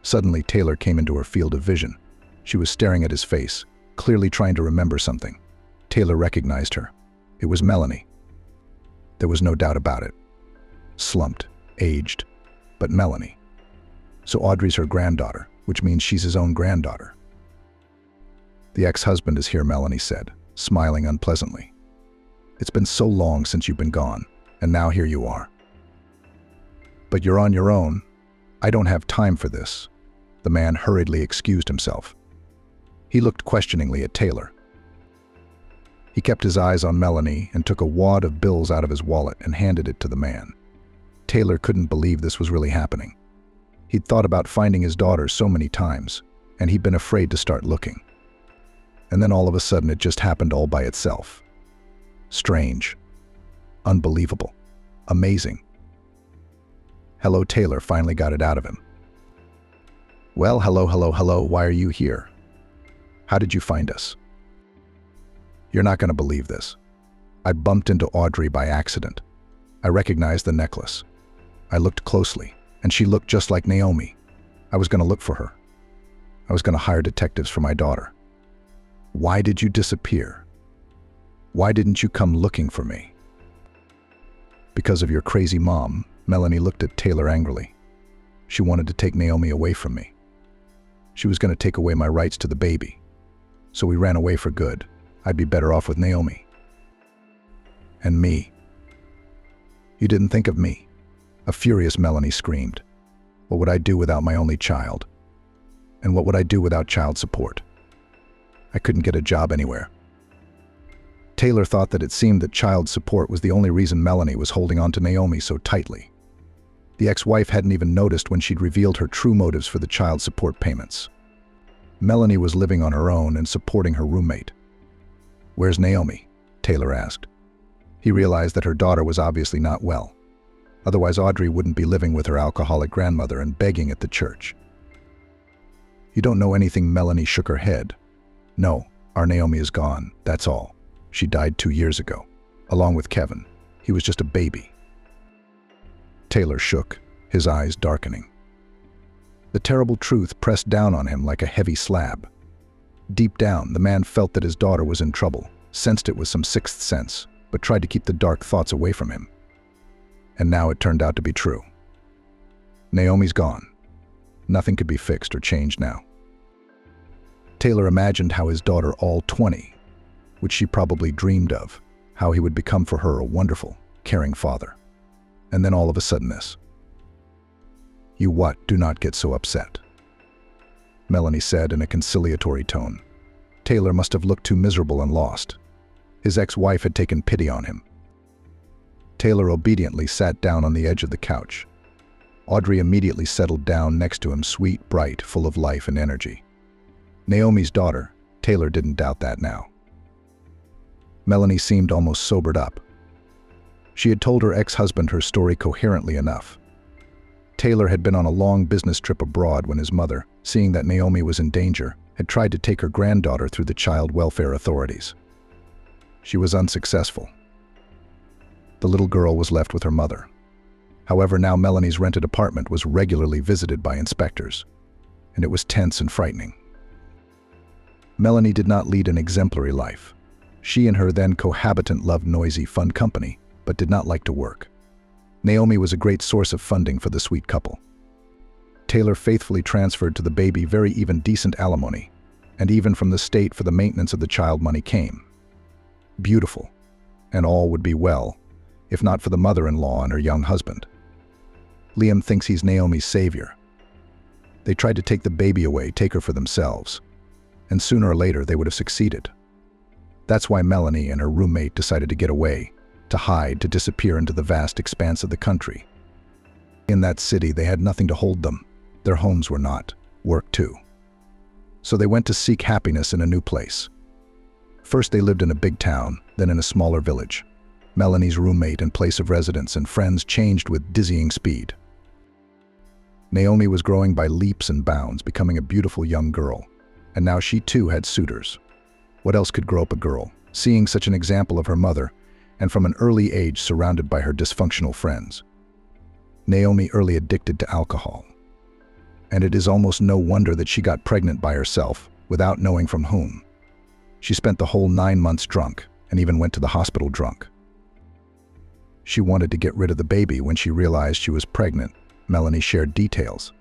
Suddenly, Taylor came into her field of vision. She was staring at his face, clearly trying to remember something. Taylor recognized her. It was Melanie. There was no doubt about it. Slumped, aged, but Melanie. So Audrey's her granddaughter, which means she's his own granddaughter. "The ex-husband is here," Melanie said, smiling unpleasantly. "It's been so long since you've been gone, and now here you are." "But you're on your own. I don't have time for this." The man hurriedly excused himself. He looked questioningly at Taylor. He kept his eyes on Melanie and took a wad of bills out of his wallet and handed it to the man. Taylor couldn't believe this was really happening. He'd thought about finding his daughter so many times, and he'd been afraid to start looking. And then all of a sudden it just happened all by itself. Strange. Unbelievable. Amazing. "Hello," Taylor finally got it out of him. "Well, hello, why are you here? How did you find us?" "You're not going to believe this. I bumped into Audrey by accident. I recognized the necklace. I looked closely, and she looked just like Naomi. I was going to look for her. I was going to hire detectives for my daughter. Why did you disappear? Why didn't you come looking for me?" "Because of your crazy mom." Melanie looked at Taylor angrily. "She wanted to take Naomi away from me. She was going to take away my rights to the baby. So we ran away for good. I'd be better off with Naomi. And me. You didn't think of me. A furious Melanie screamed. What would I do without my only child? And what would I do without child support? I couldn't get a job anywhere. Taylor thought that it seemed that child support was the only reason Melanie was holding on to Naomi so tightly. The ex-wife hadn't even noticed when she'd revealed her true motives for the child support payments. Melanie was living on her own and supporting her roommate. "Where's Naomi?" Taylor asked. He realized that her daughter was obviously not well. Otherwise, Audrey wouldn't be living with her alcoholic grandmother and begging at the church. "You don't know anything." Melanie shook her head. "No, our Naomi is gone, that's all. She died 2 years ago, along with Kevin. He was just a baby." Taylor shook, his eyes darkening. The terrible truth pressed down on him like a heavy slab. Deep down, the man felt that his daughter was in trouble, sensed it with some sixth sense, but tried to keep the dark thoughts away from him. And now it turned out to be true. Naomi's gone. Nothing could be fixed or changed now. Taylor imagined how his daughter, all 20, which she probably dreamed of, how he would become for her a wonderful, caring father. And then all of a sudden this. "You what? Do not get so upset," Melanie said in a conciliatory tone. Taylor must have looked too miserable and lost. His ex-wife had taken pity on him. Taylor obediently sat down on the edge of the couch. Audrey immediately settled down next to him, sweet, bright, full of life and energy. Naomi's daughter, Taylor didn't doubt that now. Melanie seemed almost sobered up. She had told her ex-husband her story coherently enough. Taylor had been on a long business trip abroad when his mother, seeing that Naomi was in danger, had tried to take her granddaughter through the child welfare authorities. She was unsuccessful. The little girl was left with her mother. However, now Melanie's rented apartment was regularly visited by inspectors, and it was tense and frightening. Melanie did not lead an exemplary life. She and her then cohabitant loved noisy, fun company, but did not like to work. Naomi was a great source of funding for the sweet couple. Taylor faithfully transferred to the baby very even decent alimony, and even from the state for the maintenance of the child money came. Beautiful, and all would be well, if not for the mother-in-law and her young husband. Liam thinks he's Naomi's savior. They tried to take the baby away, take her for themselves, and sooner or later they would have succeeded. That's why Melanie and her roommate decided to get away, to hide, to disappear into the vast expanse of the country. In that city, they had nothing to hold them. Their homes were not, work too. So they went to seek happiness in a new place. First they lived in a big town, then in a smaller village. Melanie's roommate and place of residence and friends changed with dizzying speed. Naomi was growing by leaps and bounds, becoming a beautiful young girl, and now she too had suitors. What else could grow up a girl, seeing such an example of her mother, and from an early age surrounded by her dysfunctional friends? Naomi early addicted to alcohol. And it is almost no wonder that she got pregnant by herself, without knowing from whom. She spent the whole 9 months drunk, and even went to the hospital drunk. She wanted to get rid of the baby when she realized she was pregnant. Melanie shared details.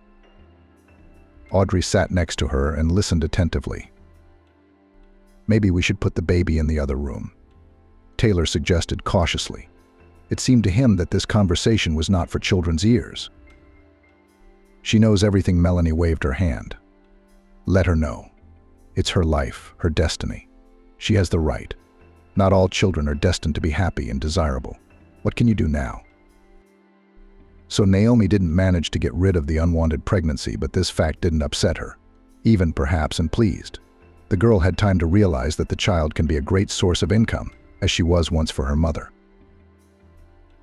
Audrey sat next to her and listened attentively. "Maybe we should put the baby in the other room," Taylor suggested cautiously. It seemed to him that this conversation was not for children's ears. "She knows everything." Melanie waved her hand. "Let her know. It's her life, her destiny. She has the right. Not all children are destined to be happy and desirable. What can you do now?" So Naomi didn't manage to get rid of the unwanted pregnancy, but this fact didn't upset her, even perhaps, and pleased. The girl had time to realize that the child can be a great source of income, as she was once for her mother.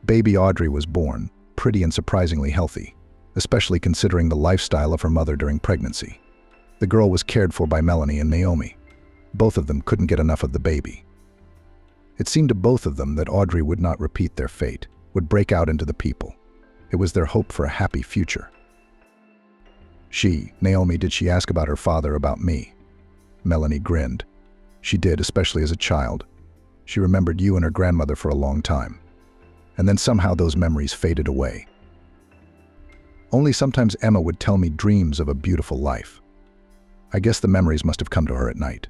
Baby Audrey was born, pretty and surprisingly healthy, especially considering the lifestyle of her mother during pregnancy. The girl was cared for by Melanie and Naomi. Both of them couldn't get enough of the baby. It seemed to both of them that Audrey would not repeat their fate, would break out into the people. It was their hope for a happy future. Naomi, did she ask about her father, about me?" Melanie grinned. "She did, especially as a child. She remembered you and her grandmother for a long time. And then somehow those memories faded away. Only sometimes Emma would tell me dreams of a beautiful life. I guess the memories must have come to her at night."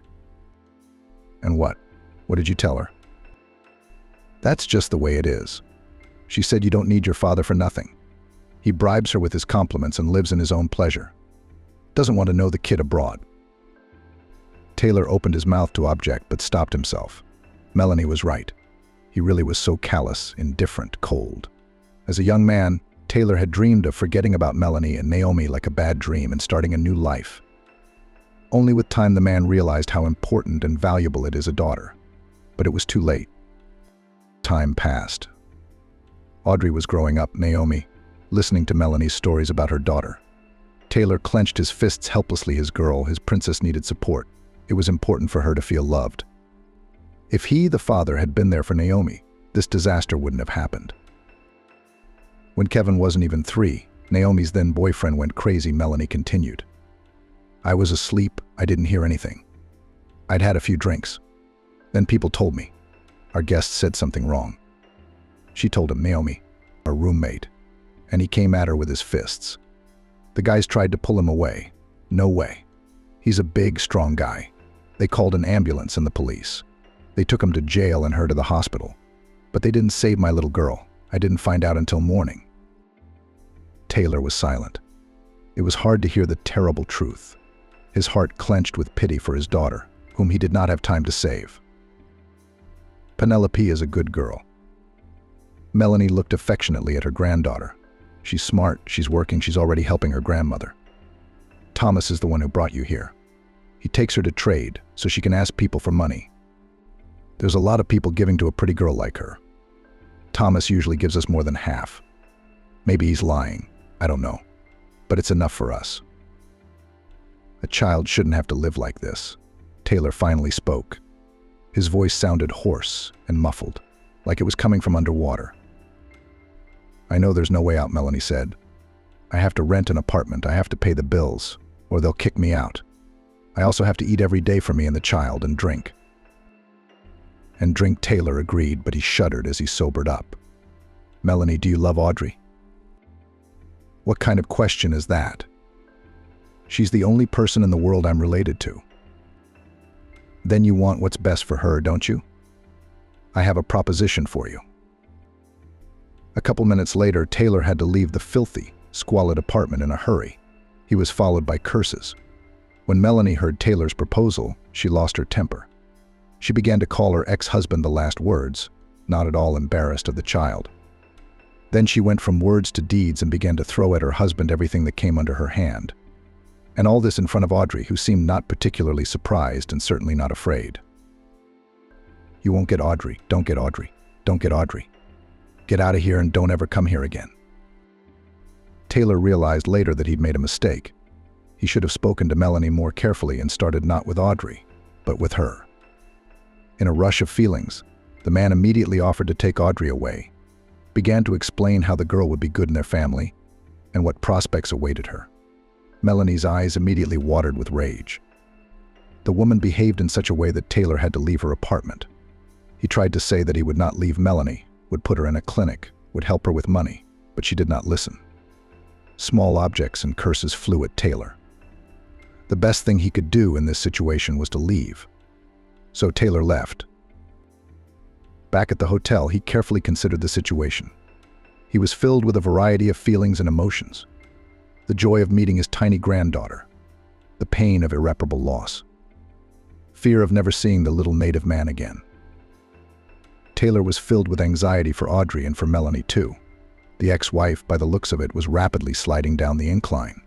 "And what? What did you tell her? That's just the way it is. She said you don't need your father for nothing. He bribes her with his compliments and lives in his own pleasure. Doesn't want to know the kid abroad. Taylor opened his mouth to object but stopped himself. Melanie was right. He really was so callous, indifferent, cold. As a young man, Taylor had dreamed of forgetting about Melanie and Naomi like a bad dream and starting a new life. Only with time the man realized how important and valuable it is a daughter. But it was too late. Time passed. Audrey was growing up, Naomi, listening to Melanie's stories about her daughter. Taylor clenched his fists helplessly. His girl, his princess, needed support. It was important for her to feel loved. If he, the father, had been there for Naomi, this disaster wouldn't have happened. When Kevin wasn't even 3, Naomi's then boyfriend went crazy. Melanie continued. I was asleep. I didn't hear anything. I'd had a few drinks. Then people told me. Our guest said something wrong. She told him, Naomi, our roommate, and he came at her with his fists. The guys tried to pull him away. No way. He's a big, strong guy. They called an ambulance and the police. They took him to jail and her to the hospital. But they didn't save my little girl. I didn't find out until morning. Taylor was silent. It was hard to hear the terrible truth. His heart clenched with pity for his daughter, whom he did not have time to save. Penelope is a good girl. Melanie looked affectionately at her granddaughter. She's smart, she's working, she's already helping her grandmother. Thomas is the one who brought you here. He takes her to trade, so she can ask people for money. There's a lot of people giving to a pretty girl like her. Thomas usually gives us more than half. Maybe he's lying, I don't know. But it's enough for us. A child shouldn't have to live like this. Taylor finally spoke. His voice sounded hoarse and muffled, like it was coming from underwater. I know there's no way out, Melanie said. I have to rent an apartment, I have to pay the bills, or they'll kick me out. I also have to eat every day for me and the child and drink. And drink, Taylor agreed, but he shuddered as he sobered up. Melanie, do you love Audrey? What kind of question is that? She's the only person in the world I'm related to. Then you want what's best for her, don't you? I have a proposition for you. A couple minutes later, Taylor had to leave the filthy, squalid apartment in a hurry. He was followed by curses. When Melanie heard Taylor's proposal, she lost her temper. She began to call her ex-husband the last words, not at all embarrassed of the child. Then she went from words to deeds and began to throw at her husband everything that came under her hand. And all this in front of Audrey, who seemed not particularly surprised and certainly not afraid. You won't get Audrey. Don't get Audrey. Don't get Audrey. Get out of here and don't ever come here again. Taylor realized later that he'd made a mistake. He should have spoken to Melanie more carefully and started not with Audrey, but with her. In a rush of feelings, the man immediately offered to take Audrey away, began to explain how the girl would be good in their family, and what prospects awaited her. Melanie's eyes immediately watered with rage. The woman behaved in such a way that Taylor had to leave her apartment. He tried to say that he would not leave Melanie, would put her in a clinic, would help her with money, but she did not listen. Small objects and curses flew at Taylor. The best thing he could do in this situation was to leave. So Taylor left. Back at the hotel, he carefully considered the situation. He was filled with a variety of feelings and emotions. The joy of meeting his tiny granddaughter, the pain of irreparable loss, fear of never seeing the little native man again. Taylor was filled with anxiety for Audrey and for Melanie too. The ex-wife, by the looks of it, was rapidly sliding down the incline.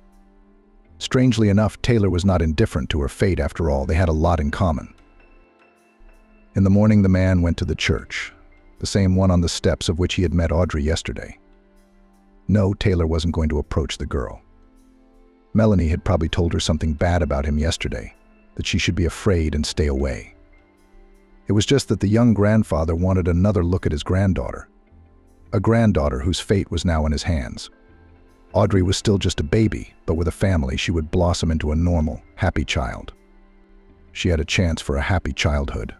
Strangely enough, Taylor was not indifferent to her fate. After all, they had a lot in common. In the morning, the man went to the church, the same one on the steps of which he had met Audrey yesterday. No, Taylor wasn't going to approach the girl. Melanie had probably told her something bad about him yesterday, that she should be afraid and stay away. It was just that the young grandfather wanted another look at his granddaughter, a granddaughter whose fate was now in his hands. Audrey was still just a baby, but with a family she would blossom into a normal, happy child. She had a chance for a happy childhood.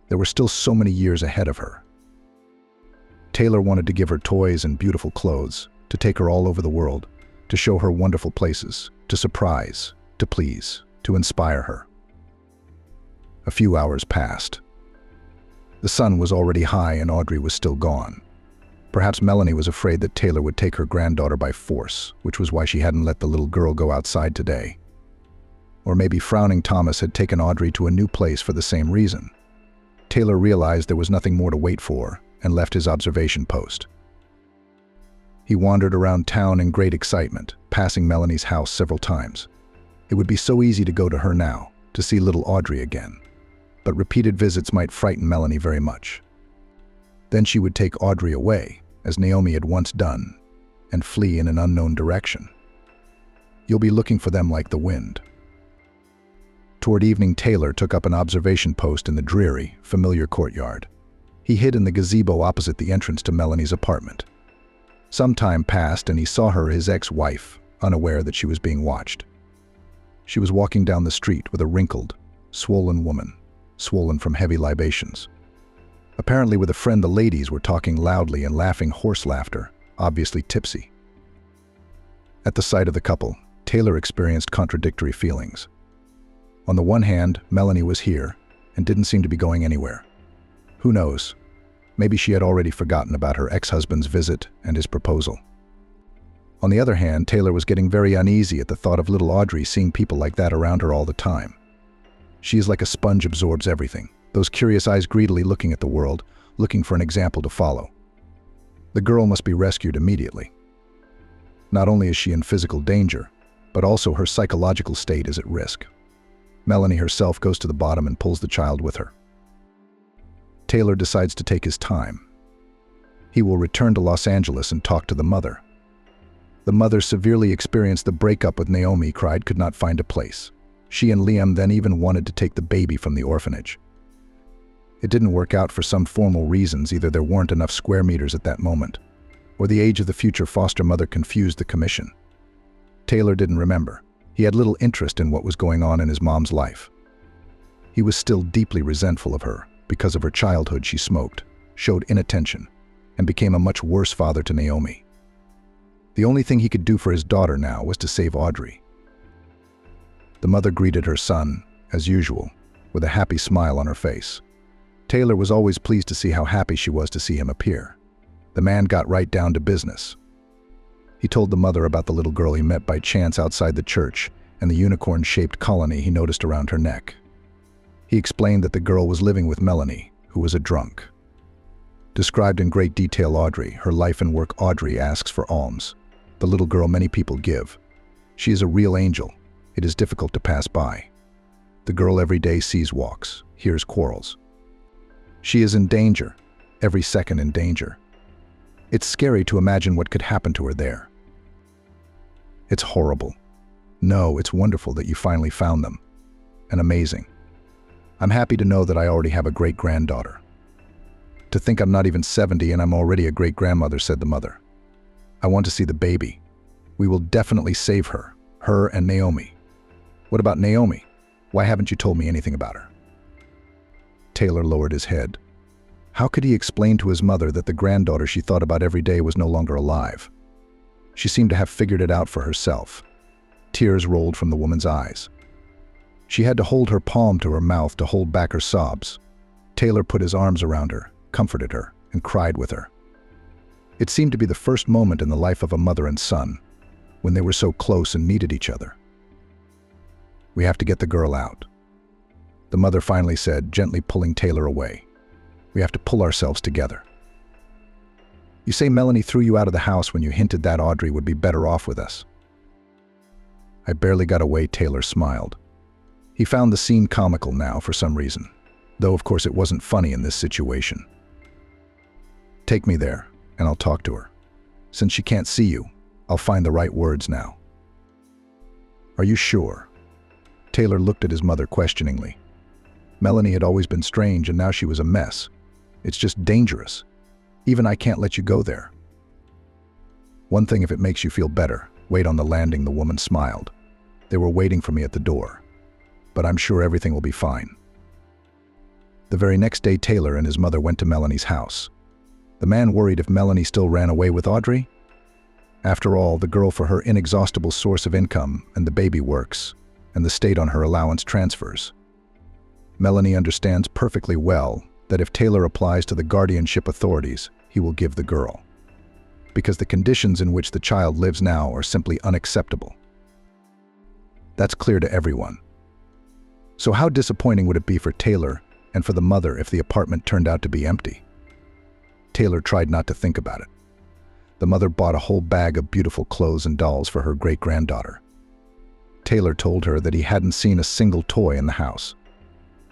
There were still so many years ahead of her. Taylor wanted to give her toys and beautiful clothes, to take her all over the world, to show her wonderful places, to surprise, to please, to inspire her. A few hours passed. The sun was already high and Audrey was still gone. Perhaps Melanie was afraid that Taylor would take her granddaughter by force, which was why she hadn't let the little girl go outside today. Or maybe frowning Thomas had taken Audrey to a new place for the same reason. Taylor realized there was nothing more to wait for and left his observation post. He wandered around town in great excitement, passing Melanie's house several times. It would be so easy to go to her now, to see little Audrey again. But repeated visits might frighten Melanie very much. Then she would take Audrey away, as Naomi had once done, and flee in an unknown direction. You'll be looking for them like the wind. Toward evening, Taylor took up an observation post in the dreary, familiar courtyard. He hid in the gazebo opposite the entrance to Melanie's apartment. Some time passed and he saw her, his ex-wife, unaware that she was being watched. She was walking down the street with a wrinkled, swollen woman, swollen from heavy libations. Apparently with a friend, the ladies were talking loudly and laughing horse laughter, obviously tipsy. At the sight of the couple, Taylor experienced contradictory feelings. On the one hand, Melanie was here and didn't seem to be going anywhere. Who knows? Maybe she had already forgotten about her ex-husband's visit and his proposal. On the other hand, Taylor was getting very uneasy at the thought of little Audrey seeing people like that around her all the time. She is like a sponge, absorbs everything, those curious eyes greedily looking at the world, looking for an example to follow. The girl must be rescued immediately. Not only is she in physical danger, but also her psychological state is at risk. Melanie herself goes to the bottom and pulls the child with her. Taylor decides to take his time. He will return to Los Angeles and talk to the mother. The mother severely experienced the breakup with Naomi, cried, could not find a place. She and Liam then even wanted to take the baby from the orphanage. It didn't work out for some formal reasons. Either there weren't enough square meters at that moment, or the age of the future foster mother confused the commission. Taylor didn't remember. He had little interest in what was going on in his mom's life. He was still deeply resentful of her. Because of her childhood, she smoked, showed inattention, and became a much worse father to Naomi. The only thing he could do for his daughter now was to save Audrey. The mother greeted her son, as usual, with a happy smile on her face. Taylor was always pleased to see how happy she was to see him appear. The man got right down to business. He told the mother about the little girl he met by chance outside the church and the unicorn-shaped colony he noticed around her neck. He explained that the girl was living with Melanie, who was a drunk. Described in great detail Audrey, her life and work. Audrey asks for alms, the little girl many people give. She is a real angel. It is difficult to pass by. The girl every day sees walks, hears quarrels. She is in danger, every second in danger. It's scary to imagine what could happen to her there. It's horrible. No, it's wonderful that you finally found them. And amazing. I'm happy to know that I already have a great-granddaughter. To think I'm not even 70 and I'm already a great-grandmother, said the mother. I want to see the baby. We will definitely save her and Naomi. What about Naomi? Why haven't you told me anything about her? Taylor lowered his head. How could he explain to his mother that the granddaughter she thought about every day was no longer alive? She seemed to have figured it out for herself. Tears rolled from the woman's eyes. She had to hold her palm to her mouth to hold back her sobs. Taylor put his arms around her, comforted her, and cried with her. It seemed to be the first moment in the life of a mother and son, when they were so close and needed each other. We have to get the girl out, the mother finally said, gently pulling Taylor away. We have to pull ourselves together. You say Melanie threw you out of the house when you hinted that Audrey would be better off with us. I barely got away, Taylor smiled. He found the scene comical now for some reason, though of course it wasn't funny in this situation. Take me there, and I'll talk to her. Since she can't see you, I'll find the right words now. Are you sure? Taylor looked at his mother questioningly. Melanie had always been strange, and now she was a mess. It's just dangerous. Even I can't let you go there. One thing, if it makes you feel better, wait on the landing, the woman smiled. They were waiting for me at the door. But I'm sure everything will be fine. The very next day, Taylor and his mother went to Melanie's house. The man worried if Melanie still ran away with Audrey. After all, the girl, for her inexhaustible source of income, and the baby works, and the state on her allowance transfers. Melanie understands perfectly well that if Taylor applies to the guardianship authorities, he will give the girl. Because the conditions in which the child lives now are simply unacceptable. That's clear to everyone. So how disappointing would it be for Taylor and for the mother if the apartment turned out to be empty? Taylor tried not to think about it. The mother bought a whole bag of beautiful clothes and dolls for her great-granddaughter. Taylor told her that he hadn't seen a single toy in the house.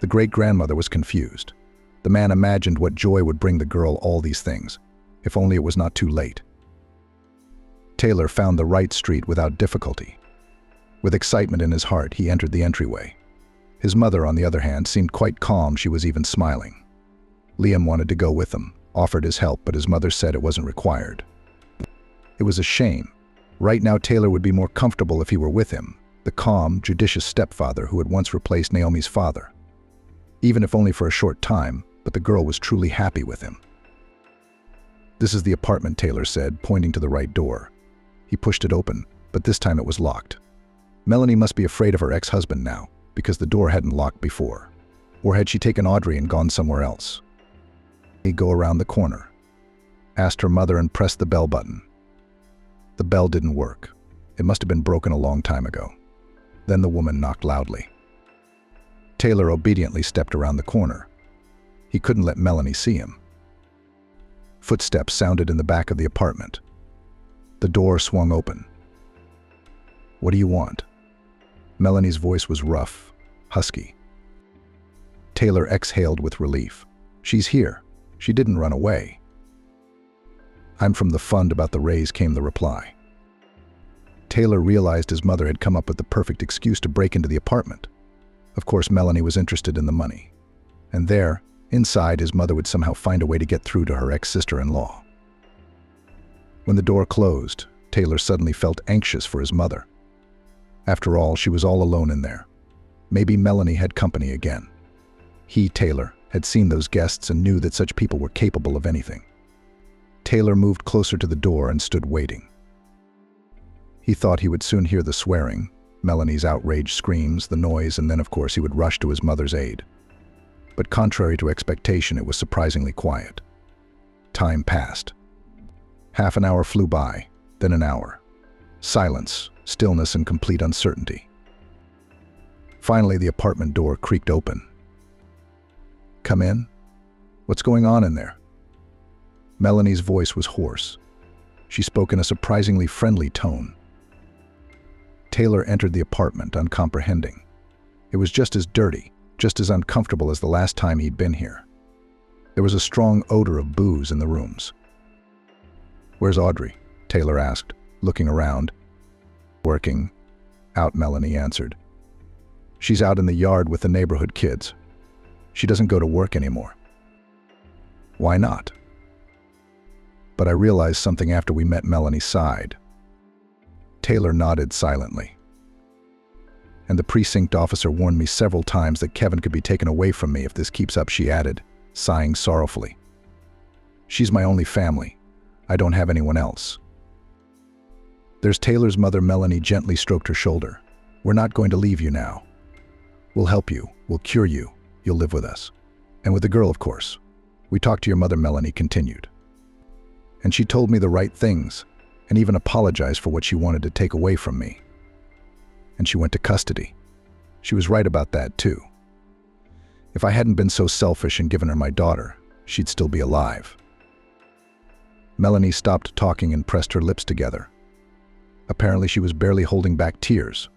The great-grandmother was confused. The man imagined what joy would bring the girl all these things, if only it was not too late. Taylor found the right street without difficulty. With excitement in his heart, he entered the entryway. His mother, on the other hand, seemed quite calm. She was even smiling. Liam wanted to go with them, offered his help, but his mother said it wasn't required. It was a shame. Right now, Taylor would be more comfortable if he were with him, the calm, judicious stepfather who had once replaced Naomi's father. Even if only for a short time, but the girl was truly happy with him. "This is the apartment," Taylor said, pointing to the right door. He pushed it open, but this time it was locked. Melanie must be afraid of her ex-husband now, because the door hadn't locked before. Or had she taken Audrey and gone somewhere else? He'd go around the corner, asked her mother, and pressed the bell button. The bell didn't work. It must have been broken a long time ago. Then the woman knocked loudly. Taylor obediently stepped around the corner. He couldn't let Melanie see him. Footsteps sounded in the back of the apartment. The door swung open. "What do you want?" Melanie's voice was rough, husky. Taylor exhaled with relief. "She's here. She didn't run away." "I'm from the fund about the raise," came the reply. Taylor realized his mother had come up with the perfect excuse to break into the apartment. Of course, Melanie was interested in the money. And there, inside, his mother would somehow find a way to get through to her ex-sister-in-law. When the door closed, Taylor suddenly felt anxious for his mother. After all, she was all alone in there. Maybe Melanie had company again. He, Taylor, had seen those guests and knew that such people were capable of anything. Taylor moved closer to the door and stood waiting. He thought he would soon hear the swearing, Melanie's outraged screams, the noise, and then, of course, he would rush to his mother's aid. But contrary to expectation, it was surprisingly quiet. Time passed. Half an hour flew by, then an hour. Silence, stillness, and complete uncertainty. Finally, the apartment door creaked open. "Come in? What's going on in there?" Melanie's voice was hoarse. She spoke in a surprisingly friendly tone. Taylor entered the apartment, uncomprehending. It was just as dirty, just as uncomfortable as the last time he'd been here. There was a strong odor of booze in the rooms. "Where's Audrey?" Taylor asked, looking around. "Working." "Out," Melanie answered. "She's out in the yard with the neighborhood kids. She doesn't go to work anymore." "Why not?" But I realized something after we met Melanie's side. Taylor nodded silently. "And the precinct officer warned me several times that Kevin could be taken away from me if this keeps up," she added, sighing sorrowfully. "She's my only family. I don't have anyone else." There's Taylor's mother. Melanie gently stroked her shoulder. "We're not going to leave you now. We'll help you. We'll cure you. You'll live with us. And with the girl, of course. We talked to your mother," Melanie continued. "And she told me the right things, and even apologized for what she wanted to take away from me. And she went to custody. She was right about that, too. If I hadn't been so selfish and given her my daughter, she'd still be alive." Melanie stopped talking and pressed her lips together. Apparently, she was barely holding back tears.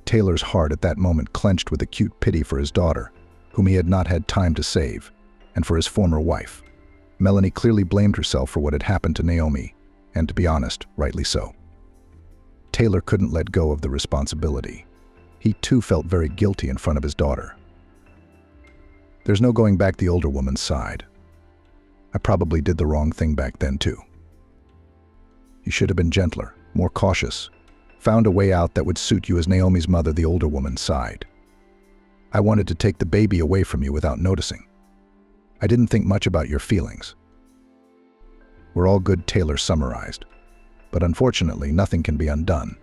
Taylor's heart at that moment clenched with acute pity for his daughter, whom he had not had time to save, and for his former wife. Melanie clearly blamed herself for what had happened to Naomi, and to be honest, rightly so. Taylor couldn't let go of the responsibility. He too felt very guilty in front of his daughter. There's no going back, the older woman sighed. "I probably did the wrong thing back then too. You should have been gentler, more cautious, found a way out that would suit you as Naomi's mother," the older woman sighed. "I wanted to take the baby away from you without noticing. I didn't think much about your feelings." "We're all good," Taylor summarized. "But unfortunately, nothing can be undone.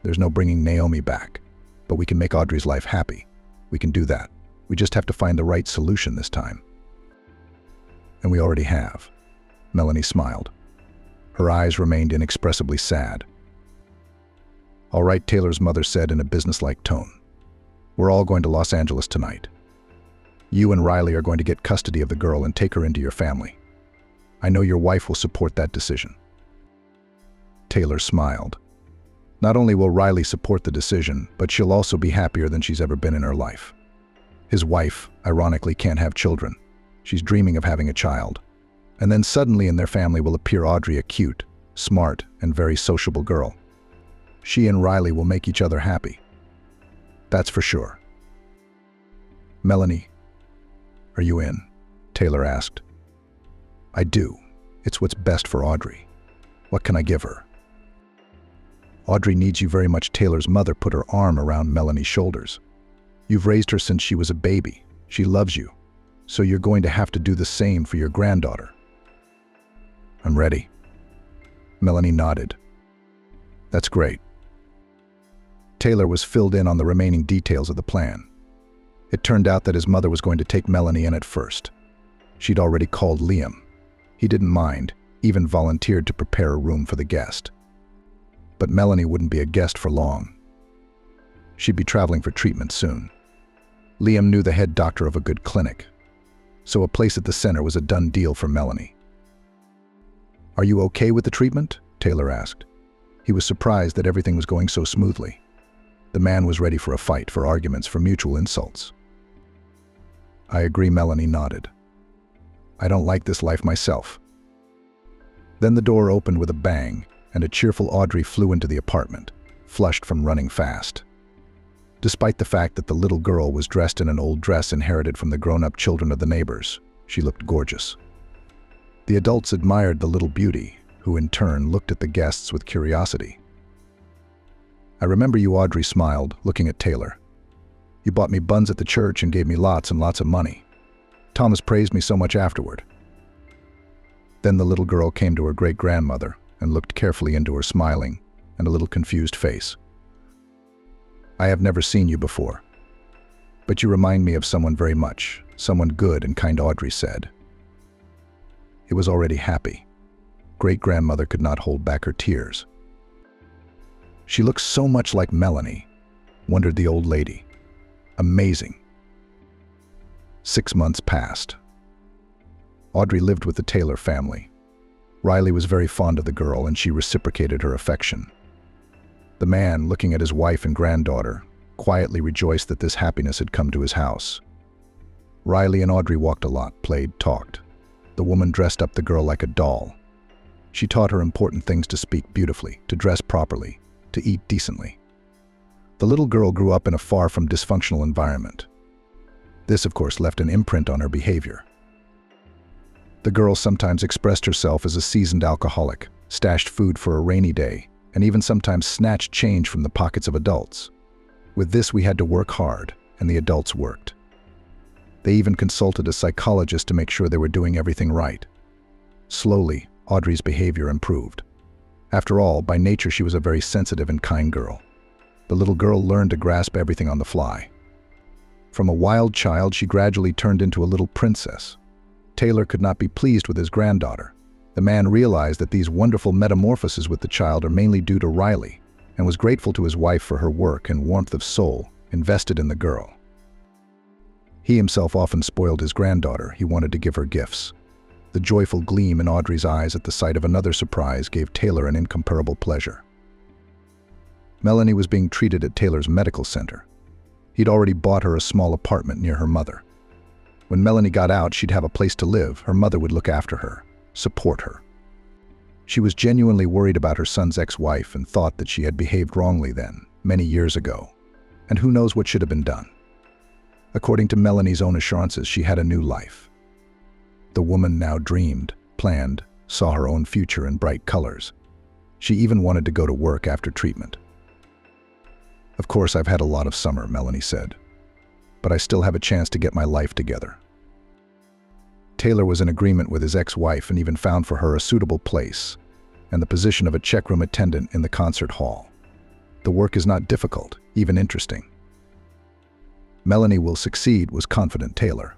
There's no bringing Naomi back. But we can make Audrey's life happy. We can do that." We just have to find the right solution this time. And we already have. Melanie smiled. Her eyes remained inexpressibly sad. All right, Taylor's mother said in a businesslike tone. We're all going to Los Angeles tonight. You and Riley are going to get custody of the girl and take her into your family. I know your wife will support that decision. Taylor smiled. Not only will Riley support the decision, but she'll also be happier than she's ever been in her life. His wife, ironically, can't have children. She's dreaming of having a child. And then suddenly in their family will appear Audrey, a cute, smart, and very sociable girl. She and Riley will make each other happy. That's for sure. Melanie, are you in? Taylor asked. I do. It's what's best for Audrey. What can I give her? Audrey needs you very much. Taylor's mother put her arm around Melanie's shoulders. You've raised her since she was a baby. She loves you. So you're going to have to do the same for your granddaughter. I'm ready. Melanie nodded. That's great. Taylor was filled in on the remaining details of the plan. It turned out that his mother was going to take Melanie in at first. She'd already called Liam. He didn't mind, even volunteered to prepare a room for the guest. But Melanie wouldn't be a guest for long. She'd be traveling for treatment soon. Liam knew the head doctor of a good clinic, so a place at the center was a done deal for Melanie. Are you okay with the treatment? Taylor asked. He was surprised that everything was going so smoothly. The man was ready for a fight, for arguments, for mutual insults. I agree, Melanie nodded. I don't like this life myself. Then the door opened with a bang, and a cheerful Audrey flew into the apartment, flushed from running fast. Despite the fact that the little girl was dressed in an old dress inherited from the grown-up children of the neighbors, she looked gorgeous. The adults admired the little beauty, who in turn looked at the guests with curiosity. I remember you, Audrey smiled, looking at Taylor. You bought me buns at the church and gave me lots and lots of money. Thomas praised me so much afterward. Then the little girl came to her great-grandmother and looked carefully into her smiling and a little confused face. I have never seen you before, but you remind me of someone very much, someone good and kind, Audrey said. It was already happy. Great-grandmother could not hold back her tears. She looks so much like Melanie, wondered the old lady. Amazing. 6 months passed. Audrey lived with the Taylor family. Riley was very fond of the girl and she reciprocated her affection. The man, looking at his wife and granddaughter, quietly rejoiced that this happiness had come to his house. Riley and Audrey walked a lot, played, talked. The woman dressed up the girl like a doll. She taught her important things: to speak beautifully, to dress properly, to eat decently. The little girl grew up in a far from dysfunctional environment. This, of course, left an imprint on her behavior. The girl sometimes expressed herself as a seasoned alcoholic, stashed food for a rainy day, and even sometimes snatched change from the pockets of adults. With this, we had to work hard, and the adults worked. They even consulted a psychologist to make sure they were doing everything right. Slowly, Audrey's behavior improved. After all, by nature she was a very sensitive and kind girl. The little girl learned to grasp everything on the fly. From a wild child, she gradually turned into a little princess. Taylor could not be pleased with his granddaughter. The man realized that these wonderful metamorphoses with the child are mainly due to Riley, and was grateful to his wife for her work and warmth of soul invested in the girl. He himself often spoiled his granddaughter. He wanted to give her gifts. The joyful gleam in Audrey's eyes at the sight of another surprise gave Taylor an incomparable pleasure. Melanie was being treated at Taylor's medical center. He'd already bought her a small apartment near her mother. When Melanie got out, she'd have a place to live. Her mother would look after her, support her. She was genuinely worried about her son's ex-wife and thought that she had behaved wrongly then, many years ago. And who knows what should have been done. According to Melanie's own assurances, she had a new life. The woman now dreamed, planned, saw her own future in bright colors. She even wanted to go to work after treatment. Of course, I've had a lot of summer, Melanie said, but I still have a chance to get my life together. Taylor was in agreement with his ex-wife and even found for her a suitable place and the position of a checkroom attendant in the concert hall. The work is not difficult, even interesting. Melanie will succeed, was confident Taylor.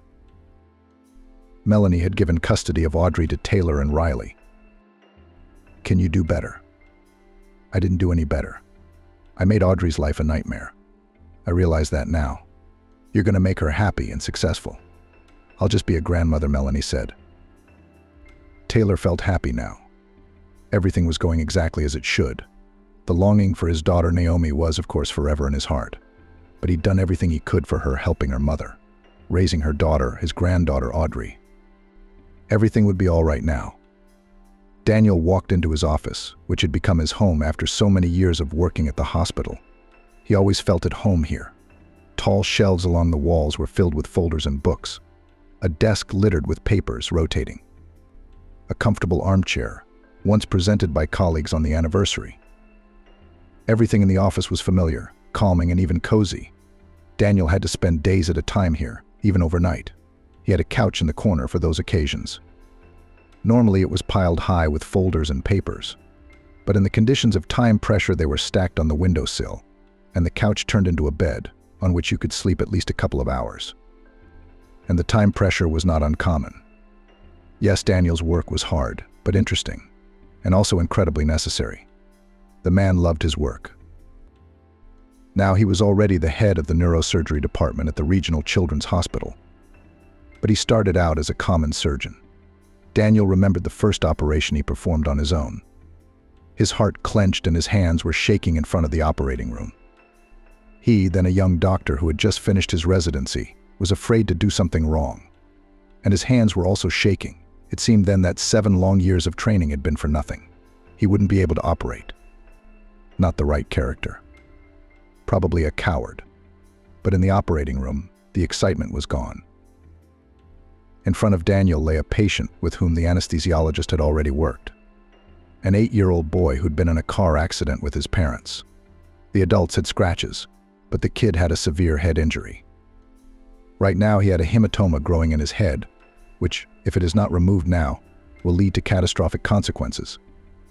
Melanie had given custody of Audrey to Taylor and Riley. Can you do better? I didn't do any better. I made Audrey's life a nightmare. I realize that now. You're going to make her happy and successful. I'll just be a grandmother, Melanie said. Taylor felt happy now. Everything was going exactly as it should. The longing for his daughter Naomi was, of course, forever in his heart. But he'd done everything he could for her, helping her mother, raising her daughter, his granddaughter Audrey. Everything would be all right now. Daniel walked into his office, which had become his home after so many years of working at the hospital. He always felt at home here. Tall shelves along the walls were filled with folders and books. A desk littered with papers rotating. A comfortable armchair, once presented by colleagues on the anniversary. Everything in the office was familiar, calming, and even cozy. Daniel had to spend days at a time here, even overnight. He had a couch in the corner for those occasions. Normally it was piled high with folders and papers, but in the conditions of time pressure they were stacked on the windowsill, and the couch turned into a bed on which you could sleep at least a couple of hours. And the time pressure was not uncommon. Yes, Daniel's work was hard, but interesting, and also incredibly necessary. The man loved his work. Now he was already the head of the neurosurgery department at the regional children's hospital. But he started out as a common surgeon. Daniel remembered the first operation he performed on his own. His heart clenched and his hands were shaking in front of the operating room. He, then a young doctor who had just finished his residency, was afraid to do something wrong. And his hands were also shaking. It seemed then that 7 long years of training had been for nothing. He wouldn't be able to operate. Not the right character. Probably a coward. But in the operating room, the excitement was gone. In front of Daniel lay a patient with whom the anesthesiologist had already worked. An 8-year-old boy who'd been in a car accident with his parents. The adults had scratches, but the kid had a severe head injury. Right now he had a hematoma growing in his head, which, if it is not removed now, will lead to catastrophic consequences,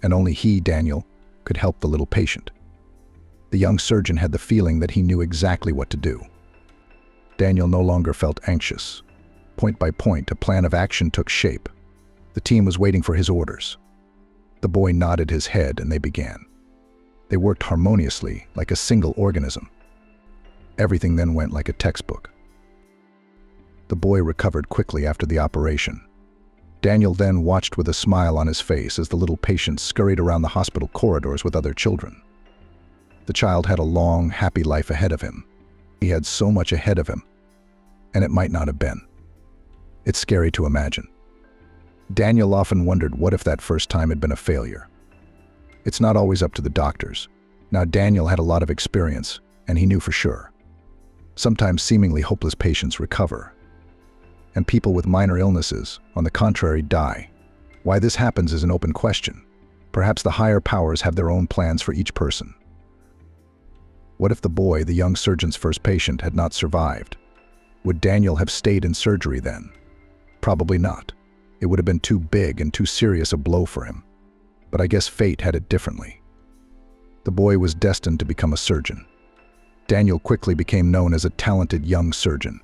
and only he, Daniel, could help the little patient. The young surgeon had the feeling that he knew exactly what to do. Daniel no longer felt anxious. Point by point, a plan of action took shape. The team was waiting for his orders. The boy nodded his head and they began. They worked harmoniously, like a single organism. Everything then went like a textbook. The boy recovered quickly after the operation. Daniel then watched with a smile on his face as the little patient scurried around the hospital corridors with other children. The child had a long, happy life ahead of him. He had so much ahead of him, and it might not have been. It's scary to imagine. Daniel often wondered what if that first time had been a failure. It's not always up to the doctors. Now Daniel had a lot of experience, and he knew for sure. Sometimes seemingly hopeless patients recover. And people with minor illnesses, on the contrary, die. Why this happens is an open question. Perhaps the higher powers have their own plans for each person. What if the boy, the young surgeon's first patient, had not survived? Would Daniel have stayed in surgery then? Probably not. It would have been too big and too serious a blow for him. But I guess fate had it differently. The boy was destined to become a surgeon. Daniel quickly became known as a talented young surgeon.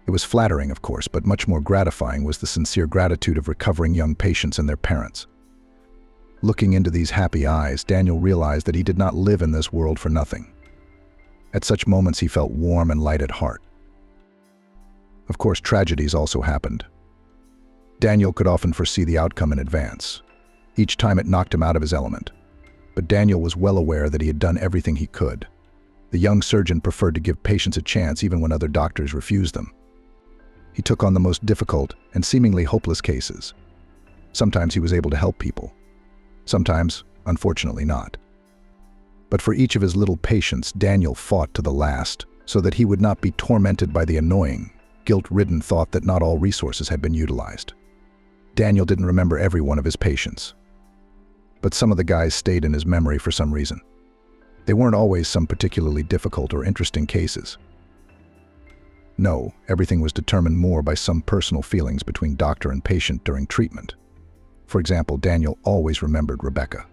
It was flattering, of course, but much more gratifying was the sincere gratitude of recovering young patients and their parents. Looking into these happy eyes, Daniel realized that he did not live in this world for nothing. At such moments he felt warm and light at heart. Of course, tragedies also happened. Daniel could often foresee the outcome in advance. Each time it knocked him out of his element. But Daniel was well aware that he had done everything he could. The young surgeon preferred to give patients a chance even when other doctors refused them. He took on the most difficult and seemingly hopeless cases. Sometimes he was able to help people. Sometimes, unfortunately, not. But for each of his little patients, Daniel fought to the last, so that he would not be tormented by the annoying, guilt-ridden thought that not all resources had been utilized. Daniel didn't remember every one of his patients. But some of the guys stayed in his memory for some reason. They weren't always some particularly difficult or interesting cases. No, everything was determined more by some personal feelings between doctor and patient during treatment. For example, Daniel always remembered Rebecca.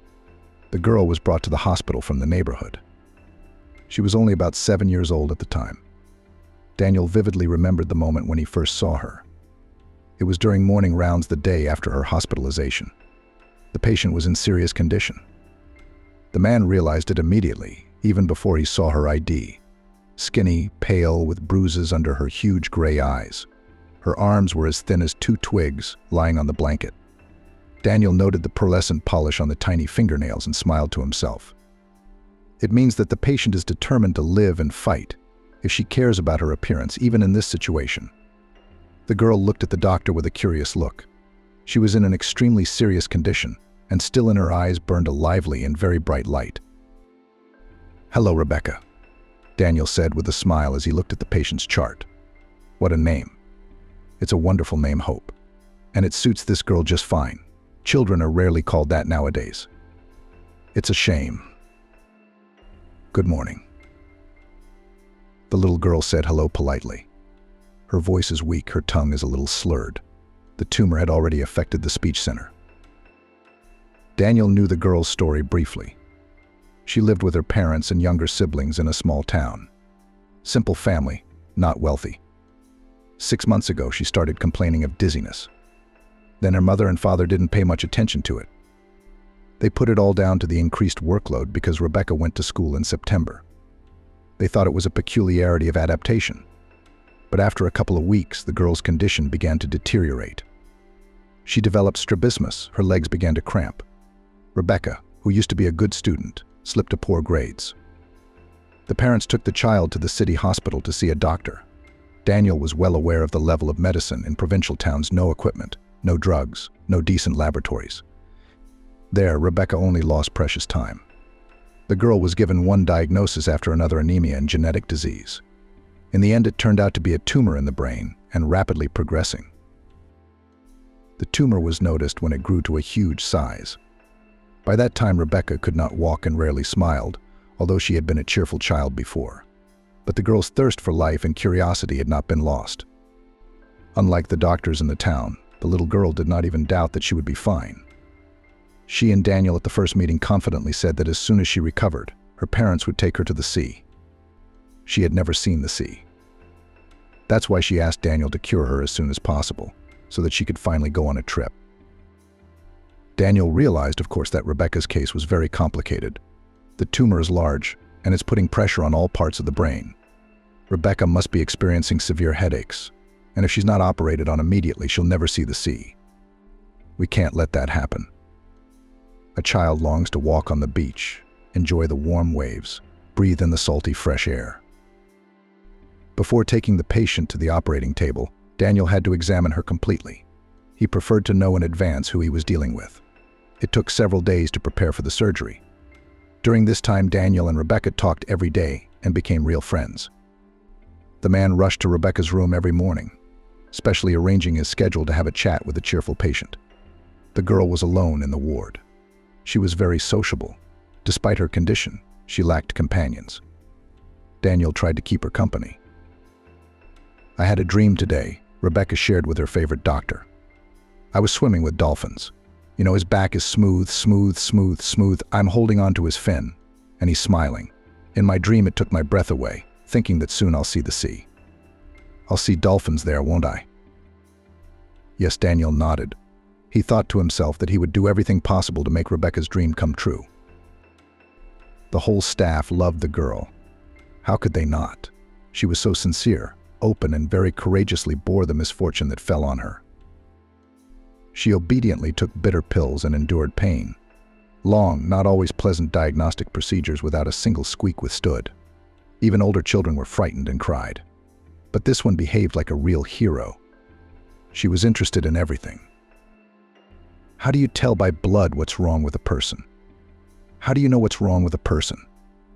The girl was brought to the hospital from the neighborhood. She was only about 7 years old at the time. Daniel vividly remembered the moment when he first saw her. It was during morning rounds the day after her hospitalization. The patient was in serious condition. The man realized it immediately, even before he saw her ID. Skinny, pale, with bruises under her huge gray eyes. Her arms were as thin as 2 twigs lying on the blanket. Daniel noted the pearlescent polish on the tiny fingernails and smiled to himself. It means that the patient is determined to live and fight, if she cares about her appearance, even in this situation. The girl looked at the doctor with a curious look. She was in an extremely serious condition, and still in her eyes burned a lively and very bright light. "Hello, Rebecca," Daniel said with a smile as he looked at the patient's chart. "What a name. It's a wonderful name, Hope. And it suits this girl just fine. Children are rarely called that nowadays. It's a shame. Good morning." The little girl said hello politely. Her voice is weak, her tongue is a little slurred. The tumor had already affected the speech center. Daniel knew the girl's story briefly. She lived with her parents and younger siblings in a small town. Simple family, not wealthy. 6 months ago, she started complaining of dizziness. Then her mother and father didn't pay much attention to it. They put it all down to the increased workload because Rebecca went to school in September. They thought it was a peculiarity of adaptation. But after a couple of weeks, the girl's condition began to deteriorate. She developed strabismus, her legs began to cramp. Rebecca, who used to be a good student, slipped to poor grades. The parents took the child to the city hospital to see a doctor. Daniel was well aware of the level of medicine in provincial towns: no equipment, no drugs, no decent laboratories. There, Rebecca only lost precious time. The girl was given one diagnosis after another: anemia and genetic disease. In the end, it turned out to be a tumor in the brain and rapidly progressing. The tumor was noticed when it grew to a huge size. By that time, Rebecca could not walk and rarely smiled, although she had been a cheerful child before. But the girl's thirst for life and curiosity had not been lost. Unlike the doctors in the town, the little girl did not even doubt that she would be fine. She and Daniel at the first meeting confidently said that as soon as she recovered, her parents would take her to the sea. She had never seen the sea. That's why she asked Daniel to cure her as soon as possible, so that she could finally go on a trip. Daniel realized, of course, that Rebecca's case was very complicated. The tumor is large, and it's putting pressure on all parts of the brain. Rebecca must be experiencing severe headaches, and if she's not operated on immediately, she'll never see the sea. We can't let that happen. A child longs to walk on the beach, enjoy the warm waves, breathe in the salty, fresh air. Before taking the patient to the operating table, Daniel had to examine her completely. He preferred to know in advance who he was dealing with. It took several days to prepare for the surgery. During this time, Daniel and Rebecca talked every day and became real friends. The man rushed to Rebecca's room every morning, specially arranging his schedule to have a chat with the cheerful patient. The girl was alone in the ward. She was very sociable. Despite her condition, she lacked companions. Daniel tried to keep her company. "I had a dream today," Rebecca shared with her favorite doctor. "I was swimming with dolphins. You know, his back is smooth, smooth, smooth, smooth. I'm holding on to his fin, and he's smiling. In my dream, it took my breath away, thinking that soon I'll see the sea. I'll see dolphins there, won't I?" Yes, Daniel nodded. He thought to himself that he would do everything possible to make Rebecca's dream come true. The whole staff loved the girl. How could they not? She was so sincere, open, and very courageously bore the misfortune that fell on her. She obediently took bitter pills and endured pain. Long, not always pleasant diagnostic procedures without a single squeak withstood. Even older children were frightened and cried. But this one behaved like a real hero. She was interested in everything. How do you tell by blood what's wrong with a person? How do you know what's wrong with a person?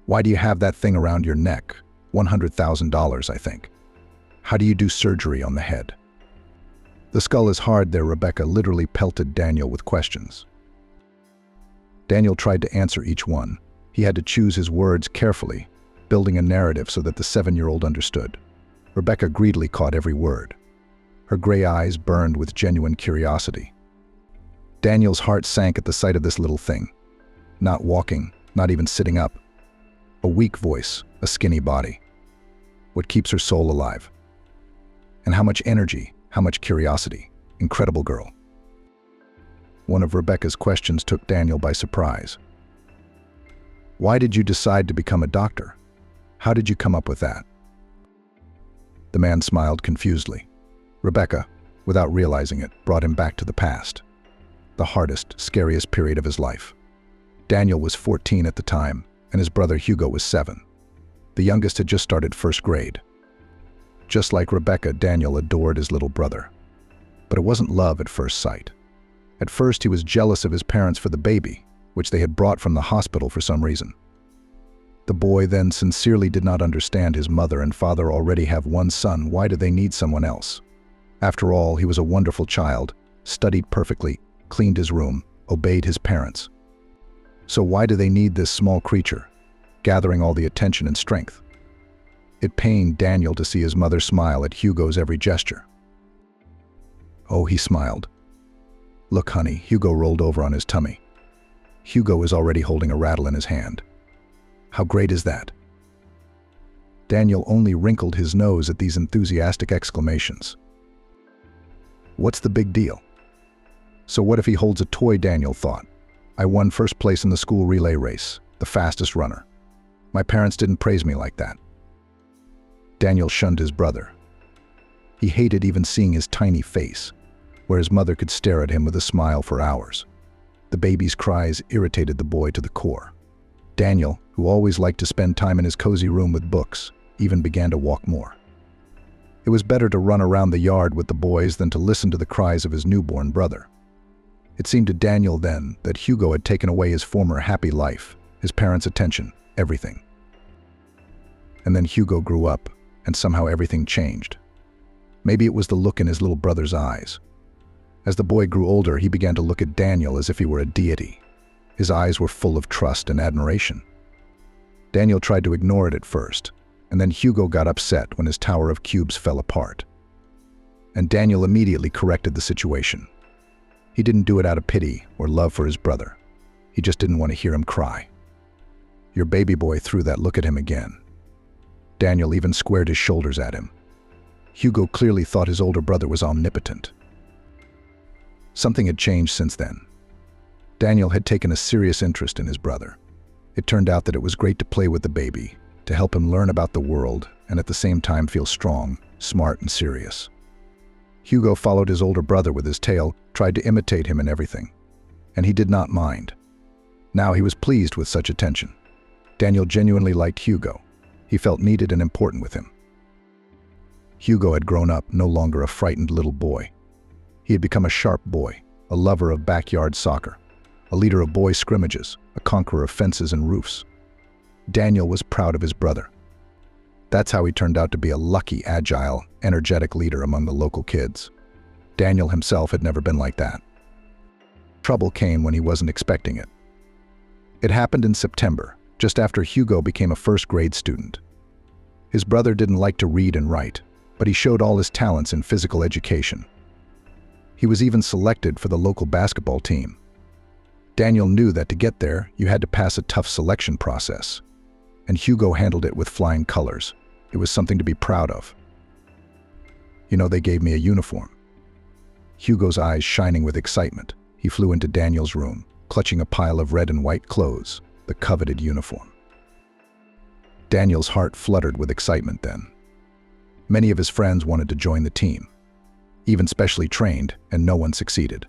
Why do you have that thing around your neck? $100,000, I think. How do you do surgery on the head? The skull is hard there. Rebecca literally pelted Daniel with questions. Daniel tried to answer each one. He had to choose his words carefully, building a narrative so that the 7-year-old understood. Rebecca greedily caught every word. Her gray eyes burned with genuine curiosity. Daniel's heart sank at the sight of this little thing. Not walking, not even sitting up. A weak voice, a skinny body. What keeps her soul alive? And how much energy, how much curiosity. Incredible girl. One of Rebecca's questions took Daniel by surprise. Why did you decide to become a doctor? How did you come up with that? The man smiled confusedly. Rebecca, without realizing it, brought him back to the past. The hardest, scariest period of his life. Daniel was 14 at the time, and his brother Hugo was 7. The youngest had just started first grade. Just like Rebecca, Daniel adored his little brother. But it wasn't love at first sight. At first, he was jealous of his parents for the baby, which they had brought from the hospital for some reason. The boy then sincerely did not understand his mother and father already have one son. Why do they need someone else? After all, he was a wonderful child, studied perfectly, cleaned his room, obeyed his parents. So why do they need this small creature, gathering all the attention and strength? It pained Daniel to see his mother smile at Hugo's every gesture. Oh, he smiled. Look, honey, Hugo rolled over on his tummy. Hugo is already holding a rattle in his hand. How great is that? Daniel only wrinkled his nose at these enthusiastic exclamations. What's the big deal? So what if he holds a toy? Daniel thought. I won first place in the school relay race, the fastest runner. My parents didn't praise me like that. Daniel shunned his brother. He hated even seeing his tiny face, where his mother could stare at him with a smile for hours. The baby's cries irritated the boy to the core. Daniel, who always liked to spend time in his cozy room with books, even began to walk more. It was better to run around the yard with the boys than to listen to the cries of his newborn brother. It seemed to Daniel then that Hugo had taken away his former happy life, his parents' attention, everything. And then Hugo grew up, and somehow everything changed. Maybe it was the look in his little brother's eyes. As the boy grew older, he began to look at Daniel as if he were a deity. His eyes were full of trust and admiration. Daniel tried to ignore it at first, and then Hugo got upset when his tower of cubes fell apart. And Daniel immediately corrected the situation. He didn't do it out of pity or love for his brother. He just didn't want to hear him cry. Your baby boy threw that look at him again. Daniel even squared his shoulders at him. Hugo clearly thought his older brother was omnipotent. Something had changed since then. Daniel had taken a serious interest in his brother. It turned out that it was great to play with the baby, to help him learn about the world, and at the same time feel strong, smart, and serious. Hugo followed his older brother with his tail, tried to imitate him in everything. And he did not mind. Now he was pleased with such attention. Daniel genuinely liked Hugo. He felt needed and important with him. Hugo had grown up, no longer a frightened little boy. He had become a sharp boy, a lover of backyard soccer, a leader of boy scrimmages, a conqueror of fences and roofs. Daniel was proud of his brother. That's how he turned out to be a lucky, agile, energetic leader among the local kids. Daniel himself had never been like that. Trouble came when he wasn't expecting it. It happened in September, just after Hugo became a first-grade student. His brother didn't like to read and write, but he showed all his talents in physical education. He was even selected for the local basketball team. Daniel knew that to get there, you had to pass a tough selection process. And Hugo handled it with flying colors. It was something to be proud of. You know, they gave me a uniform. Hugo's eyes shining with excitement, he flew into Daniel's room, clutching a pile of red and white clothes, the coveted uniform. Daniel's heart fluttered with excitement then. Many of his friends wanted to join the team, even specially trained, and no one succeeded.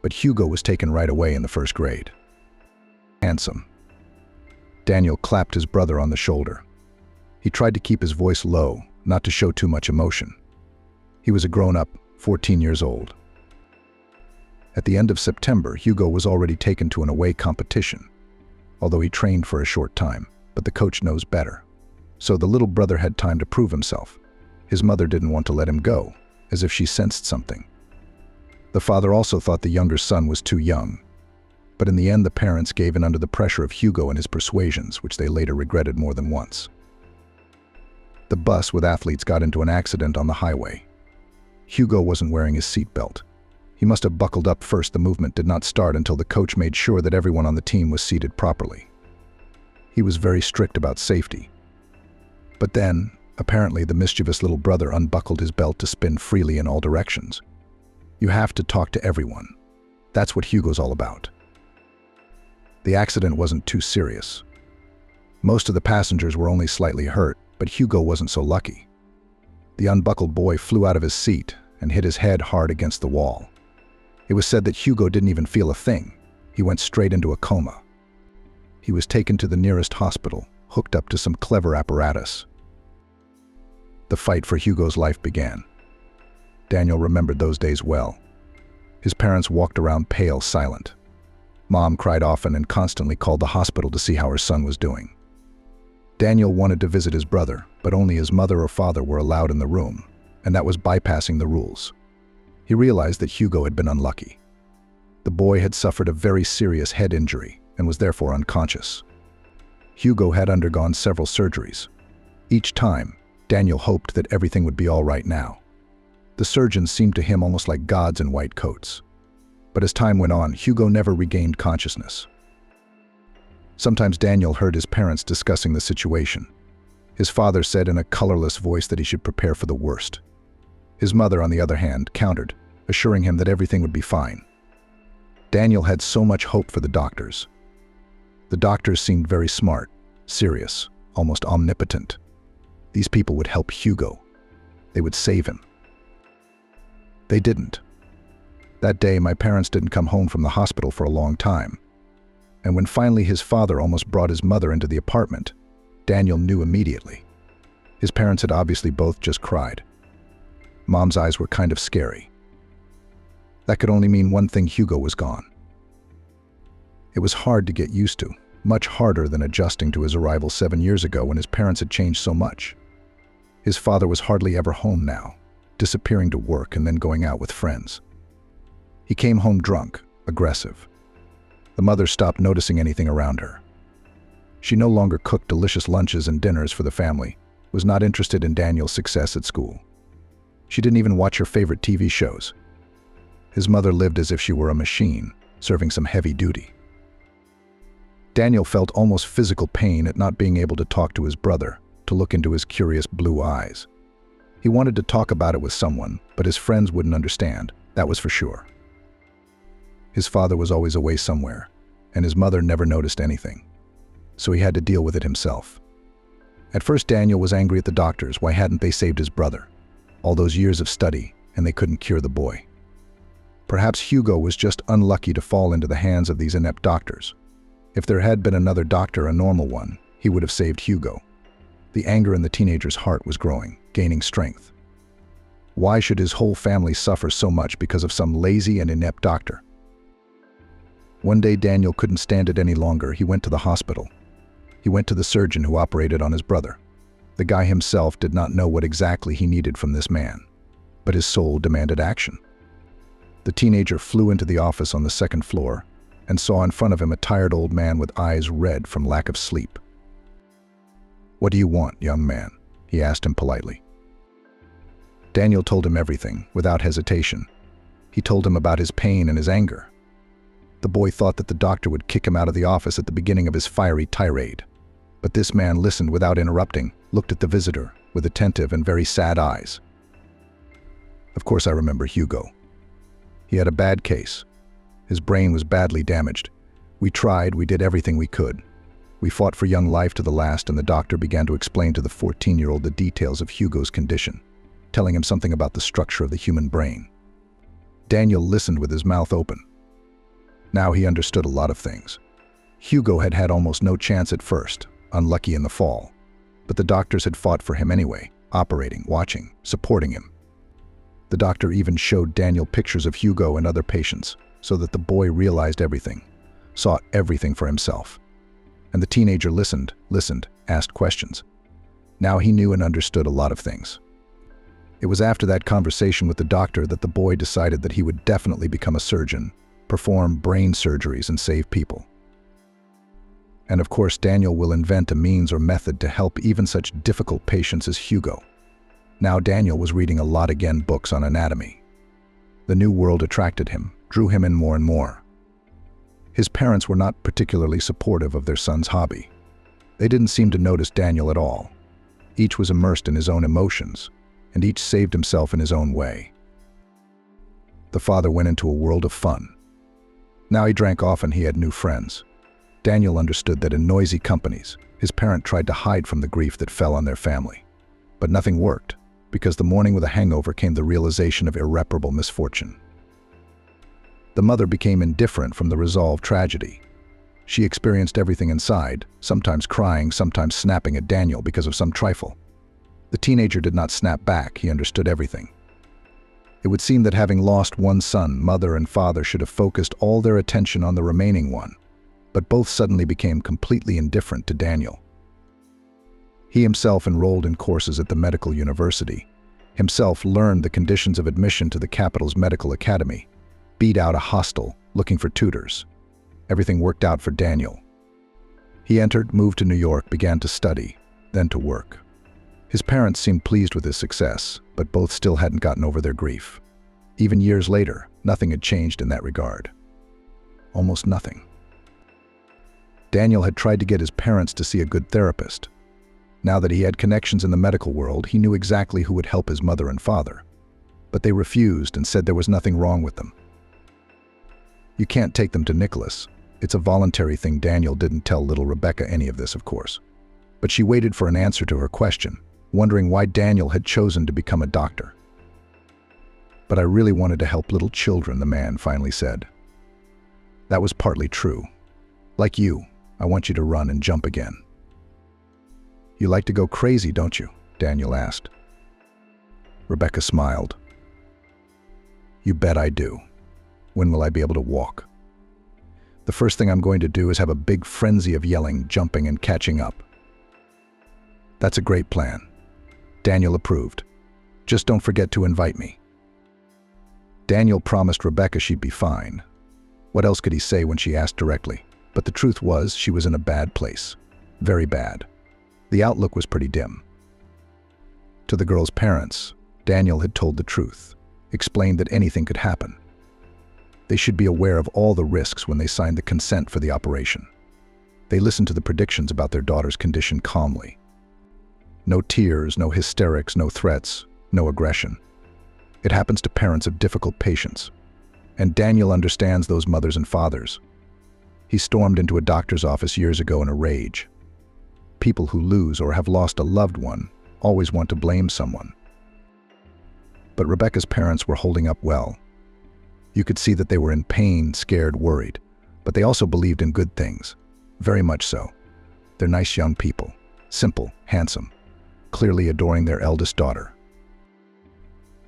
But Hugo was taken right away in the first grade. Handsome. Daniel clapped his brother on the shoulder. He tried to keep his voice low, not to show too much emotion. He was a grown-up, 14 years old. At the end of September, Hugo was already taken to an away competition, although he trained for a short time, but the coach knows better. So the little brother had time to prove himself. His mother didn't want to let him go, as if she sensed something. The father also thought the younger son was too young. But in the end, the parents gave in under the pressure of Hugo and his persuasions, which they later regretted more than once. The bus with athletes got into an accident on the highway. Hugo wasn't wearing his seatbelt. He must have buckled up first. The movement did not start until the coach made sure that everyone on the team was seated properly. He was very strict about safety. But then, Apparently, the mischievous little brother unbuckled his belt to spin freely in all directions. You have to talk to everyone. That's what Hugo's all about. The accident wasn't too serious. Most of the passengers were only slightly hurt, but Hugo wasn't so lucky. The unbuckled boy flew out of his seat and hit his head hard against the wall. It was said that Hugo didn't even feel a thing. He went straight into a coma. He was taken to the nearest hospital, hooked up to some clever apparatus. The fight for Hugo's life began. Daniel remembered those days well. His parents walked around pale, silent. Mom cried often and constantly called the hospital to see how her son was doing. Daniel wanted to visit his brother, but only his mother or father were allowed in the room, and that was bypassing the rules. He realized that Hugo had been unlucky. The boy had suffered a very serious head injury and was therefore unconscious. Hugo had undergone several surgeries. Each time, Daniel hoped that everything would be all right now. The surgeons seemed to him almost like gods in white coats. But as time went on, Hugo never regained consciousness. Sometimes Daniel heard his parents discussing the situation. His father said in a colorless voice that he should prepare for the worst. His mother, on the other hand, countered, assuring him that everything would be fine. Daniel had so much hope for the doctors. The doctors seemed very smart, serious, almost omnipotent. These people would help Hugo. They would save him. They didn't. That day, my parents didn't come home from the hospital for a long time. And when finally his father almost brought his mother into the apartment, Daniel knew immediately. His parents had obviously both just cried. Mom's eyes were kind of scary. That could only mean one thing: Hugo was gone. It was hard to get used to, much harder than adjusting to his arrival 7 years ago when his parents had changed so much. His father was hardly ever home now, disappearing to work and then going out with friends. He came home drunk, aggressive. The mother stopped noticing anything around her. She no longer cooked delicious lunches and dinners for the family, was not interested in Daniel's success at school. She didn't even watch her favorite TV shows. His mother lived as if she were a machine, serving some heavy duty. Daniel felt almost physical pain at not being able to talk to his brother, to look into his curious blue eyes. He wanted to talk about it with someone, but his friends wouldn't understand, that was for sure. His father was always away somewhere, and his mother never noticed anything. So he had to deal with it himself. At first, Daniel was angry at the doctors. Why hadn't they saved his brother? All those years of study, and they couldn't cure the boy. Perhaps Hugo was just unlucky to fall into the hands of these inept doctors. If there had been another doctor, a normal one, he would have saved Hugo. The anger in the teenager's heart was growing, gaining strength. Why should his whole family suffer so much because of some lazy and inept doctor? One day, Daniel couldn't stand it any longer. He went to the hospital. He went to the surgeon who operated on his brother. The guy himself did not know what exactly he needed from this man, but his soul demanded action. The teenager flew into the office on the second floor and saw in front of him a tired old man with eyes red from lack of sleep. "What do you want, young man?" he asked him politely. Daniel told him everything, without hesitation. He told him about his pain and his anger. The boy thought that the doctor would kick him out of the office at the beginning of his fiery tirade. But this man listened without interrupting, looked at the visitor with attentive and very sad eyes. Of course, I remember Hugo. He had a bad case. His brain was badly damaged. We did everything we could. We fought for young life to the last, and the doctor began to explain to the 14-year-old the details of Hugo's condition, telling him something about the structure of the human brain. Daniel listened with his mouth open. Now he understood a lot of things. Hugo had had almost no chance at first, unlucky in the fall. But the doctors had fought for him anyway, operating, watching, supporting him. The doctor even showed Daniel pictures of Hugo and other patients, so that the boy realized everything, saw everything for himself. And the teenager listened, asked questions. Now he knew and understood a lot of things. It was after that conversation with the doctor that the boy decided that he would definitely become a surgeon, perform brain surgeries and save people. And of course, Daniel will invent a means or method to help even such difficult patients as Hugo. Now Daniel was reading a lot again, books on anatomy. The new world attracted him, drew him in more and more. His parents were not particularly supportive of their son's hobby. They didn't seem to notice Daniel at all. Each was immersed in his own emotions, and each saved himself in his own way. The father went into a world of fun. Now he drank often, he had new friends. Daniel understood that in noisy companies, his parent tried to hide from the grief that fell on their family. But nothing worked, because the morning with a hangover came the realization of irreparable misfortune. The mother became indifferent from the resolved tragedy. She experienced everything inside, sometimes crying, sometimes snapping at Daniel because of some trifle. The teenager did not snap back, he understood everything. It would seem that having lost one son, mother and father should have focused all their attention on the remaining one, but both suddenly became completely indifferent to Daniel. He himself enrolled in courses at the medical university, himself learned the conditions of admission to the capital's medical academy, beat out a hostel, looking for tutors. Everything worked out for Daniel. He entered, moved to New York, began to study, then to work. His parents seemed pleased with his success, but both still hadn't gotten over their grief. Even years later, nothing had changed in that regard. Almost nothing. Daniel had tried to get his parents to see a good therapist. Now that he had connections in the medical world, he knew exactly who would help his mother and father. But they refused and said there was nothing wrong with them. You can't take them to Nicholas. It's a voluntary thing. Daniel didn't tell little Rebecca any of this, of course. But she waited for an answer to her question, wondering why Daniel had chosen to become a doctor. But I really wanted to help little children, the man finally said. That was partly true. Like you, I want you to run and jump again. You like to go crazy, don't you? Daniel asked. Rebecca smiled. You bet I do. When will I be able to walk? The first thing I'm going to do is have a big frenzy of yelling, jumping, and catching up. That's a great plan. Daniel approved. Just don't forget to invite me. Daniel promised Rebecca she'd be fine. What else could he say when she asked directly? But the truth was, she was in a bad place. Very bad. The outlook was pretty dim. To the girl's parents, Daniel had told the truth, explained that anything could happen. They should be aware of all the risks when they signed the consent for the operation. They listened to the predictions about their daughter's condition calmly. No tears, no hysterics, no threats, no aggression. It happens to parents of difficult patients. And Daniel understands those mothers and fathers. He stormed into a doctor's office years ago in a rage. People who lose or have lost a loved one always want to blame someone. But Rebecca's parents were holding up well. You could see that they were in pain, scared, worried, but they also believed in good things. Very much so. They're nice young people, simple, handsome, clearly adoring their eldest daughter.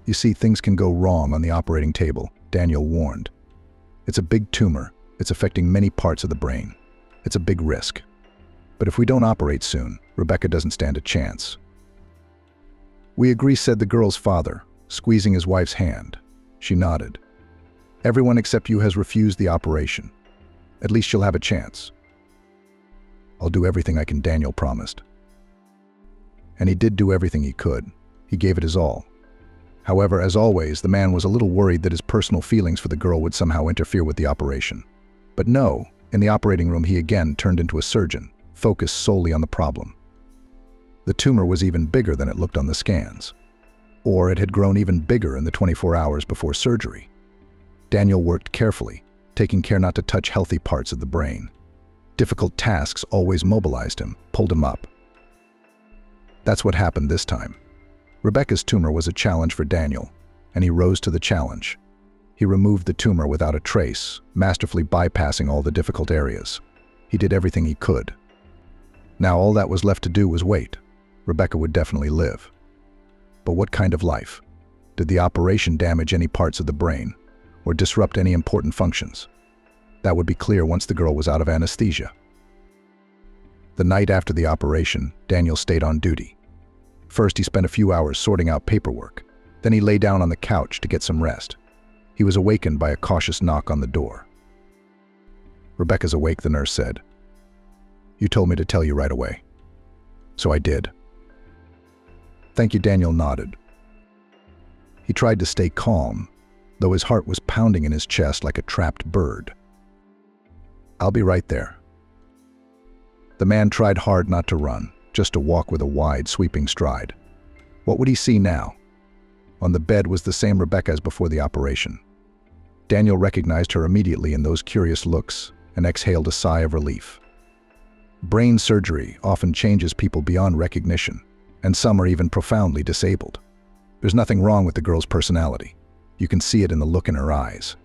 You see, things can go wrong on the operating table, Daniel warned. It's a big tumor. It's affecting many parts of the brain. It's a big risk. But if we don't operate soon, Rebecca doesn't stand a chance. We agree, said the girl's father, squeezing his wife's hand. She nodded. Everyone except you has refused the operation. At least you'll have a chance. I'll do everything I can, Daniel promised. And he did do everything he could. He gave it his all. However, as always, the man was a little worried that his personal feelings for the girl would somehow interfere with the operation. But no, in the operating room he again turned into a surgeon, focused solely on the problem. The tumor was even bigger than it looked on the scans. Or it had grown even bigger in the 24 hours before surgery. Daniel worked carefully, taking care not to touch healthy parts of the brain. Difficult tasks always mobilized him, pulled him up. That's what happened this time. Rebecca's tumor was a challenge for Daniel, and he rose to the challenge. He removed the tumor without a trace, masterfully bypassing all the difficult areas. He did everything he could. Now all that was left to do was wait. Rebecca would definitely live. But what kind of life? Did the operation damage any parts of the brain, or disrupt any important functions? That would be clear once the girl was out of anesthesia. The night after the operation, Daniel stayed on duty. First, he spent a few hours sorting out paperwork. Then he lay down on the couch to get some rest. He was awakened by a cautious knock on the door. Rebecca's awake, the nurse said. You told me to tell you right away. So I did. Thank you, Daniel nodded. He tried to stay calm, though his heart was pounding in his chest like a trapped bird. I'll be right there. The man tried hard not to run, just to walk with a wide, sweeping stride. What would he see now? On the bed was the same Rebecca as before the operation. Daniel recognized her immediately in those curious looks and exhaled a sigh of relief. Brain surgery often changes people beyond recognition, and some are even profoundly disabled. There's nothing wrong with the girl's personality. You can see it in the look in her eyes.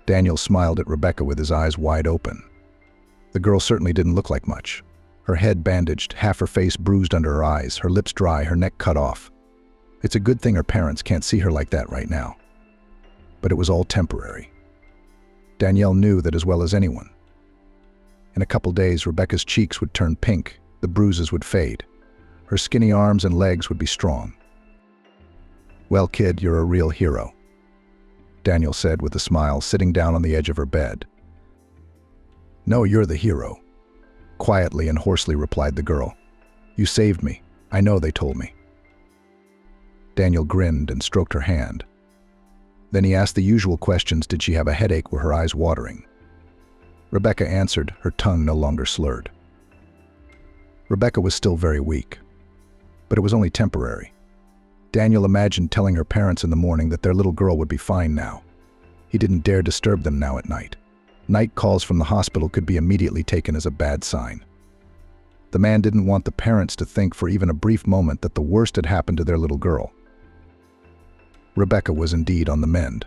Daniel smiled at Rebecca with his eyes wide open. The girl certainly didn't look like much. Her head bandaged, half her face bruised under her eyes, her lips dry, her neck cut off. It's a good thing her parents can't see her like that right now. But it was all temporary. Danielle knew that as well as anyone. In a couple days, Rebecca's cheeks would turn pink, the bruises would fade. Her skinny arms and legs would be strong. "Well, kid, you're a real hero," Daniel said with a smile, sitting down on the edge of her bed. "No, you're the hero," quietly and hoarsely replied the girl. "You saved me. I know, they told me." Daniel grinned and stroked her hand. Then he asked the usual questions. Did she have a headache? Were her eyes watering? Rebecca answered, her tongue no longer slurred. Rebecca was still very weak, but it was only temporary. Daniel imagined telling her parents in the morning that their little girl would be fine now. He didn't dare disturb them now at night. Night calls from the hospital could be immediately taken as a bad sign. The man didn't want the parents to think for even a brief moment that the worst had happened to their little girl. Rebecca was indeed on the mend.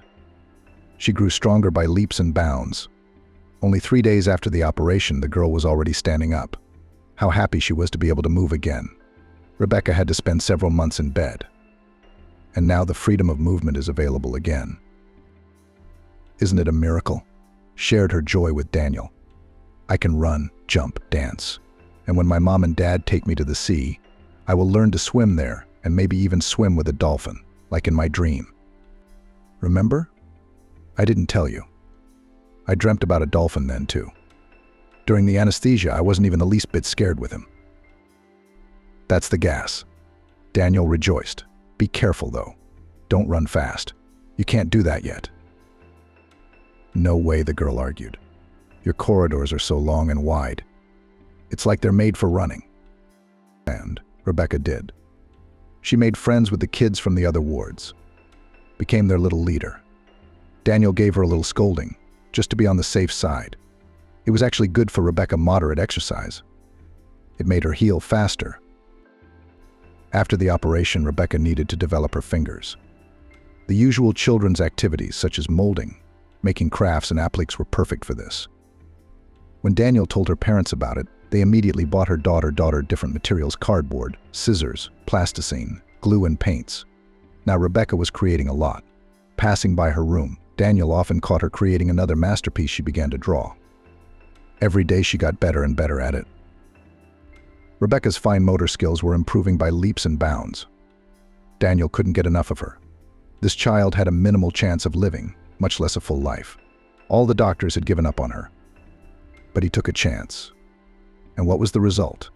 She grew stronger by leaps and bounds. Only 3 days after the operation, the girl was already standing up. How happy she was to be able to move again. Rebecca had to spend several months in bed. And now the freedom of movement is available again. Isn't it a miracle? Shared her joy with Daniel. I can run, jump, dance. And when my mom and dad take me to the sea, I will learn to swim there and maybe even swim with a dolphin, like in my dream. Remember? I didn't tell you. I dreamt about a dolphin then too. During the anesthesia, I wasn't even the least bit scared with him. That's the gas. Daniel rejoiced. Be careful though. Don't run fast. You can't do that yet. No way, the girl argued. Your corridors are so long and wide. It's like they're made for running. And Rebecca did. She made friends with the kids from the other wards, became their little leader. Daniel gave her a little scolding, just to be on the safe side. It was actually good for Rebecca, moderate exercise. It made her heal faster. After the operation, Rebecca needed to develop her fingers. The usual children's activities, such as molding, making crafts and appliques, were perfect for this. When Daniel told her parents about it, they immediately bought her daughter different materials: cardboard, scissors, plasticine, glue, and paints. Now Rebecca was creating a lot. Passing by her room, Daniel often caught her creating another masterpiece she began to draw. Every day she got better and better at it. Rebecca's fine motor skills were improving by leaps and bounds. Daniel couldn't get enough of her. This child had a minimal chance of living, much less a full life. All the doctors had given up on her. But he took a chance. And what was the result?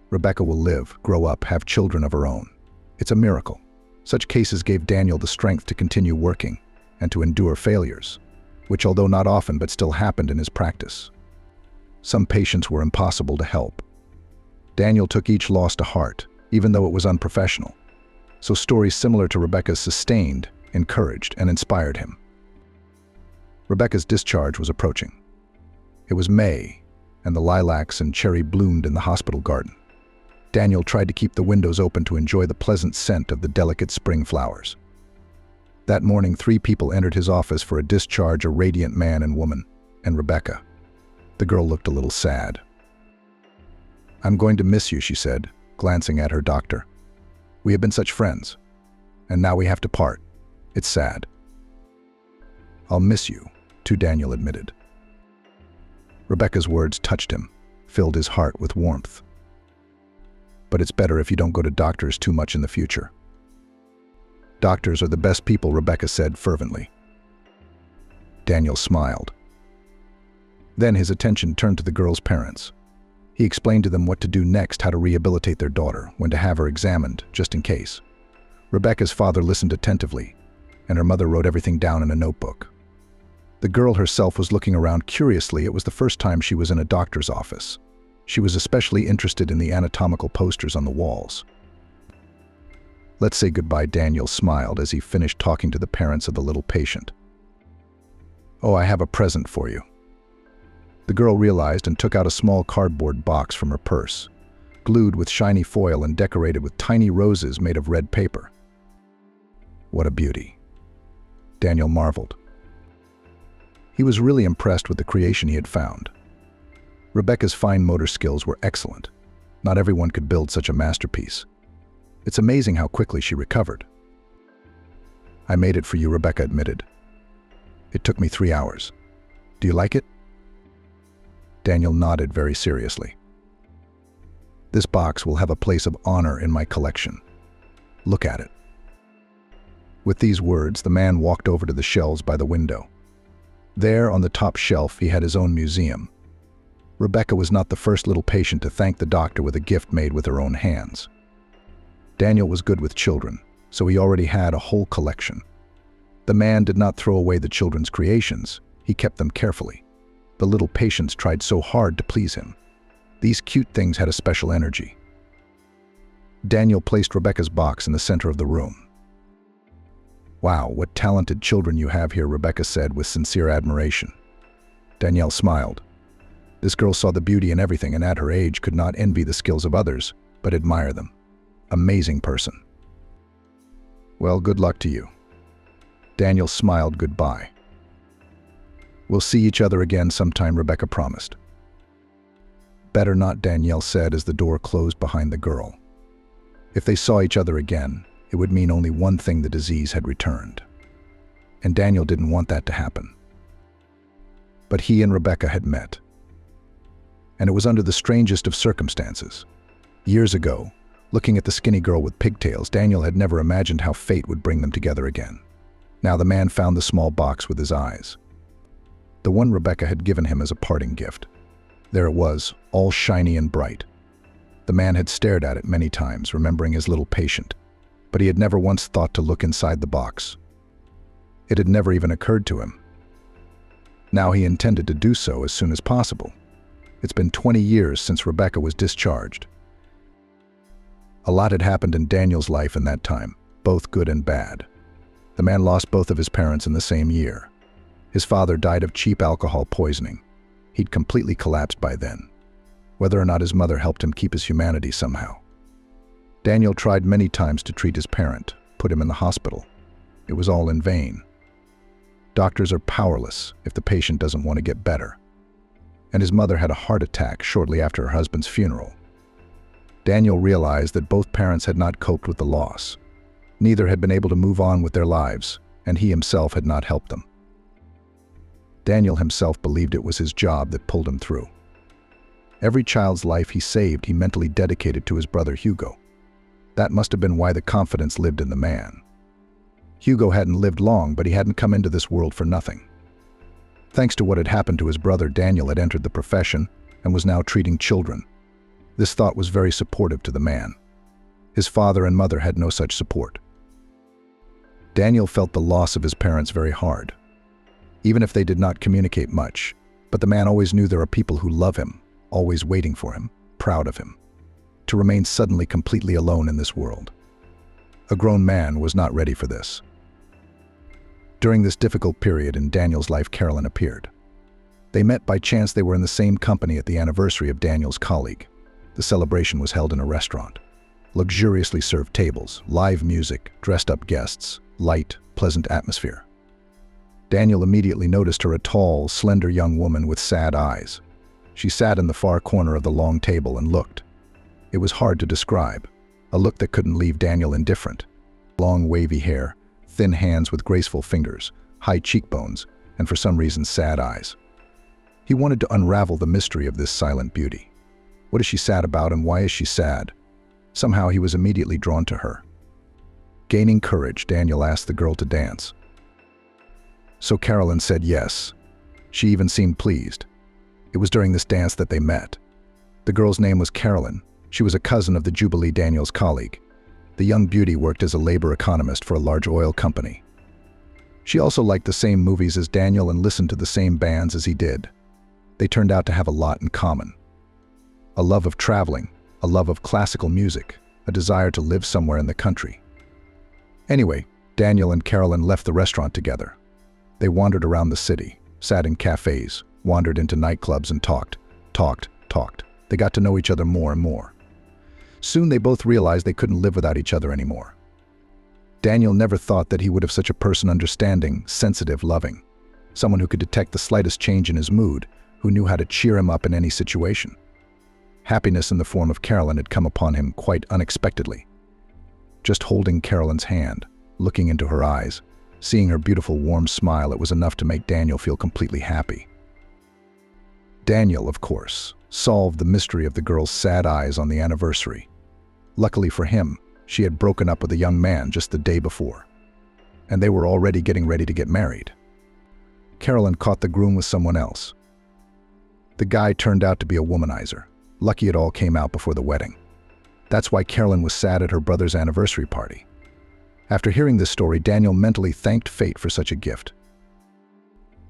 Rebecca will live, grow up, have children of her own. It's a miracle. Such cases gave Daniel the strength to continue working and to endure failures, which, although not often, but still happened in his practice. Some patients were impossible to help. Daniel took each loss to heart, even though it was unprofessional. So stories similar to Rebecca's sustained, encouraged, and inspired him. Rebecca's discharge was approaching. It was May, and the lilacs and cherry bloomed in the hospital garden. Daniel tried to keep the windows open to enjoy the pleasant scent of the delicate spring flowers. That morning, 3 people entered his office for a discharge: a radiant man and woman, and Rebecca. The girl looked a little sad. "I'm going to miss you," she said, glancing at her doctor. "We have been such friends, and now we have to part. It's sad." "I'll miss you," too, Daniel admitted. Rebecca's words touched him, filled his heart with warmth. "But it's better if you don't go to doctors too much in the future." "Doctors are the best people," Rebecca said fervently. Daniel smiled. Then his attention turned to the girl's parents. He explained to them what to do next, how to rehabilitate their daughter, when to have her examined, just in case. Rebecca's father listened attentively, and her mother wrote everything down in a notebook. The girl herself was looking around curiously. It was the first time she was in a doctor's office. She was especially interested in the anatomical posters on the walls. "Let's say goodbye," Daniel smiled as he finished talking to the parents of the little patient. "Oh, I have a present for you." The girl realized and took out a small cardboard box from her purse, glued with shiny foil and decorated with tiny roses made of red paper. "What a beauty," Daniel marveled. He was really impressed with the creation he had found. Rebecca's fine motor skills were excellent. Not everyone could build such a masterpiece. It's amazing how quickly she recovered. "I made it for you," Rebecca admitted. "It took me 3 hours. Do you like it?" Daniel nodded very seriously. "This box will have a place of honor in my collection. Look at it." With these words, the man walked over to the shelves by the window. There, on the top shelf, he had his own museum. Rebecca was not the first little patient to thank the doctor with a gift made with her own hands. Daniel was good with children, so he already had a whole collection. The man did not throw away the children's creations. He kept them carefully. The little patients tried so hard to please him. These cute things had a special energy. Daniel placed Rebecca's box in the center of the room. "Wow, what talented children you have here," Rebecca said with sincere admiration. Danielle smiled. This girl saw the beauty in everything and at her age could not envy the skills of others, but admire them. Amazing person. "Well, good luck to you." Daniel smiled goodbye. "We'll see each other again sometime," Rebecca promised. "Better not," Danielle said as the door closed behind the girl. If they saw each other again, it would mean only one thing: the disease had returned. And Daniel didn't want that to happen. But he and Rebecca had met. And it was under the strangest of circumstances. Years ago, looking at the skinny girl with pigtails, Daniel had never imagined how fate would bring them together again. Now the man found the small box with his eyes. The one Rebecca had given him as a parting gift. There it was, all shiny and bright. The man had stared at it many times, remembering his little patient, but he had never once thought to look inside the box. It had never even occurred to him. Now he intended to do so as soon as possible. It's been 20 years since Rebecca was discharged. A lot had happened in Daniel's life in that time, both good and bad. The man lost both of his parents in the same year. His father died of cheap alcohol poisoning. He'd completely collapsed by then. Whether or not his mother helped him keep his humanity somehow. Daniel tried many times to treat his parent, put him in the hospital. It was all in vain. Doctors are powerless if the patient doesn't want to get better. And his mother had a heart attack shortly after her husband's funeral. Daniel realized that both parents had not coped with the loss. Neither had been able to move on with their lives, and he himself had not helped them. Daniel himself believed it was his job that pulled him through. Every child's life he saved, he mentally dedicated to his brother Hugo. That must have been why the confidence lived in the man. Hugo hadn't lived long, but he hadn't come into this world for nothing. Thanks to what had happened to his brother, Daniel had entered the profession and was now treating children. This thought was very supportive to the man. His father and mother had no such support. Daniel felt the loss of his parents very hard, even if they did not communicate much. But the man always knew there are people who love him, always waiting for him, proud of him. To remain suddenly completely alone in this world. A grown man was not ready for this. During this difficult period in Daniel's life, Carolyn appeared. They met by chance. They were in the same company at the anniversary of Daniel's colleague. The celebration was held in a restaurant. Luxuriously served tables, live music, dressed-up guests, light, pleasant atmosphere. Daniel immediately noticed her, a tall, slender young woman with sad eyes. She sat in the far corner of the long table and looked. It was hard to describe, a look that couldn't leave Daniel indifferent. Long, wavy hair, thin hands with graceful fingers, high cheekbones, and for some reason sad eyes. He wanted to unravel the mystery of this silent beauty. What is she sad about, and why is she sad? Somehow he was immediately drawn to her. Gaining courage, Daniel asked the girl to dance. So Carolyn said yes. She even seemed pleased. It was during this dance that they met. The girl's name was Carolyn. She was a cousin of the Jubilee, Daniel's colleague. The young beauty worked as a labor economist for a large oil company. She also liked the same movies as Daniel and listened to the same bands as he did. They turned out to have a lot in common. a love of traveling, a love of classical music, a desire to live somewhere in the country. Anyway, Daniel and Carolyn left the restaurant together. They wandered around the city, sat in cafes, wandered into nightclubs and talked. They got to know each other more and more. Soon they both realized they couldn't live without each other anymore. Daniel never thought that he would have such a person understanding, sensitive, loving. Someone who could detect the slightest change in his mood, who knew how to cheer him up in any situation. Happiness in the form of Carolyn had come upon him quite unexpectedly. Just holding Carolyn's hand, looking into her eyes, seeing her beautiful warm smile, it was enough to make Daniel feel completely happy. Daniel, of course, solved the mystery of the girl's sad eyes on the anniversary. Luckily for him, she had broken up with a young man just the day before, and they were already getting ready to get married. Carolyn caught the groom with someone else. The guy turned out to be a womanizer. Lucky it all came out before the wedding. That's why Carolyn was sad at her brother's anniversary party. After hearing this story, Daniel mentally thanked fate for such a gift.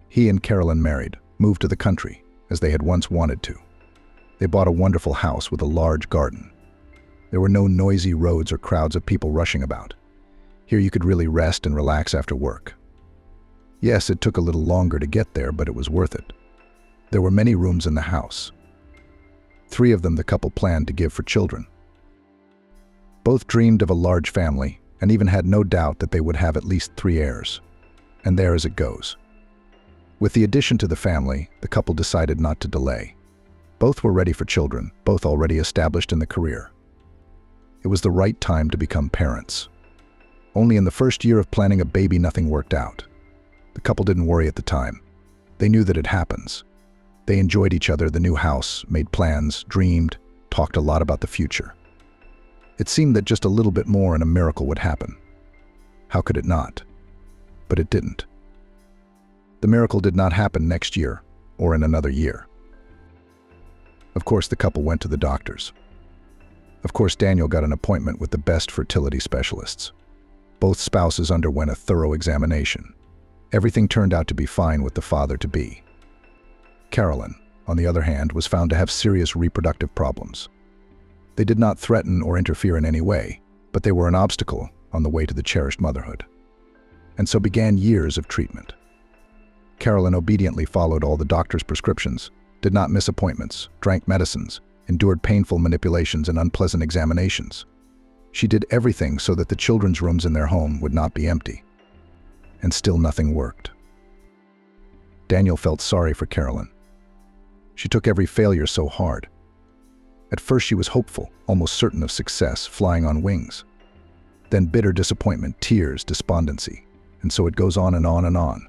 He and Carolyn married, moved to the country, as they had once wanted to. They bought a wonderful house with a large garden. There were no noisy roads or crowds of people rushing about. Here you could really rest and relax after work. Yes, it took a little longer to get there, but it was worth it. There were many rooms in the house. 3 of them the couple planned to give for children. Both dreamed of a large family and even had no doubt that they would have at least 3 heirs. And there as it goes. With the addition to the family, the couple decided not to delay. Both were ready for children, both already established in the career. It was the right time to become parents. Only in the first year of planning a baby, nothing worked out. The couple didn't worry at the time. They knew that it happens. They enjoyed each other, the new house, made plans, dreamed, talked a lot about the future. It seemed that just a little bit more and a miracle would happen. How could it not? But it didn't. The miracle did not happen next year or in another year. Of course, the couple went to the doctors. Of course, Daniel got an appointment with the best fertility specialists. Both spouses underwent a thorough examination. Everything turned out to be fine with the father-to-be. Carolyn, on the other hand, was found to have serious reproductive problems. They did not threaten or interfere in any way, but they were an obstacle on the way to the cherished motherhood. And so began years of treatment. Carolyn obediently followed all the doctor's prescriptions, did not miss appointments, drank medicines, endured painful manipulations and unpleasant examinations. She did everything so that the children's rooms in their home would not be empty. And still nothing worked. Daniel felt sorry for Carolyn. She took every failure so hard. At first she was hopeful, almost certain of success, flying on wings. Then bitter disappointment, tears, despondency, and so it goes on and on and on.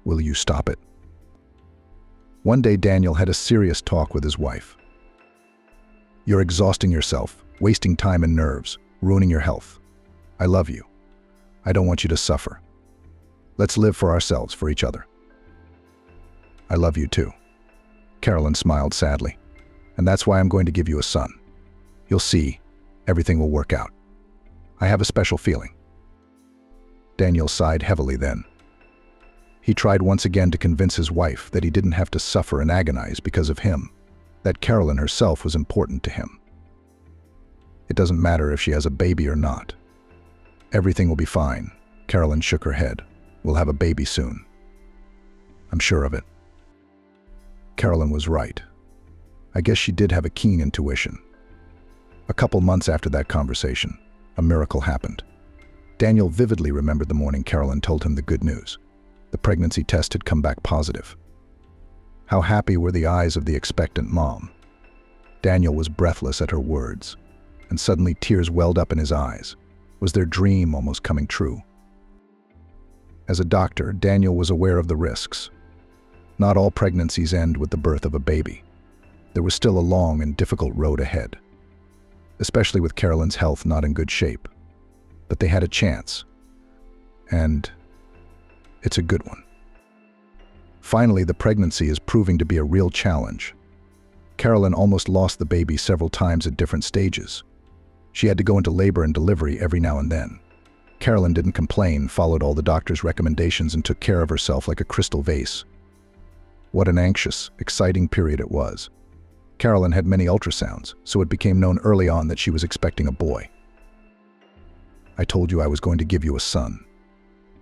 Will you stop it? One day Daniel had a serious talk with his wife. You're exhausting yourself, wasting time and nerves, ruining your health. I love you. I don't want you to suffer. Let's live for ourselves, for each other. I love you too. Carolyn smiled sadly. And that's why I'm going to give you a son. You'll see, everything will work out. I have a special feeling. Daniel sighed heavily then. He tried once again to convince his wife that he didn't have to suffer and agonize because of him, that Carolyn herself was important to him. It doesn't matter if she has a baby or not. Everything will be fine. Carolyn shook her head. We'll have a baby soon. I'm sure of it. Carolyn was right. I guess she did have a keen intuition. A couple months after that conversation, a miracle happened. Daniel vividly remembered the morning Carolyn told him the good news. The pregnancy test had come back positive. How happy were the eyes of the expectant mom. Daniel was breathless at her words, and suddenly tears welled up in his eyes. Was their dream almost coming true? As a doctor, Daniel was aware of the risks. Not all pregnancies end with the birth of a baby. There was still a long and difficult road ahead, especially with Carolyn's health not in good shape. But they had a chance, and it's a good one. Finally, the pregnancy is proving to be a real challenge. Carolyn almost lost the baby several times at different stages. She had to go into labor and delivery every now and then. Carolyn didn't complain, followed all the doctor's recommendations, and took care of herself like a crystal vase. What an anxious, exciting period it was. Carolyn had many ultrasounds, so it became known early on that she was expecting a boy. "I told you I was going to give you a son."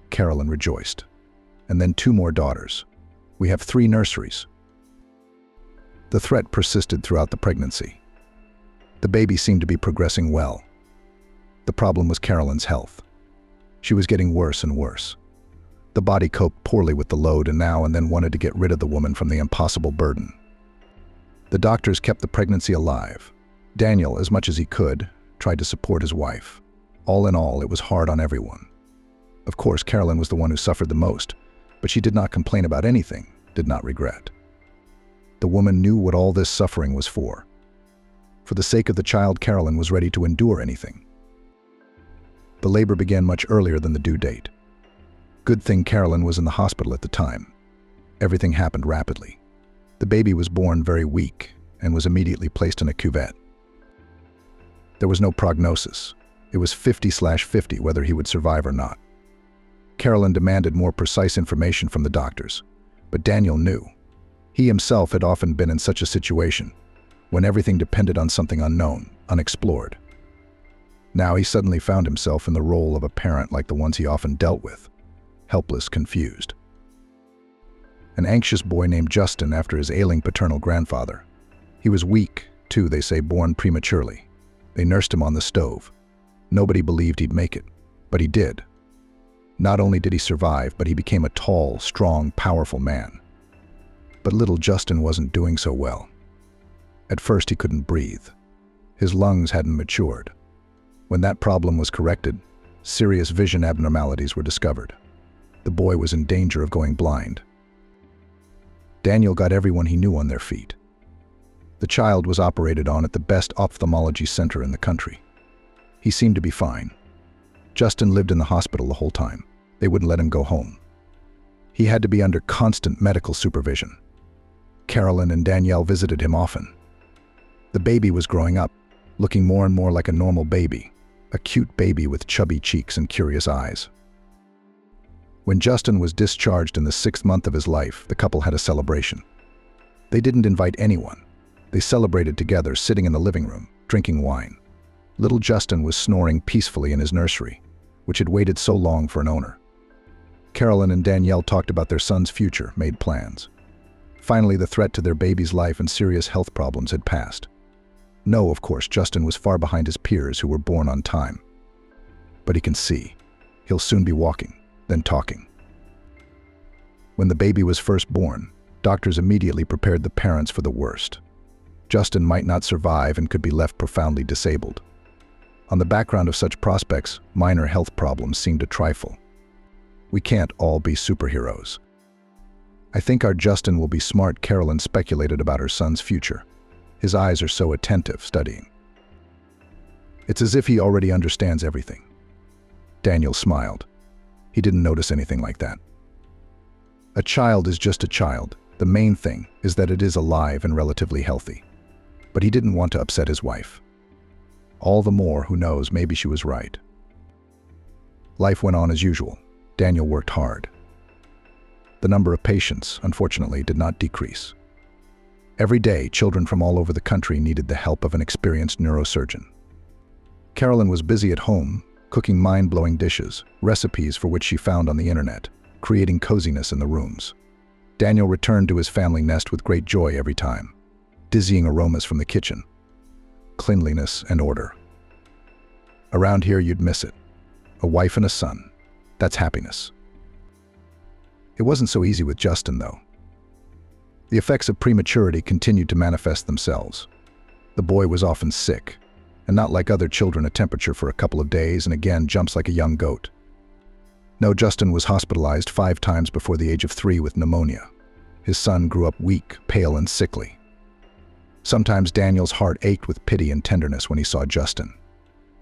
Carolyn rejoiced. "And then 2 more daughters. We have 3 nurseries." The threat persisted throughout the pregnancy. The baby seemed to be progressing well. The problem was Carolyn's health. She was getting worse and worse. The body coped poorly with the load and now and then wanted to get rid of the woman from the impossible burden. The doctors kept the pregnancy alive. Daniel, as much as he could, tried to support his wife. All in all, it was hard on everyone. Of course, Carolyn was the one who suffered the most, but she did not complain about anything, did not regret. The woman knew what all this suffering was for. For the sake of the child, Carolyn was ready to endure anything. The labor began much earlier than the due date. Good thing Carolyn was in the hospital at the time. Everything happened rapidly. The baby was born very weak and was immediately placed in a cuvette. There was no prognosis. It was 50/50 whether he would survive or not. Carolyn demanded more precise information from the doctors, but Daniel knew. He himself had often been in such a situation, when everything depended on something unknown, unexplored. Now he suddenly found himself in the role of a parent like the ones he often dealt with, helpless, confused. An anxious boy named Justin after his ailing paternal grandfather. He was weak, too, they say, born prematurely. They nursed him on the stove. Nobody believed he'd make it, but he did. Not only did he survive, but he became a tall, strong, powerful man. But little Justin wasn't doing so well. At first he couldn't breathe. His lungs hadn't matured. When that problem was corrected, serious vision abnormalities were discovered. The boy was in danger of going blind. Daniel got everyone he knew on their feet. The child was operated on at the best ophthalmology center in the country. He seemed to be fine. Justin lived in the hospital the whole time. They wouldn't let him go home. He had to be under constant medical supervision. Carolyn and Danielle visited him often. The baby was growing up, looking more and more like a normal baby, a cute baby with chubby cheeks and curious eyes. When Justin was discharged in the 6th month of his life, the couple had a celebration. They didn't invite anyone. They celebrated together, sitting in the living room, drinking wine. Little Justin was snoring peacefully in his nursery, which had waited so long for an owner. Carolyn and Danielle talked about their son's future, made plans. Finally, the threat to their baby's life and serious health problems had passed. No, of course, Justin was far behind his peers who were born on time. But he can see. He'll soon be walking, then talking. When the baby was first born, doctors immediately prepared the parents for the worst. Justin might not survive and could be left profoundly disabled. On the background of such prospects, minor health problems seemed a trifle. We can't all be superheroes. "I think our Justin will be smart," Carolyn speculated about her son's future. His eyes are so attentive, studying. It's as if he already understands everything. Daniel smiled. He didn't notice anything like that. A child is just a child. The main thing is that it is alive and relatively healthy. But he didn't want to upset his wife. All the more, who knows, maybe she was right. Life went on as usual. Daniel worked hard. The number of patients, unfortunately, did not decrease. Every day, children from all over the country needed the help of an experienced neurosurgeon. Carolyn was busy at home, cooking mind-blowing dishes, recipes for which she found on the internet, creating coziness in the rooms. Daniel returned to his family nest with great joy every time. Dizzying aromas from the kitchen. Cleanliness and order. Around here, you'd miss it. A wife and a son. That's happiness. It wasn't so easy with Justin, though. The effects of prematurity continued to manifest themselves. The boy was often sick, and not like other children, a temperature for a couple of days and again jumps like a young goat. No, Justin was hospitalized 5 times before the age of 3 with pneumonia. His son grew up weak, pale, and sickly. Sometimes Daniel's heart ached with pity and tenderness when he saw Justin.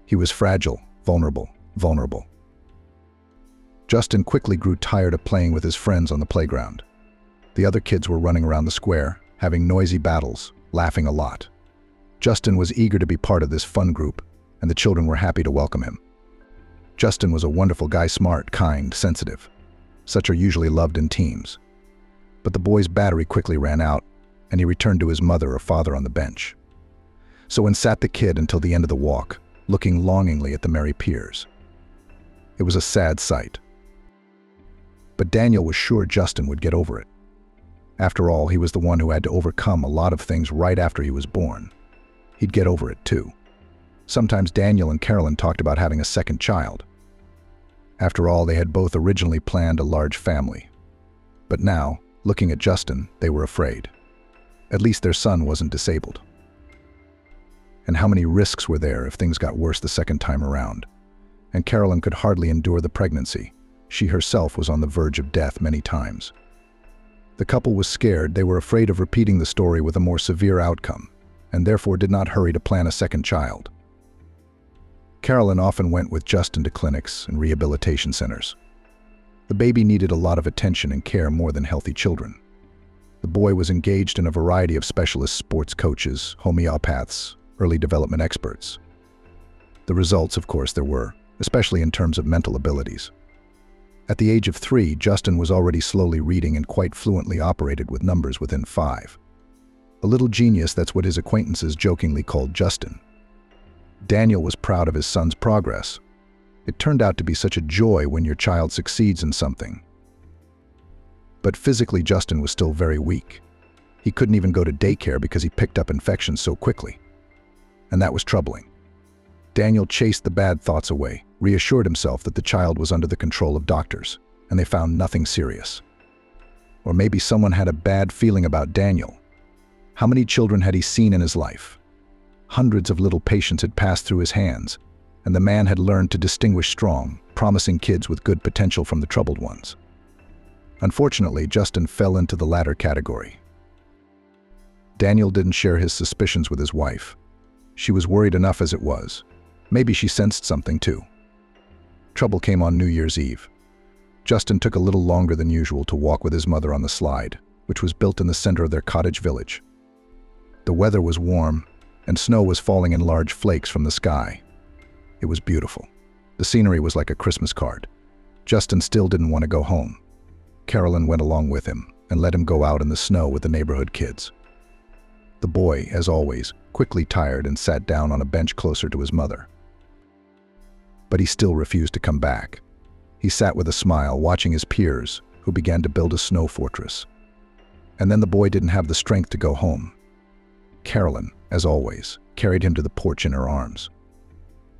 He was fragile, vulnerable. Justin quickly grew tired of playing with his friends on the playground. The other kids were running around the square, having noisy battles, laughing a lot. Justin was eager to be part of this fun group, and the children were happy to welcome him. Justin was a wonderful guy, smart, kind, sensitive. Such are usually loved in teams. But the boy's battery quickly ran out, and he returned to his mother or father on the bench. So in sat the kid until the end of the walk, looking longingly at the merry peers. It was a sad sight. But Daniel was sure Justin would get over it. After all, he was the one who had to overcome a lot of things right after he was born. He'd get over it too. Sometimes Daniel and Carolyn talked about having a second child. After all, they had both originally planned a large family. But now, looking at Justin, they were afraid. At least their son wasn't disabled. And how many risks were there if things got worse the second time around? And Carolyn could hardly endure the pregnancy. She herself was on the verge of death many times. The couple was scared. They were afraid of repeating the story with a more severe outcome, and therefore did not hurry to plan a second child. Carolyn often went with Justin to clinics and rehabilitation centers. The baby needed a lot of attention and care more than healthy children. The boy was engaged in a variety of specialist sports coaches, homeopaths, early development experts. The results, of course, there were, especially in terms of mental abilities. At the age of 3, Justin was already slowly reading and quite fluently operated with numbers within 5. A little genius, that's what his acquaintances jokingly called Justin. Daniel was proud of his son's progress. It turned out to be such a joy when your child succeeds in something. But physically, Justin was still very weak. He couldn't even go to daycare because he picked up infections so quickly. And that was troubling. Daniel chased the bad thoughts away, reassured himself that the child was under the control of doctors, and they found nothing serious. Or maybe someone had a bad feeling about Daniel. How many children had he seen in his life? Hundreds of little patients had passed through his hands, and the man had learned to distinguish strong, promising kids with good potential from the troubled ones. Unfortunately, Justin fell into the latter category. Daniel didn't share his suspicions with his wife. She was worried enough as it was. Maybe she sensed something too. Trouble came on New Year's Eve. Justin took a little longer than usual to walk with his mother on the slide, which was built in the center of their cottage village. The weather was warm, and snow was falling in large flakes from the sky. It was beautiful. The scenery was like a Christmas card. Justin still didn't want to go home. Carolyn went along with him and let him go out in the snow with the neighborhood kids. The boy, as always, quickly tired and sat down on a bench closer to his mother. But he still refused to come back. He sat with a smile, watching his peers, who began to build a snow fortress. And then the boy didn't have the strength to go home. Carolyn, as always, carried him to the porch in her arms.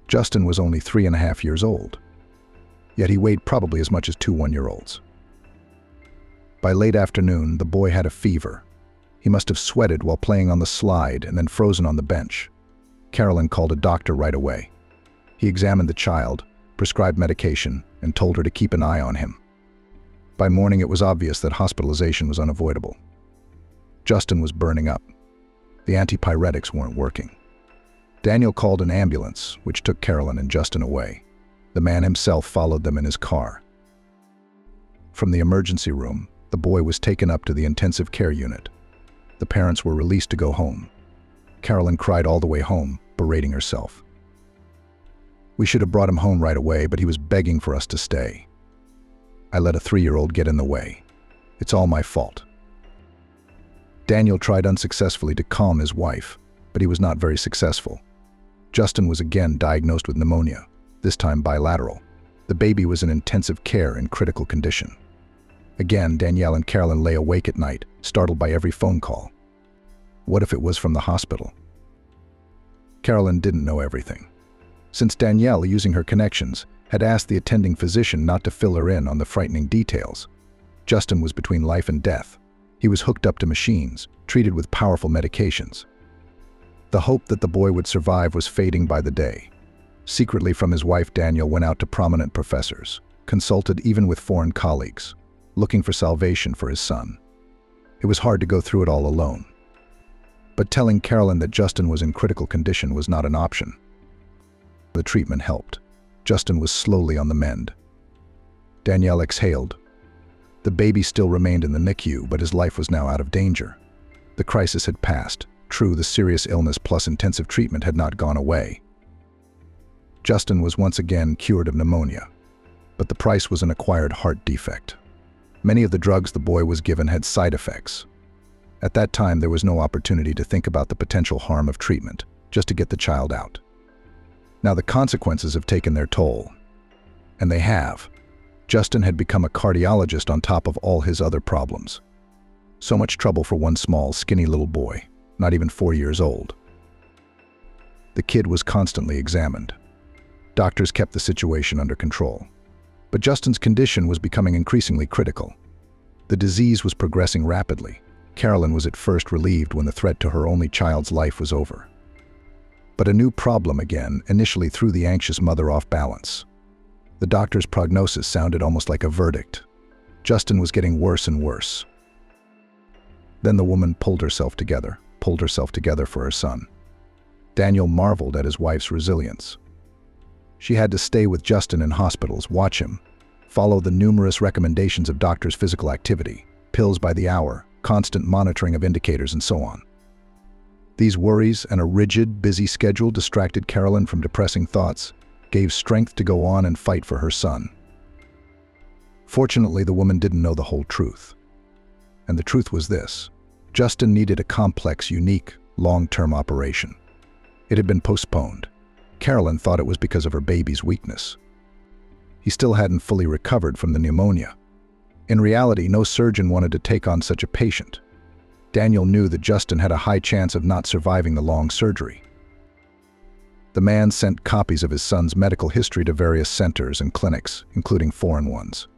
Justin was only 3.5 years old, yet he weighed probably as much as 2 one-year-olds. By late afternoon, the boy had a fever. He must have sweated while playing on the slide and then frozen on the bench. Carolyn called a doctor right away. He examined the child, prescribed medication, and told her to keep an eye on him. By morning, it was obvious that hospitalization was unavoidable. Justin was burning up. The antipyretics weren't working. Daniel called an ambulance, which took Carolyn and Justin away. The man himself followed them in his car. From the emergency room, the boy was taken up to the intensive care unit. The parents were released to go home. Carolyn cried all the way home, berating herself. We should have brought him home right away, but he was begging for us to stay. I let a 3-year-old get in the way. It's all my fault. Daniel tried unsuccessfully to calm his wife, but he was not very successful. Justin was again diagnosed with pneumonia, this time bilateral. The baby was in intensive care in critical condition. Again, Danielle and Carolyn lay awake at night, startled by every phone call. What if it was from the hospital? Carolyn didn't know everything. Since Danielle, using her connections, had asked the attending physician not to fill her in on the frightening details, Justin was between life and death. He was hooked up to machines, treated with powerful medications. The hope that the boy would survive was fading by the day. Secretly from his wife, Daniel went out to prominent professors, consulted even with foreign colleagues, looking for salvation for his son. It was hard to go through it all alone. But telling Carolyn that Justin was in critical condition was not an option. The treatment helped. Justin was slowly on the mend. Danielle exhaled. The baby still remained in the NICU, but his life was now out of danger. The crisis had passed. True, the serious illness plus intensive treatment had not gone away. Justin was once again cured of pneumonia, but the price was an acquired heart defect. Many of the drugs the boy was given had side effects, At that time, there was no opportunity to think about the potential harm of treatment, just to get the child out. Now the consequences have taken their toll. And they have. Justin had become a cardiologist on top of all his other problems. So much trouble for one small, skinny little boy, not even 4 years old. The kid was constantly examined. Doctors kept the situation under control. But Justin's condition was becoming increasingly critical. The disease was progressing rapidly. Carolyn was at first relieved when the threat to her only child's life was over. But a new problem again initially threw the anxious mother off balance. The doctor's prognosis sounded almost like a verdict. Justin was getting worse and worse. Then the woman pulled herself together for her son. Daniel marveled at his wife's resilience. She had to stay with Justin in hospitals, watch him, follow the numerous recommendations of doctors' physical activity, pills by the hour, constant monitoring of indicators, and so on. These worries and a rigid, busy schedule distracted Carolyn from depressing thoughts, gave strength to go on and fight for her son. Fortunately, the woman didn't know the whole truth. And the truth was this: Justin needed a complex, unique, long-term operation. It had been postponed. Carolyn thought it was because of her baby's weakness. He still hadn't fully recovered from the pneumonia. In reality, no surgeon wanted to take on such a patient. Daniel knew that Justin had a high chance of not surviving the long surgery. The man sent copies of his son's medical history to various centers and clinics, including foreign ones.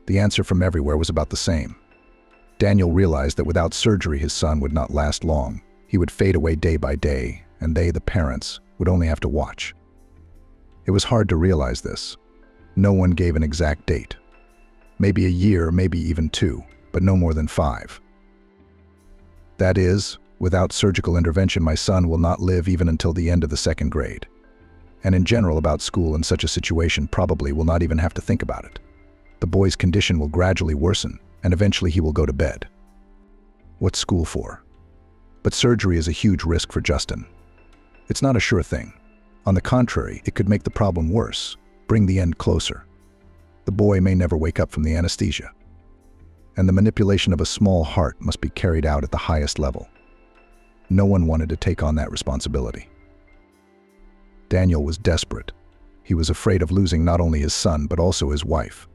The answer from everywhere was about the same. Daniel realized that without surgery, his son would not last long. He would fade away day by day, and they, the parents, would only have to watch. It was hard to realize this. No one gave an exact date. Maybe a year, maybe even 2, but no more than 5. That is, without surgical intervention, my son will not live even until the end of the 2nd grade. And in general, about school in such a situation, probably will not even have to think about it. The boy's condition will gradually worsen, and eventually he will go to bed. What's school for? But surgery is a huge risk for Justin. It's not a sure thing. On the contrary, it could make the problem worse, bring the end closer. The boy may never wake up from the anesthesia. And the manipulation of a small heart must be carried out at the highest level. No one wanted to take on that responsibility. Daniel was desperate. He was afraid of losing not only his son, but also his wife.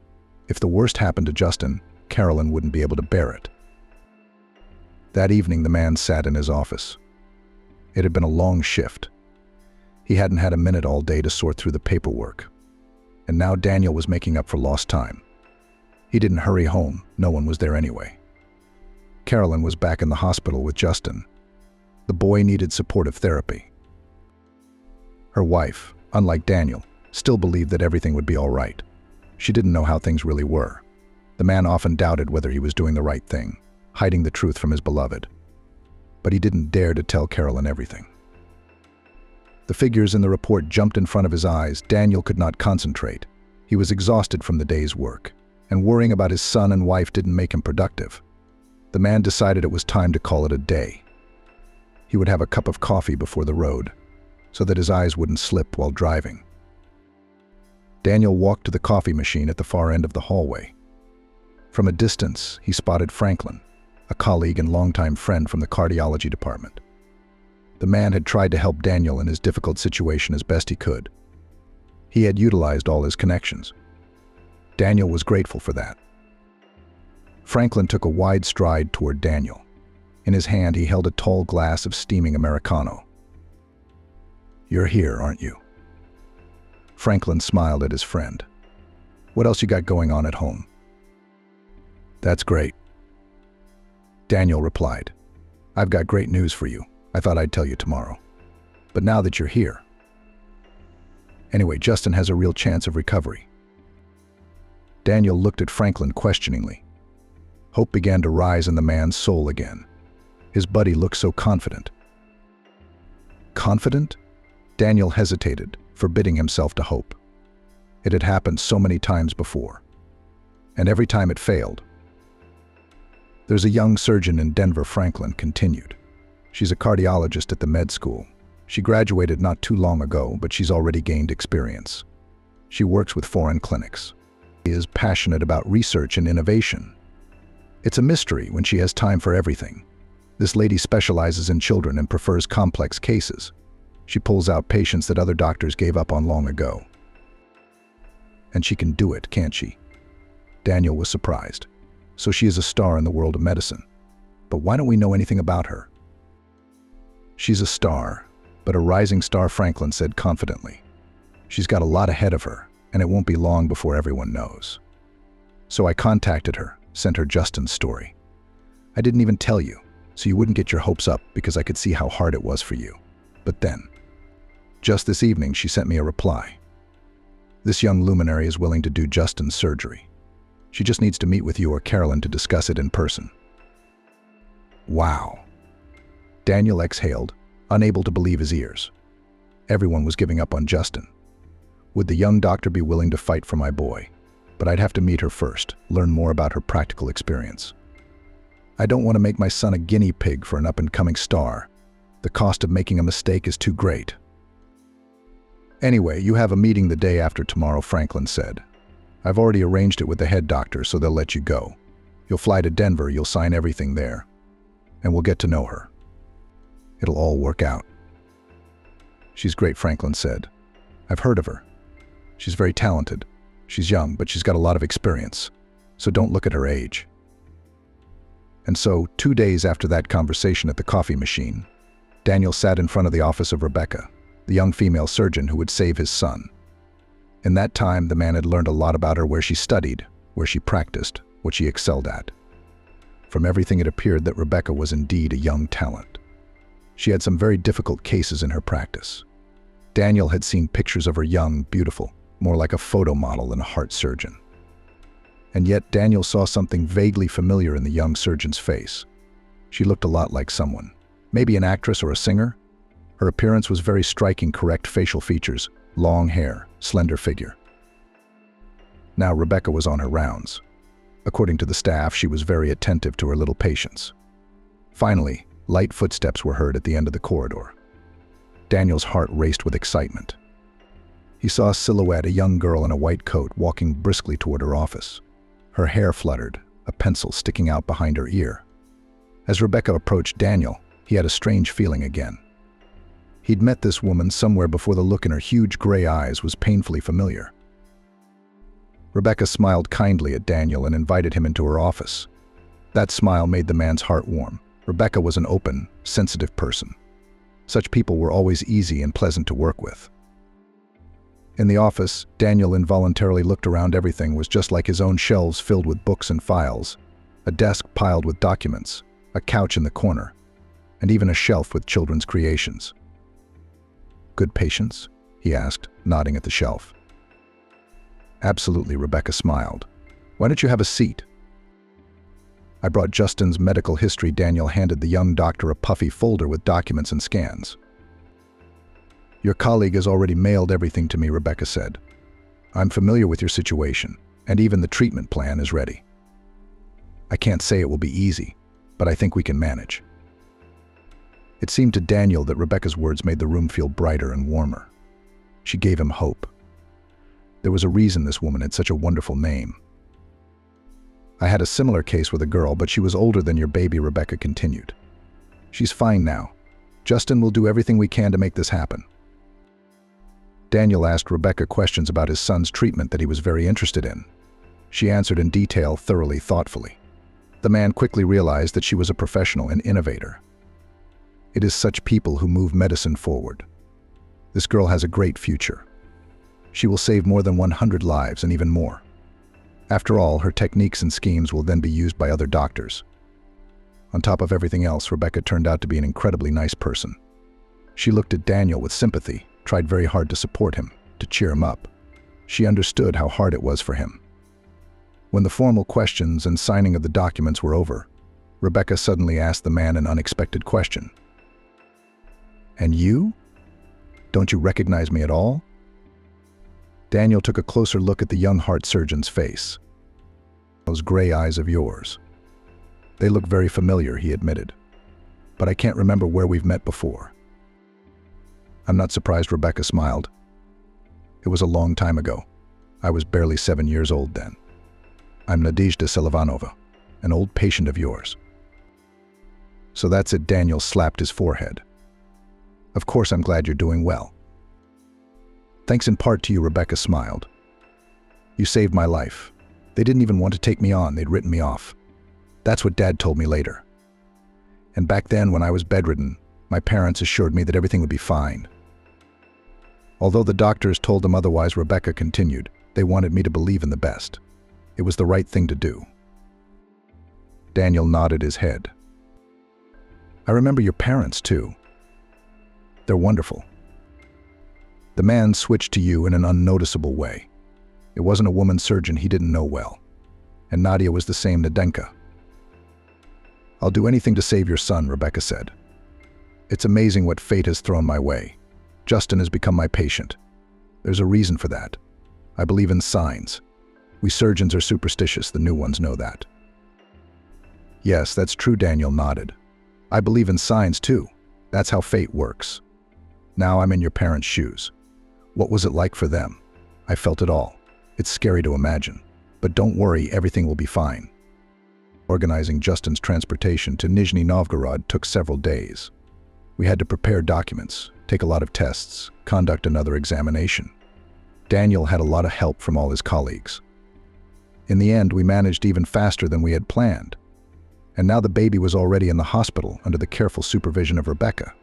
If the worst happened to Justin, Carolyn wouldn't be able to bear it. That evening, the man sat in his office. It had been a long shift. He hadn't had a minute all day to sort through the paperwork. And now Daniel was making up for lost time. He didn't hurry home. No one was there anyway. Carolyn was back in the hospital with Justin. The boy needed supportive therapy. Her wife, unlike Daniel, still believed that everything would be all right. She didn't know how things really were. The man often doubted whether he was doing the right thing, hiding the truth from his beloved. But he didn't dare to tell Carolyn everything. The figures in the report jumped in front of his eyes. Daniel could not concentrate. He was exhausted from the day's work, and worrying about his son and wife didn't make him productive. The man decided it was time to call it a day. He would have a cup of coffee before the road, so that his eyes wouldn't slip while driving. Daniel walked to the coffee machine at the far end of the hallway. From a distance, he spotted Franklin, a colleague and longtime friend from the cardiology department. The man had tried to help Daniel in his difficult situation as best he could. He had utilized all his connections. Daniel was grateful for that. Franklin took a wide stride toward Daniel. In his hand, he held a tall glass of steaming Americano. "You're here, aren't you?" Franklin smiled at his friend. "What else you got going on at home?" "That's great." Daniel replied, "I've got great news for you. I thought I'd tell you tomorrow. But now that you're here. Anyway, Justin has a real chance of recovery." Daniel looked at Franklin questioningly. Hope began to rise in the man's soul again. His buddy looked so confident. Confident? Daniel hesitated, forbidding himself to hope. It had happened so many times before. And every time it failed. "There's a young surgeon in Denver," Franklin continued. "She's a cardiologist at the med school. She graduated not too long ago, but she's already gained experience. She works with foreign clinics. She is passionate about research and innovation. It's a mystery when she has time for everything. This lady specializes in children and prefers complex cases. She pulls out patients that other doctors gave up on long ago. And she can do it, can't she? Daniel was surprised. So she is a star in the world of medicine. But why don't we know anything about her? She's a star, but a rising star, Franklin said confidently. She's got a lot ahead of her, and it won't be long before everyone knows. So I contacted her, sent her Justin's story. I didn't even tell you, so you wouldn't get your hopes up because I could see how hard it was for you. But then, just this evening, she sent me a reply. This young luminary is willing to do Justin's surgery. She just needs to meet with you or Carolyn to discuss it in person. Wow. Daniel exhaled, unable to believe his ears. Everyone was giving up on Justin. Would the young doctor be willing to fight for my boy? But I'd have to meet her first, learn more about her practical experience. I don't want to make my son a guinea pig for an up-and-coming star. The cost of making a mistake is too great. Anyway, you have a meeting the day after tomorrow, Franklin said. I've already arranged it with the head doctor, so they'll let you go. You'll fly to Denver, you'll sign everything there. And we'll get to know her. It'll all work out. She's great, Franklin said. I've heard of her. She's very talented. She's young, but she's got a lot of experience. So don't look at her age. And so, 2 days after that conversation at the coffee machine, Daniel sat in front of the office of Rebecca, the young female surgeon who would save his son. In that time, the man had learned a lot about her, where she studied, where she practiced, what she excelled at. From everything, it appeared that Rebecca was indeed a young talent. She had some very difficult cases in her practice. Daniel had seen pictures of her young, beautiful, more like a photo model than a heart surgeon. And yet Daniel saw something vaguely familiar in the young surgeon's face. She looked a lot like someone, maybe an actress or a singer. Her appearance was very striking, correct facial features, long hair, slender figure. Now Rebecca was on her rounds. According to the staff, she was very attentive to her little patients. Finally, light footsteps were heard at the end of the corridor. Daniel's heart raced with excitement. He saw a silhouette, a young girl in a white coat, walking briskly toward her office. Her hair fluttered, a pencil sticking out behind her ear. As Rebecca approached Daniel, he had a strange feeling again. He'd met this woman somewhere before. The look in her huge gray eyes was painfully familiar. Rebecca smiled kindly at Daniel and invited him into her office. That smile made the man's heart warm. Rebecca was an open, sensitive person. Such people were always easy and pleasant to work with. In the office, Daniel involuntarily looked around. Everything was just like his own, shelves filled with books and files, a desk piled with documents, a couch in the corner, and even a shelf with children's creations. Good patients? He asked, nodding at the shelf. Absolutely, Rebecca smiled. Why don't you have a seat? I brought Justin's medical history. Daniel handed the young doctor a puffy folder with documents and scans. Your colleague has already mailed everything to me, Rebecca said. I'm familiar with your situation, and even the treatment plan is ready. I can't say it will be easy, but I think we can manage. It seemed to Daniel that Rebecca's words made the room feel brighter and warmer. She gave him hope. There was a reason this woman had such a wonderful name. I had a similar case with a girl, but she was older than your baby, Rebecca continued. She's fine now. Justin will do everything we can to make this happen. Daniel asked Rebecca questions about his son's treatment that he was very interested in. She answered in detail, thoroughly, thoughtfully. The man quickly realized that she was a professional and innovator. It is such people who move medicine forward. This girl has a great future. She will save more than 100 lives and even more. After all, her techniques and schemes will then be used by other doctors. On top of everything else, Rebecca turned out to be an incredibly nice person. She looked at Daniel with sympathy, tried very hard to support him, to cheer him up. She understood how hard it was for him. When the formal questions and signing of the documents were over, Rebecca suddenly asked the man an unexpected question. And you? Don't you recognize me at all? Daniel took a closer look at the young heart surgeon's face. Those gray eyes of yours. They look very familiar, he admitted. But I can't remember where we've met before. I'm not surprised, Rebecca smiled. It was a long time ago. I was barely 7 years old then. I'm Nadezhda Selivanova, an old patient of yours. So that's it, Daniel slapped his forehead. Of course I'm glad you're doing well. Thanks in part to you, Rebecca smiled. You saved my life. They didn't even want to take me on, they'd written me off. That's what Dad told me later. And back then, when I was bedridden, my parents assured me that everything would be fine. Although the doctors told them otherwise, Rebecca continued, they wanted me to believe in the best. It was the right thing to do. Daniel nodded his head. I remember your parents, too. They're wonderful. The man switched to you in an unnoticeable way. It wasn't a woman surgeon he didn't know well. And Nadia was the same Nadenka. I'll do anything to save your son, Rebecca said. It's amazing what fate has thrown my way. Justin has become my patient. There's a reason for that. I believe in signs. We surgeons are superstitious, the new ones know that. Yes, that's true, Daniel nodded. I believe in signs too. That's how fate works. Now I'm in your parents' shoes. What was it like for them? I felt it all. It's scary to imagine. But don't worry, everything will be fine. Organizing Justin's transportation to Nizhny Novgorod took several days. We had to prepare documents, take a lot of tests, conduct another examination. Daniel had a lot of help from all his colleagues. In the end, we managed even faster than we had planned. And now the baby was already in the hospital under the careful supervision of Rebecca.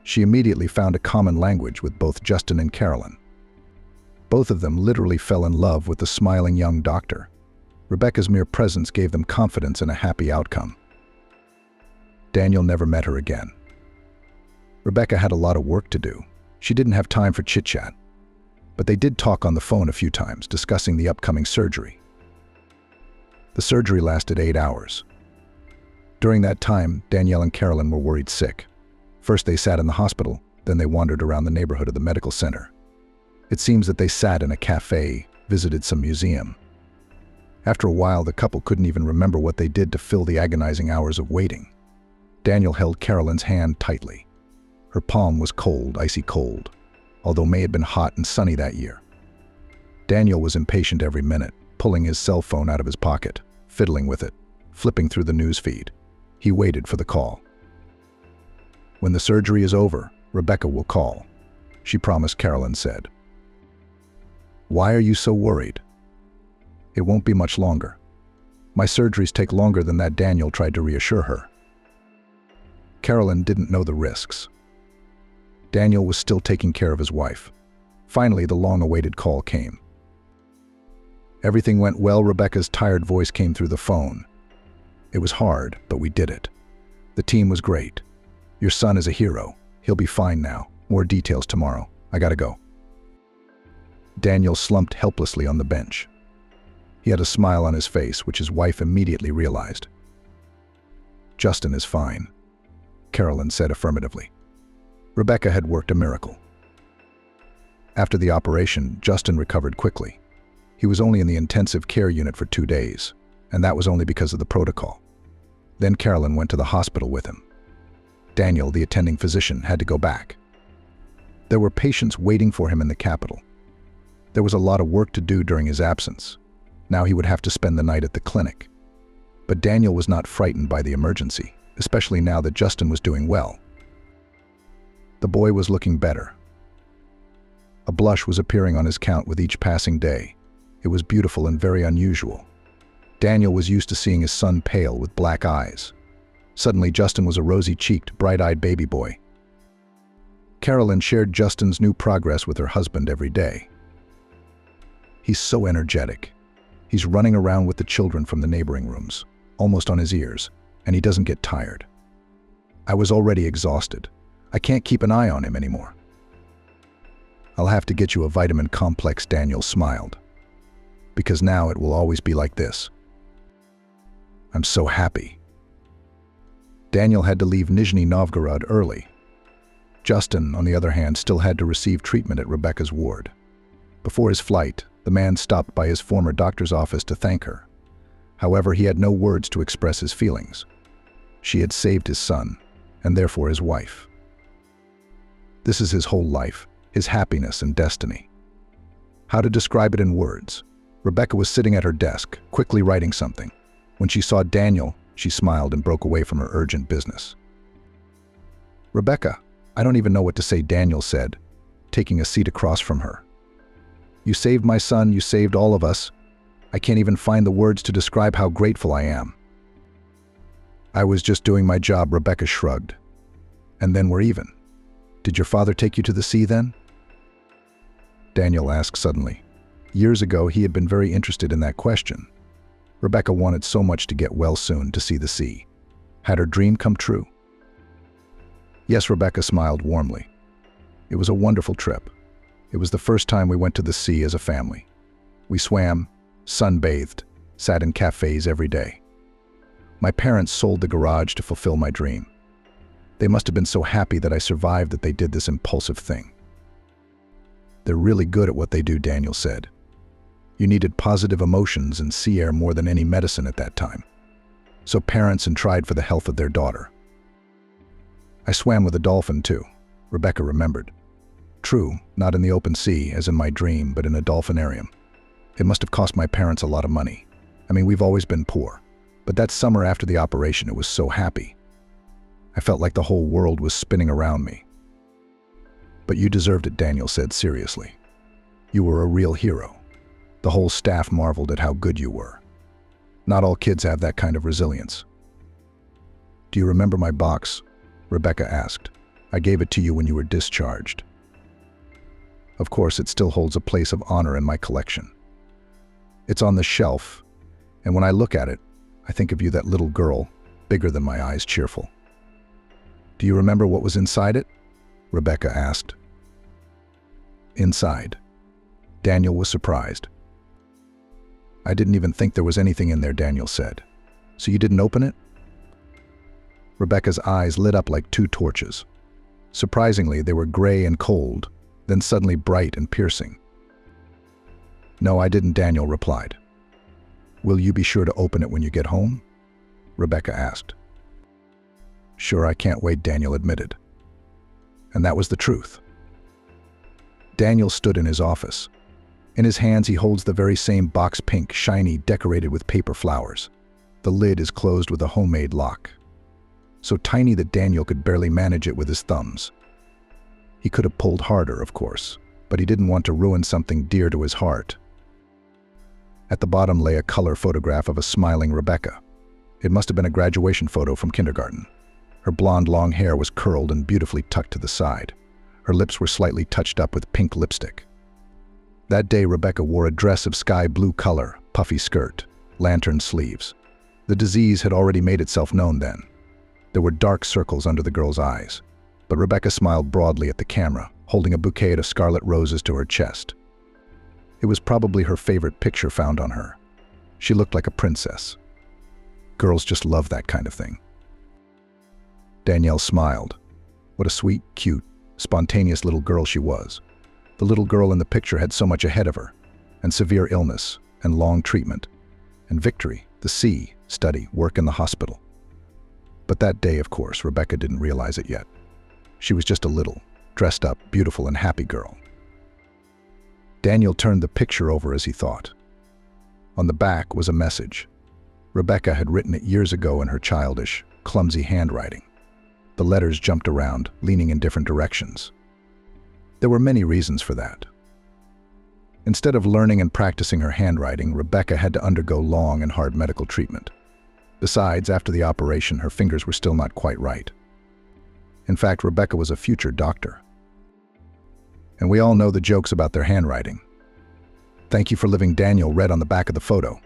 She immediately found a common language with both Justin and Carolyn. Both of them literally fell in love with the smiling young doctor. Rebecca's mere presence gave them confidence and a happy outcome. Daniel never met her again. Rebecca had a lot of work to do. She didn't have time for chit-chat. But they did talk on the phone a few times, discussing the upcoming surgery. The surgery lasted 8 hours. During that time, Danielle and Carolyn were worried sick. First they sat in the hospital, then they wandered around the neighborhood of the medical center. It seems that they sat in a cafe, visited some museum. After a while, the couple couldn't even remember what they did to fill the agonizing hours of waiting. Daniel held Carolyn's hand tightly. Her palm was cold, icy cold, although May had been hot and sunny that year. Daniel was impatient every minute, pulling his cell phone out of his pocket, fiddling with it, flipping through the news feed. He waited for the call. When the surgery is over, Rebecca will call, she promised, Carolyn said. Why are you so worried? It won't be much longer. My surgeries take longer than that, Daniel tried to reassure her. Carolyn didn't know the risks. Daniel was still taking care of his wife. Finally, the long-awaited call came. Everything went well, Rebecca's tired voice came through the phone. It was hard, but we did it. The team was great. Your son is a hero. He'll be fine now. More details tomorrow. I gotta go. Daniel slumped helplessly on the bench. He had a smile on his face, which his wife immediately realized. Justin is fine, Carolyn said affirmatively. Rebecca had worked a miracle. After the operation, Justin recovered quickly. He was only in the intensive care unit for 2 days, and that was only because of the protocol. Then Carolyn went to the hospital with him. Daniel, the attending physician, had to go back. There were patients waiting for him in the capital. There was a lot of work to do during his absence. Now he would have to spend the night at the clinic. But Daniel was not frightened by the emergency, especially now that Justin was doing well. The boy was looking better. A blush was appearing on his countenance with each passing day. It was beautiful and very unusual. Daniel was used to seeing his son pale with black eyes. Suddenly, Justin was a rosy-cheeked, bright-eyed baby boy. Carolyn shared Justin's new progress with her husband every day. He's so energetic. He's running around with the children from the neighboring rooms, almost on his ears, and he doesn't get tired. I was already exhausted. I can't keep an eye on him anymore. I'll have to get you a vitamin complex, Daniel smiled. Because now it will always be like this. I'm so happy. Daniel had to leave Nizhny Novgorod early. Justin, on the other hand, still had to receive treatment at Rebecca's ward. Before his flight, the man stopped by his former doctor's office to thank her. However, he had no words to express his feelings. She had saved his son, and therefore his wife. This is his whole life, his happiness and destiny. How to describe it in words? Rebecca was sitting at her desk, quickly writing something. When she saw Daniel, She smiled and broke away from her urgent business. "Rebecca, I don't even know what to say," Daniel said, taking a seat across from her. "You saved my son, you saved all of us. I can't even find the words to describe how grateful I am." "I was just doing my job," Rebecca shrugged. "And then we're even. Did your father take you to the sea then?" Daniel asked suddenly. Years ago, he had been very interested in that question. Rebecca wanted so much to get well soon to see the sea. Had her dream come true? "Yes," Rebecca smiled warmly. "It was a wonderful trip. It was the first time we went to the sea as a family. We swam, sunbathed, sat in cafes every day. My parents sold the garage to fulfill my dream. They must have been so happy that I survived that they did this impulsive thing." "They're really good at what they do," Daniel said. "You needed positive emotions and sea air more than any medicine at that time. So parents tried for the health of their daughter." "I swam with a dolphin too," Rebecca remembered. "True, not in the open sea, as in my dream, but in a dolphinarium. It must have cost my parents a lot of money. I mean, we've always been poor. But that summer after the operation, it was so happy. I felt like the whole world was spinning around me." "But you deserved it," Daniel said seriously. "You were a real hero. The whole staff marveled at how good you were. Not all kids have that kind of resilience." "Do you remember my box?" Rebecca asked. "I gave it to you when you were discharged." "Of course, it still holds a place of honor in my collection. It's on the shelf, and when I look at it, I think of you, that little girl, bigger than my eyes, cheerful." "Do you remember what was inside it?" Rebecca asked. "Inside?" Daniel was surprised. "I didn't even think there was anything in there," Daniel said. "So you didn't open it?" Rebecca's eyes lit up like two torches. Surprisingly, they were gray and cold, then suddenly bright and piercing. "No, I didn't," Daniel replied. "Will you be sure to open it when you get home?" Rebecca asked. "Sure, I can't wait," Daniel admitted. And that was the truth. Daniel stood in his office. In his hands, he holds the very same box, pink, shiny, decorated with paper flowers. The lid is closed with a homemade lock. So tiny that Daniel could barely manage it with his thumbs. He could have pulled harder, of course, but he didn't want to ruin something dear to his heart. At the bottom lay a color photograph of a smiling Rebecca. It must have been a graduation photo from kindergarten. Her blonde long hair was curled and beautifully tucked to the side. Her lips were slightly touched up with pink lipstick. That day, Rebecca wore a dress of sky blue color, puffy skirt, lantern sleeves. The disease had already made itself known then. There were dark circles under the girl's eyes, but Rebecca smiled broadly at the camera, holding a bouquet of scarlet roses to her chest. It was probably her favorite picture found on her. She looked like a princess. Girls just love that kind of thing. Danielle smiled. What a sweet, cute, spontaneous little girl she was. The little girl in the picture had so much ahead of her, and severe illness, and long treatment, and victory, the sea, study, work in the hospital. But that day, of course, Rebecca didn't realize it yet. She was just a little, dressed up, beautiful and happy girl. Daniel turned the picture over as he thought. On the back was a message. Rebecca had written it years ago in her childish, clumsy handwriting. The letters jumped around, leaning in different directions. There were many reasons for that. Instead of learning and practicing her handwriting, Rebecca had to undergo long and hard medical treatment. Besides, after the operation, her fingers were still not quite right. In fact, Rebecca was a future doctor. And we all know the jokes about their handwriting. "Thank you for living," Daniel read on the back of the photo.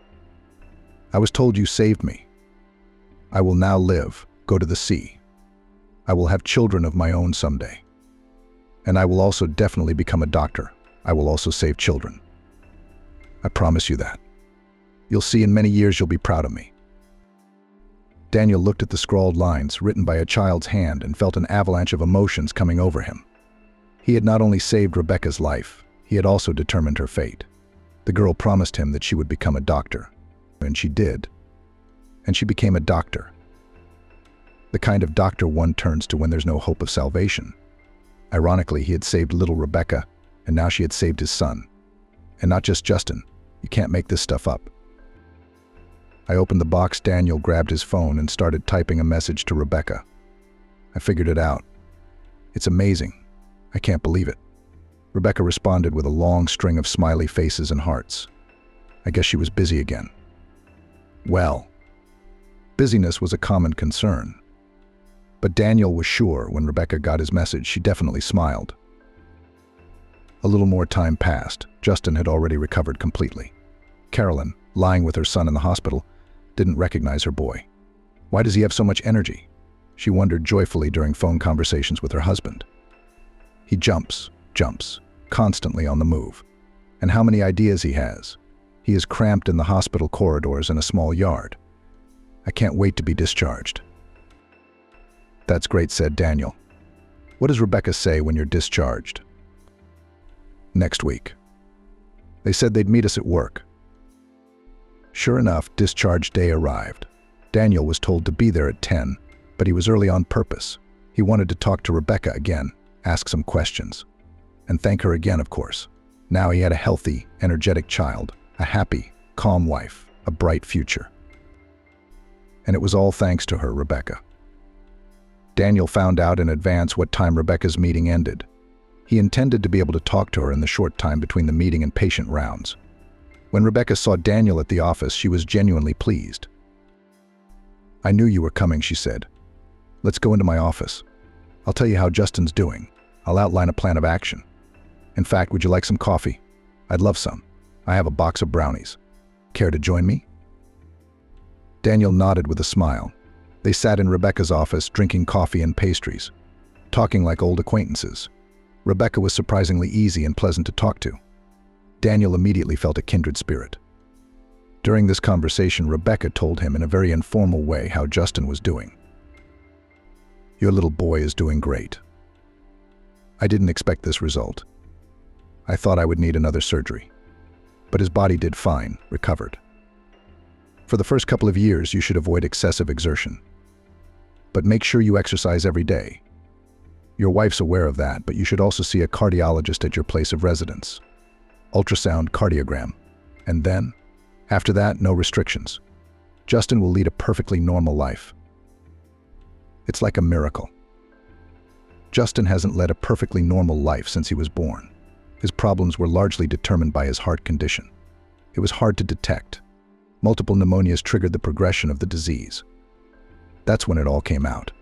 "I was told you saved me. I will now live, go to the sea. I will have children of my own someday. And I will also definitely become a doctor. I will also save children. I promise you that. You'll see in many years you'll be proud of me." Daniel looked at the scrawled lines written by a child's hand and felt an avalanche of emotions coming over him. He had not only saved Rebecca's life, he had also determined her fate. The girl promised him that she would become a doctor, and she did. And she became a doctor. The kind of doctor one turns to when there's no hope of salvation. Ironically, he had saved little Rebecca, and now she had saved his son. And not just Justin. You can't make this stuff up. I opened the box. Daniel grabbed his phone and started typing a message to Rebecca. I figured it out. It's amazing. I can't believe it. Rebecca responded with a long string of smiley faces and hearts. I guess she was busy again. Well, busyness was a common concern. But Daniel was sure when Rebecca got his message, she definitely smiled. A little more time passed. Justin had already recovered completely. Carolyn, lying with her son in the hospital, didn't recognize her boy. Why does he have so much energy? She wondered joyfully during phone conversations with her husband. He jumps, constantly on the move. And how many ideas he has. He is cramped in the hospital corridors in a small yard. I can't wait to be discharged. That's great, said Daniel. What does Rebecca say when you're discharged? Next week. They said they'd meet us at work. Sure enough, discharge day arrived. Daniel was told to be there at 10, but he was early on purpose. He wanted to talk to Rebecca again, ask some questions, and thank her again, of course. Now he had a healthy, energetic child, a happy, calm wife, a bright future. And it was all thanks to her, Rebecca. Daniel found out in advance what time Rebecca's meeting ended. He intended to be able to talk to her in the short time between the meeting and patient rounds. When Rebecca saw Daniel at the office, she was genuinely pleased. I knew you were coming, she said. Let's go into my office. I'll tell you how Justin's doing. I'll outline a plan of action. In fact, would you like some coffee? I'd love some. I have a box of brownies. Care to join me? Daniel nodded with a smile. They sat in Rebecca's office, drinking coffee and pastries, talking like old acquaintances. Rebecca was surprisingly easy and pleasant to talk to. Daniel immediately felt a kindred spirit. During this conversation, Rebecca told him in a very informal way how Justin was doing. Your little boy is doing great. I didn't expect this result. I thought I would need another surgery. But his body did fine, recovered. For the first couple of years, you should avoid excessive exertion. But make sure you exercise every day. Your wife's aware of that, but you should also see a cardiologist at your place of residence. Ultrasound, cardiogram. And then, after that, no restrictions. Justin will lead a perfectly normal life. It's like a miracle. Justin hasn't led a perfectly normal life since he was born. His problems were largely determined by his heart condition. It was hard to detect. Multiple pneumonias triggered the progression of the disease. That's when it all came out.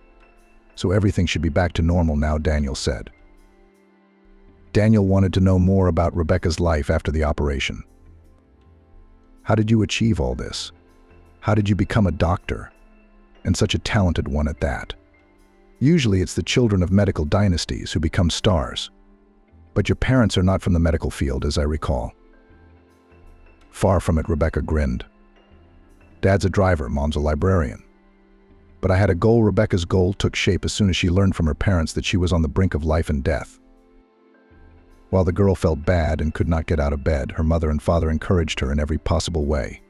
So everything should be back to normal now, Daniel said. Daniel wanted to know more about Rebecca's life after the operation. How did you achieve all this? How did you become a doctor? And such a talented one at that. Usually it's the children of medical dynasties who become stars. But your parents are not from the medical field, as I recall. Far from it, Rebecca grinned. Dad's a driver, Mom's a librarian. But I had a goal. Rebecca's goal took shape as soon as she learned from her parents that she was on the brink of life and death. While the girl felt bad and could not get out of bed, her mother and father encouraged her in every possible way,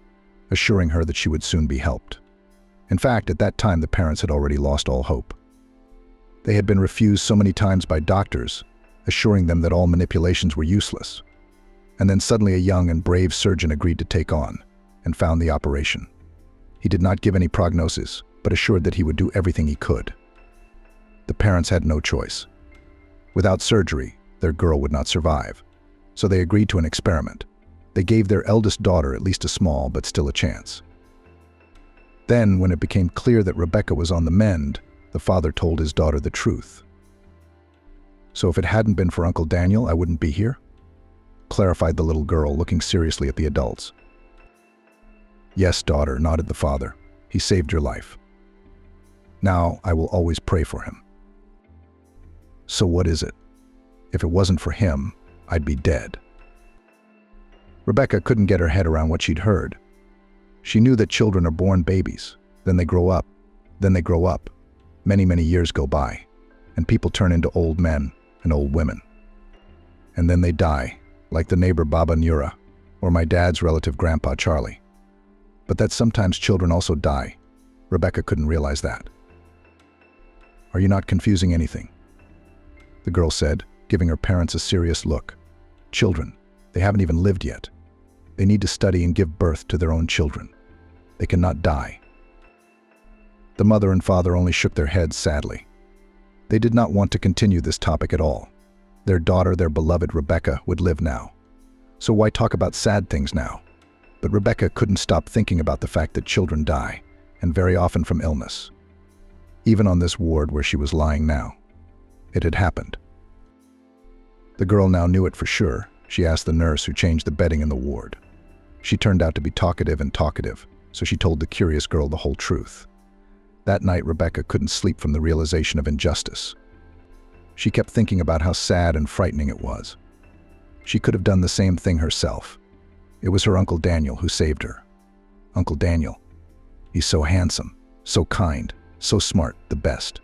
assuring her that she would soon be helped. In fact, at that time, the parents had already lost all hope. They had been refused so many times by doctors, assuring them that all manipulations were useless. And then suddenly a young and brave surgeon agreed to take on and found the operation. He did not give any prognosis, but assured that he would do everything he could. The parents had no choice. Without surgery, their girl would not survive. So they agreed to an experiment. They gave their eldest daughter at least a small but still a chance. Then, when it became clear that Rebecca was on the mend, the father told his daughter the truth. So if it hadn't been for Uncle Daniel, I wouldn't be here? Clarified the little girl, looking seriously at the adults. Yes, daughter, nodded the father. He saved your life. Now I will always pray for him. So what is it? If it wasn't for him, I'd be dead. Rebecca couldn't get her head around what she'd heard. She knew that children are born babies, then they grow up, Many, many years go by, and people turn into old men and old women. And then they die, like the neighbor Baba Nura, or my dad's relative Grandpa Charlie. But that sometimes children also die. Rebecca couldn't realize that. Are you not confusing anything? The girl said, giving her parents a serious look. Children, they haven't even lived yet. They need to study and give birth to their own children. They cannot die. The mother and father only shook their heads sadly. They did not want to continue this topic at all. Their daughter, their beloved Rebecca, would live now. So why talk about sad things now? But Rebecca couldn't stop thinking about the fact that children die, and very often from illness. Even on this ward where she was lying now. It had happened. The girl now knew it for sure. She asked the nurse who changed the bedding in the ward. She turned out to be talkative, so she told the curious girl the whole truth. That night, Rebecca couldn't sleep from the realization of injustice. She kept thinking about how sad and frightening it was. She could have done the same thing herself. It was her Uncle Daniel who saved her. Uncle Daniel. He's so handsome, so kind, so smart, the best.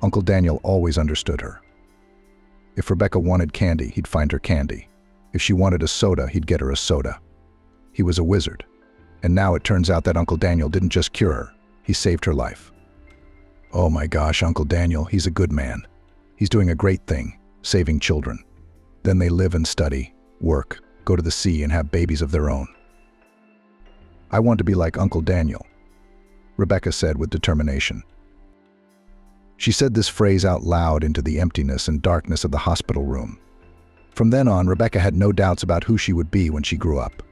Uncle Daniel always understood her. If Rebecca wanted candy, he'd find her candy. If she wanted a soda, he'd get her a soda. He was a wizard. And now it turns out that Uncle Daniel didn't just cure her, he saved her life. Oh my gosh, Uncle Daniel, he's a good man. He's doing a great thing, saving children. Then they live and study, work, go to the sea and have babies of their own. I want to be like Uncle Daniel, Rebecca said with determination. She said this phrase out loud into the emptiness and darkness of the hospital room. From then on, Rebecca had no doubts about who she would be when she grew up.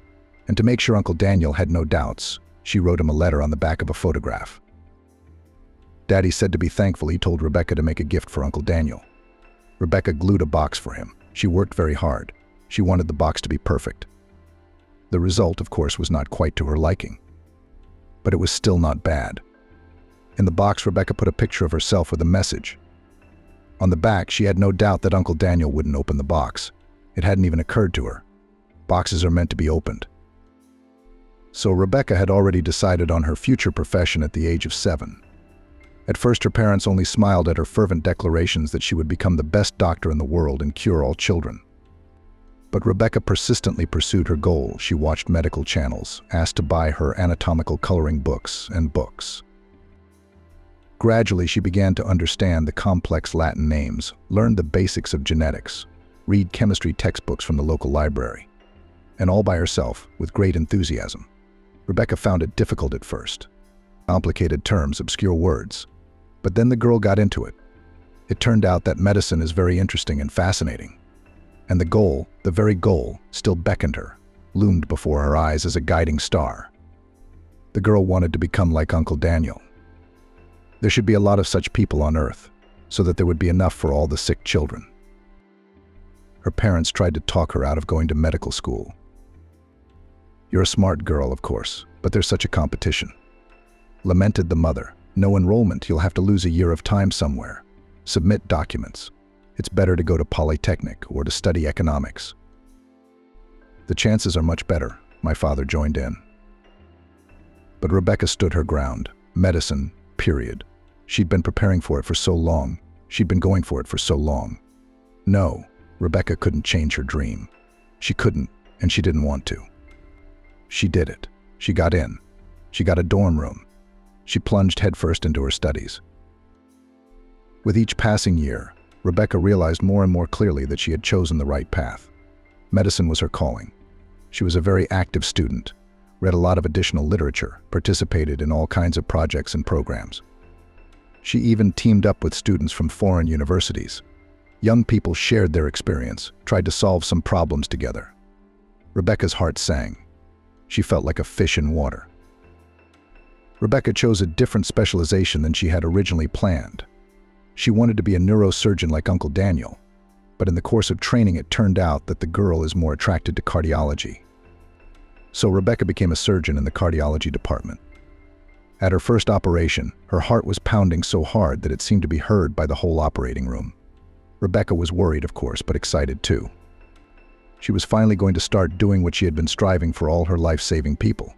And to make sure Uncle Daniel had no doubts, she wrote him a letter on the back of a photograph. Daddy said to be thankful he told Rebecca to make a gift for Uncle Daniel. Rebecca glued a box for him. She worked very hard. She wanted the box to be perfect. The result, of course, was not quite to her liking. But it was still not bad. In the box, Rebecca put a picture of herself with a message. On the back, she had no doubt that Uncle Daniel wouldn't open the box. It hadn't even occurred to her. Boxes are meant to be opened. So Rebecca had already decided on her future profession at the age of 7. At first, her parents only smiled at her fervent declarations that she would become the best doctor in the world and cure all children. But Rebecca persistently pursued her goal. She watched medical channels, asked to buy her anatomical coloring books and books. Gradually, she began to understand the complex Latin names, learned the basics of genetics, read chemistry textbooks from the local library. And all by herself, with great enthusiasm. Rebecca found it difficult at first. Complicated terms, obscure words. But then the girl got into it. It turned out that medicine is very interesting and fascinating. And the goal, the very goal, still beckoned her, loomed before her eyes as a guiding star. The girl wanted to become like Uncle Daniel. There should be a lot of such people on Earth, so that there would be enough for all the sick children. Her parents tried to talk her out of going to medical school. You're a smart girl, of course, but there's such a competition. Lamented the mother. No enrollment, you'll have to lose a year of time somewhere. Submit documents. It's better to go to Polytechnic or to study economics. The chances are much better, my father joined in. But Rebecca stood her ground. Medicine, period. She'd been preparing for it for so long. She'd been going for it for so long. No, Rebecca couldn't change her dream. She couldn't, and she didn't want to. She did it. She got in. She got a dorm room. She plunged headfirst into her studies. With each passing year, Rebecca realized more and more clearly that she had chosen the right path. Medicine was her calling. She was a very active student, read a lot of additional literature, participated in all kinds of projects and programs. She even teamed up with students from foreign universities. Young people shared their experience, tried to solve some problems together. Rebecca's heart sang. She felt like a fish in water. Rebecca chose a different specialization than she had originally planned. She wanted to be a neurosurgeon like Uncle Daniel, but in the course of training it turned out that the girl is more attracted to cardiology. So Rebecca became a surgeon in the cardiology department. At her first operation, her heart was pounding so hard that it seemed to be heard by the whole operating room. Rebecca was worried, of course, but excited too. She was finally going to start doing what she had been striving for all her life, saving people.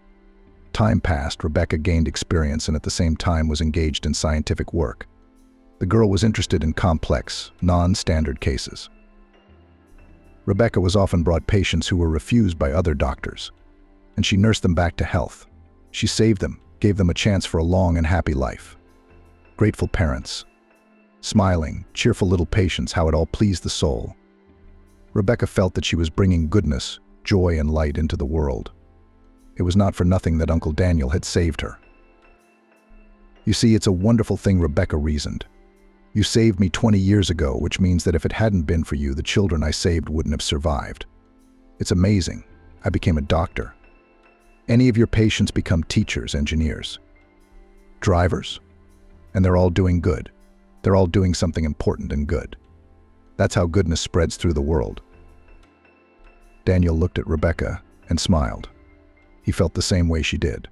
Time passed, Rebecca gained experience and at the same time was engaged in scientific work. The girl was interested in complex, non-standard cases. Rebecca was often brought patients who were refused by other doctors, and she nursed them back to health. She saved them, gave them a chance for a long and happy life. Grateful parents. Smiling, cheerful little patients, how it all pleased the soul. Rebecca felt that she was bringing goodness, joy, and light into the world. It was not for nothing that Uncle Daniel had saved her. You see, it's a wonderful thing, Rebecca reasoned. You saved me 20 years ago, which means that if it hadn't been for you, the children I saved wouldn't have survived. It's amazing. I became a doctor. Any of your patients become teachers, engineers, drivers, and they're all doing good. They're all doing something important and good. That's how goodness spreads through the world. Daniel looked at Rebecca and smiled. He felt the same way she did.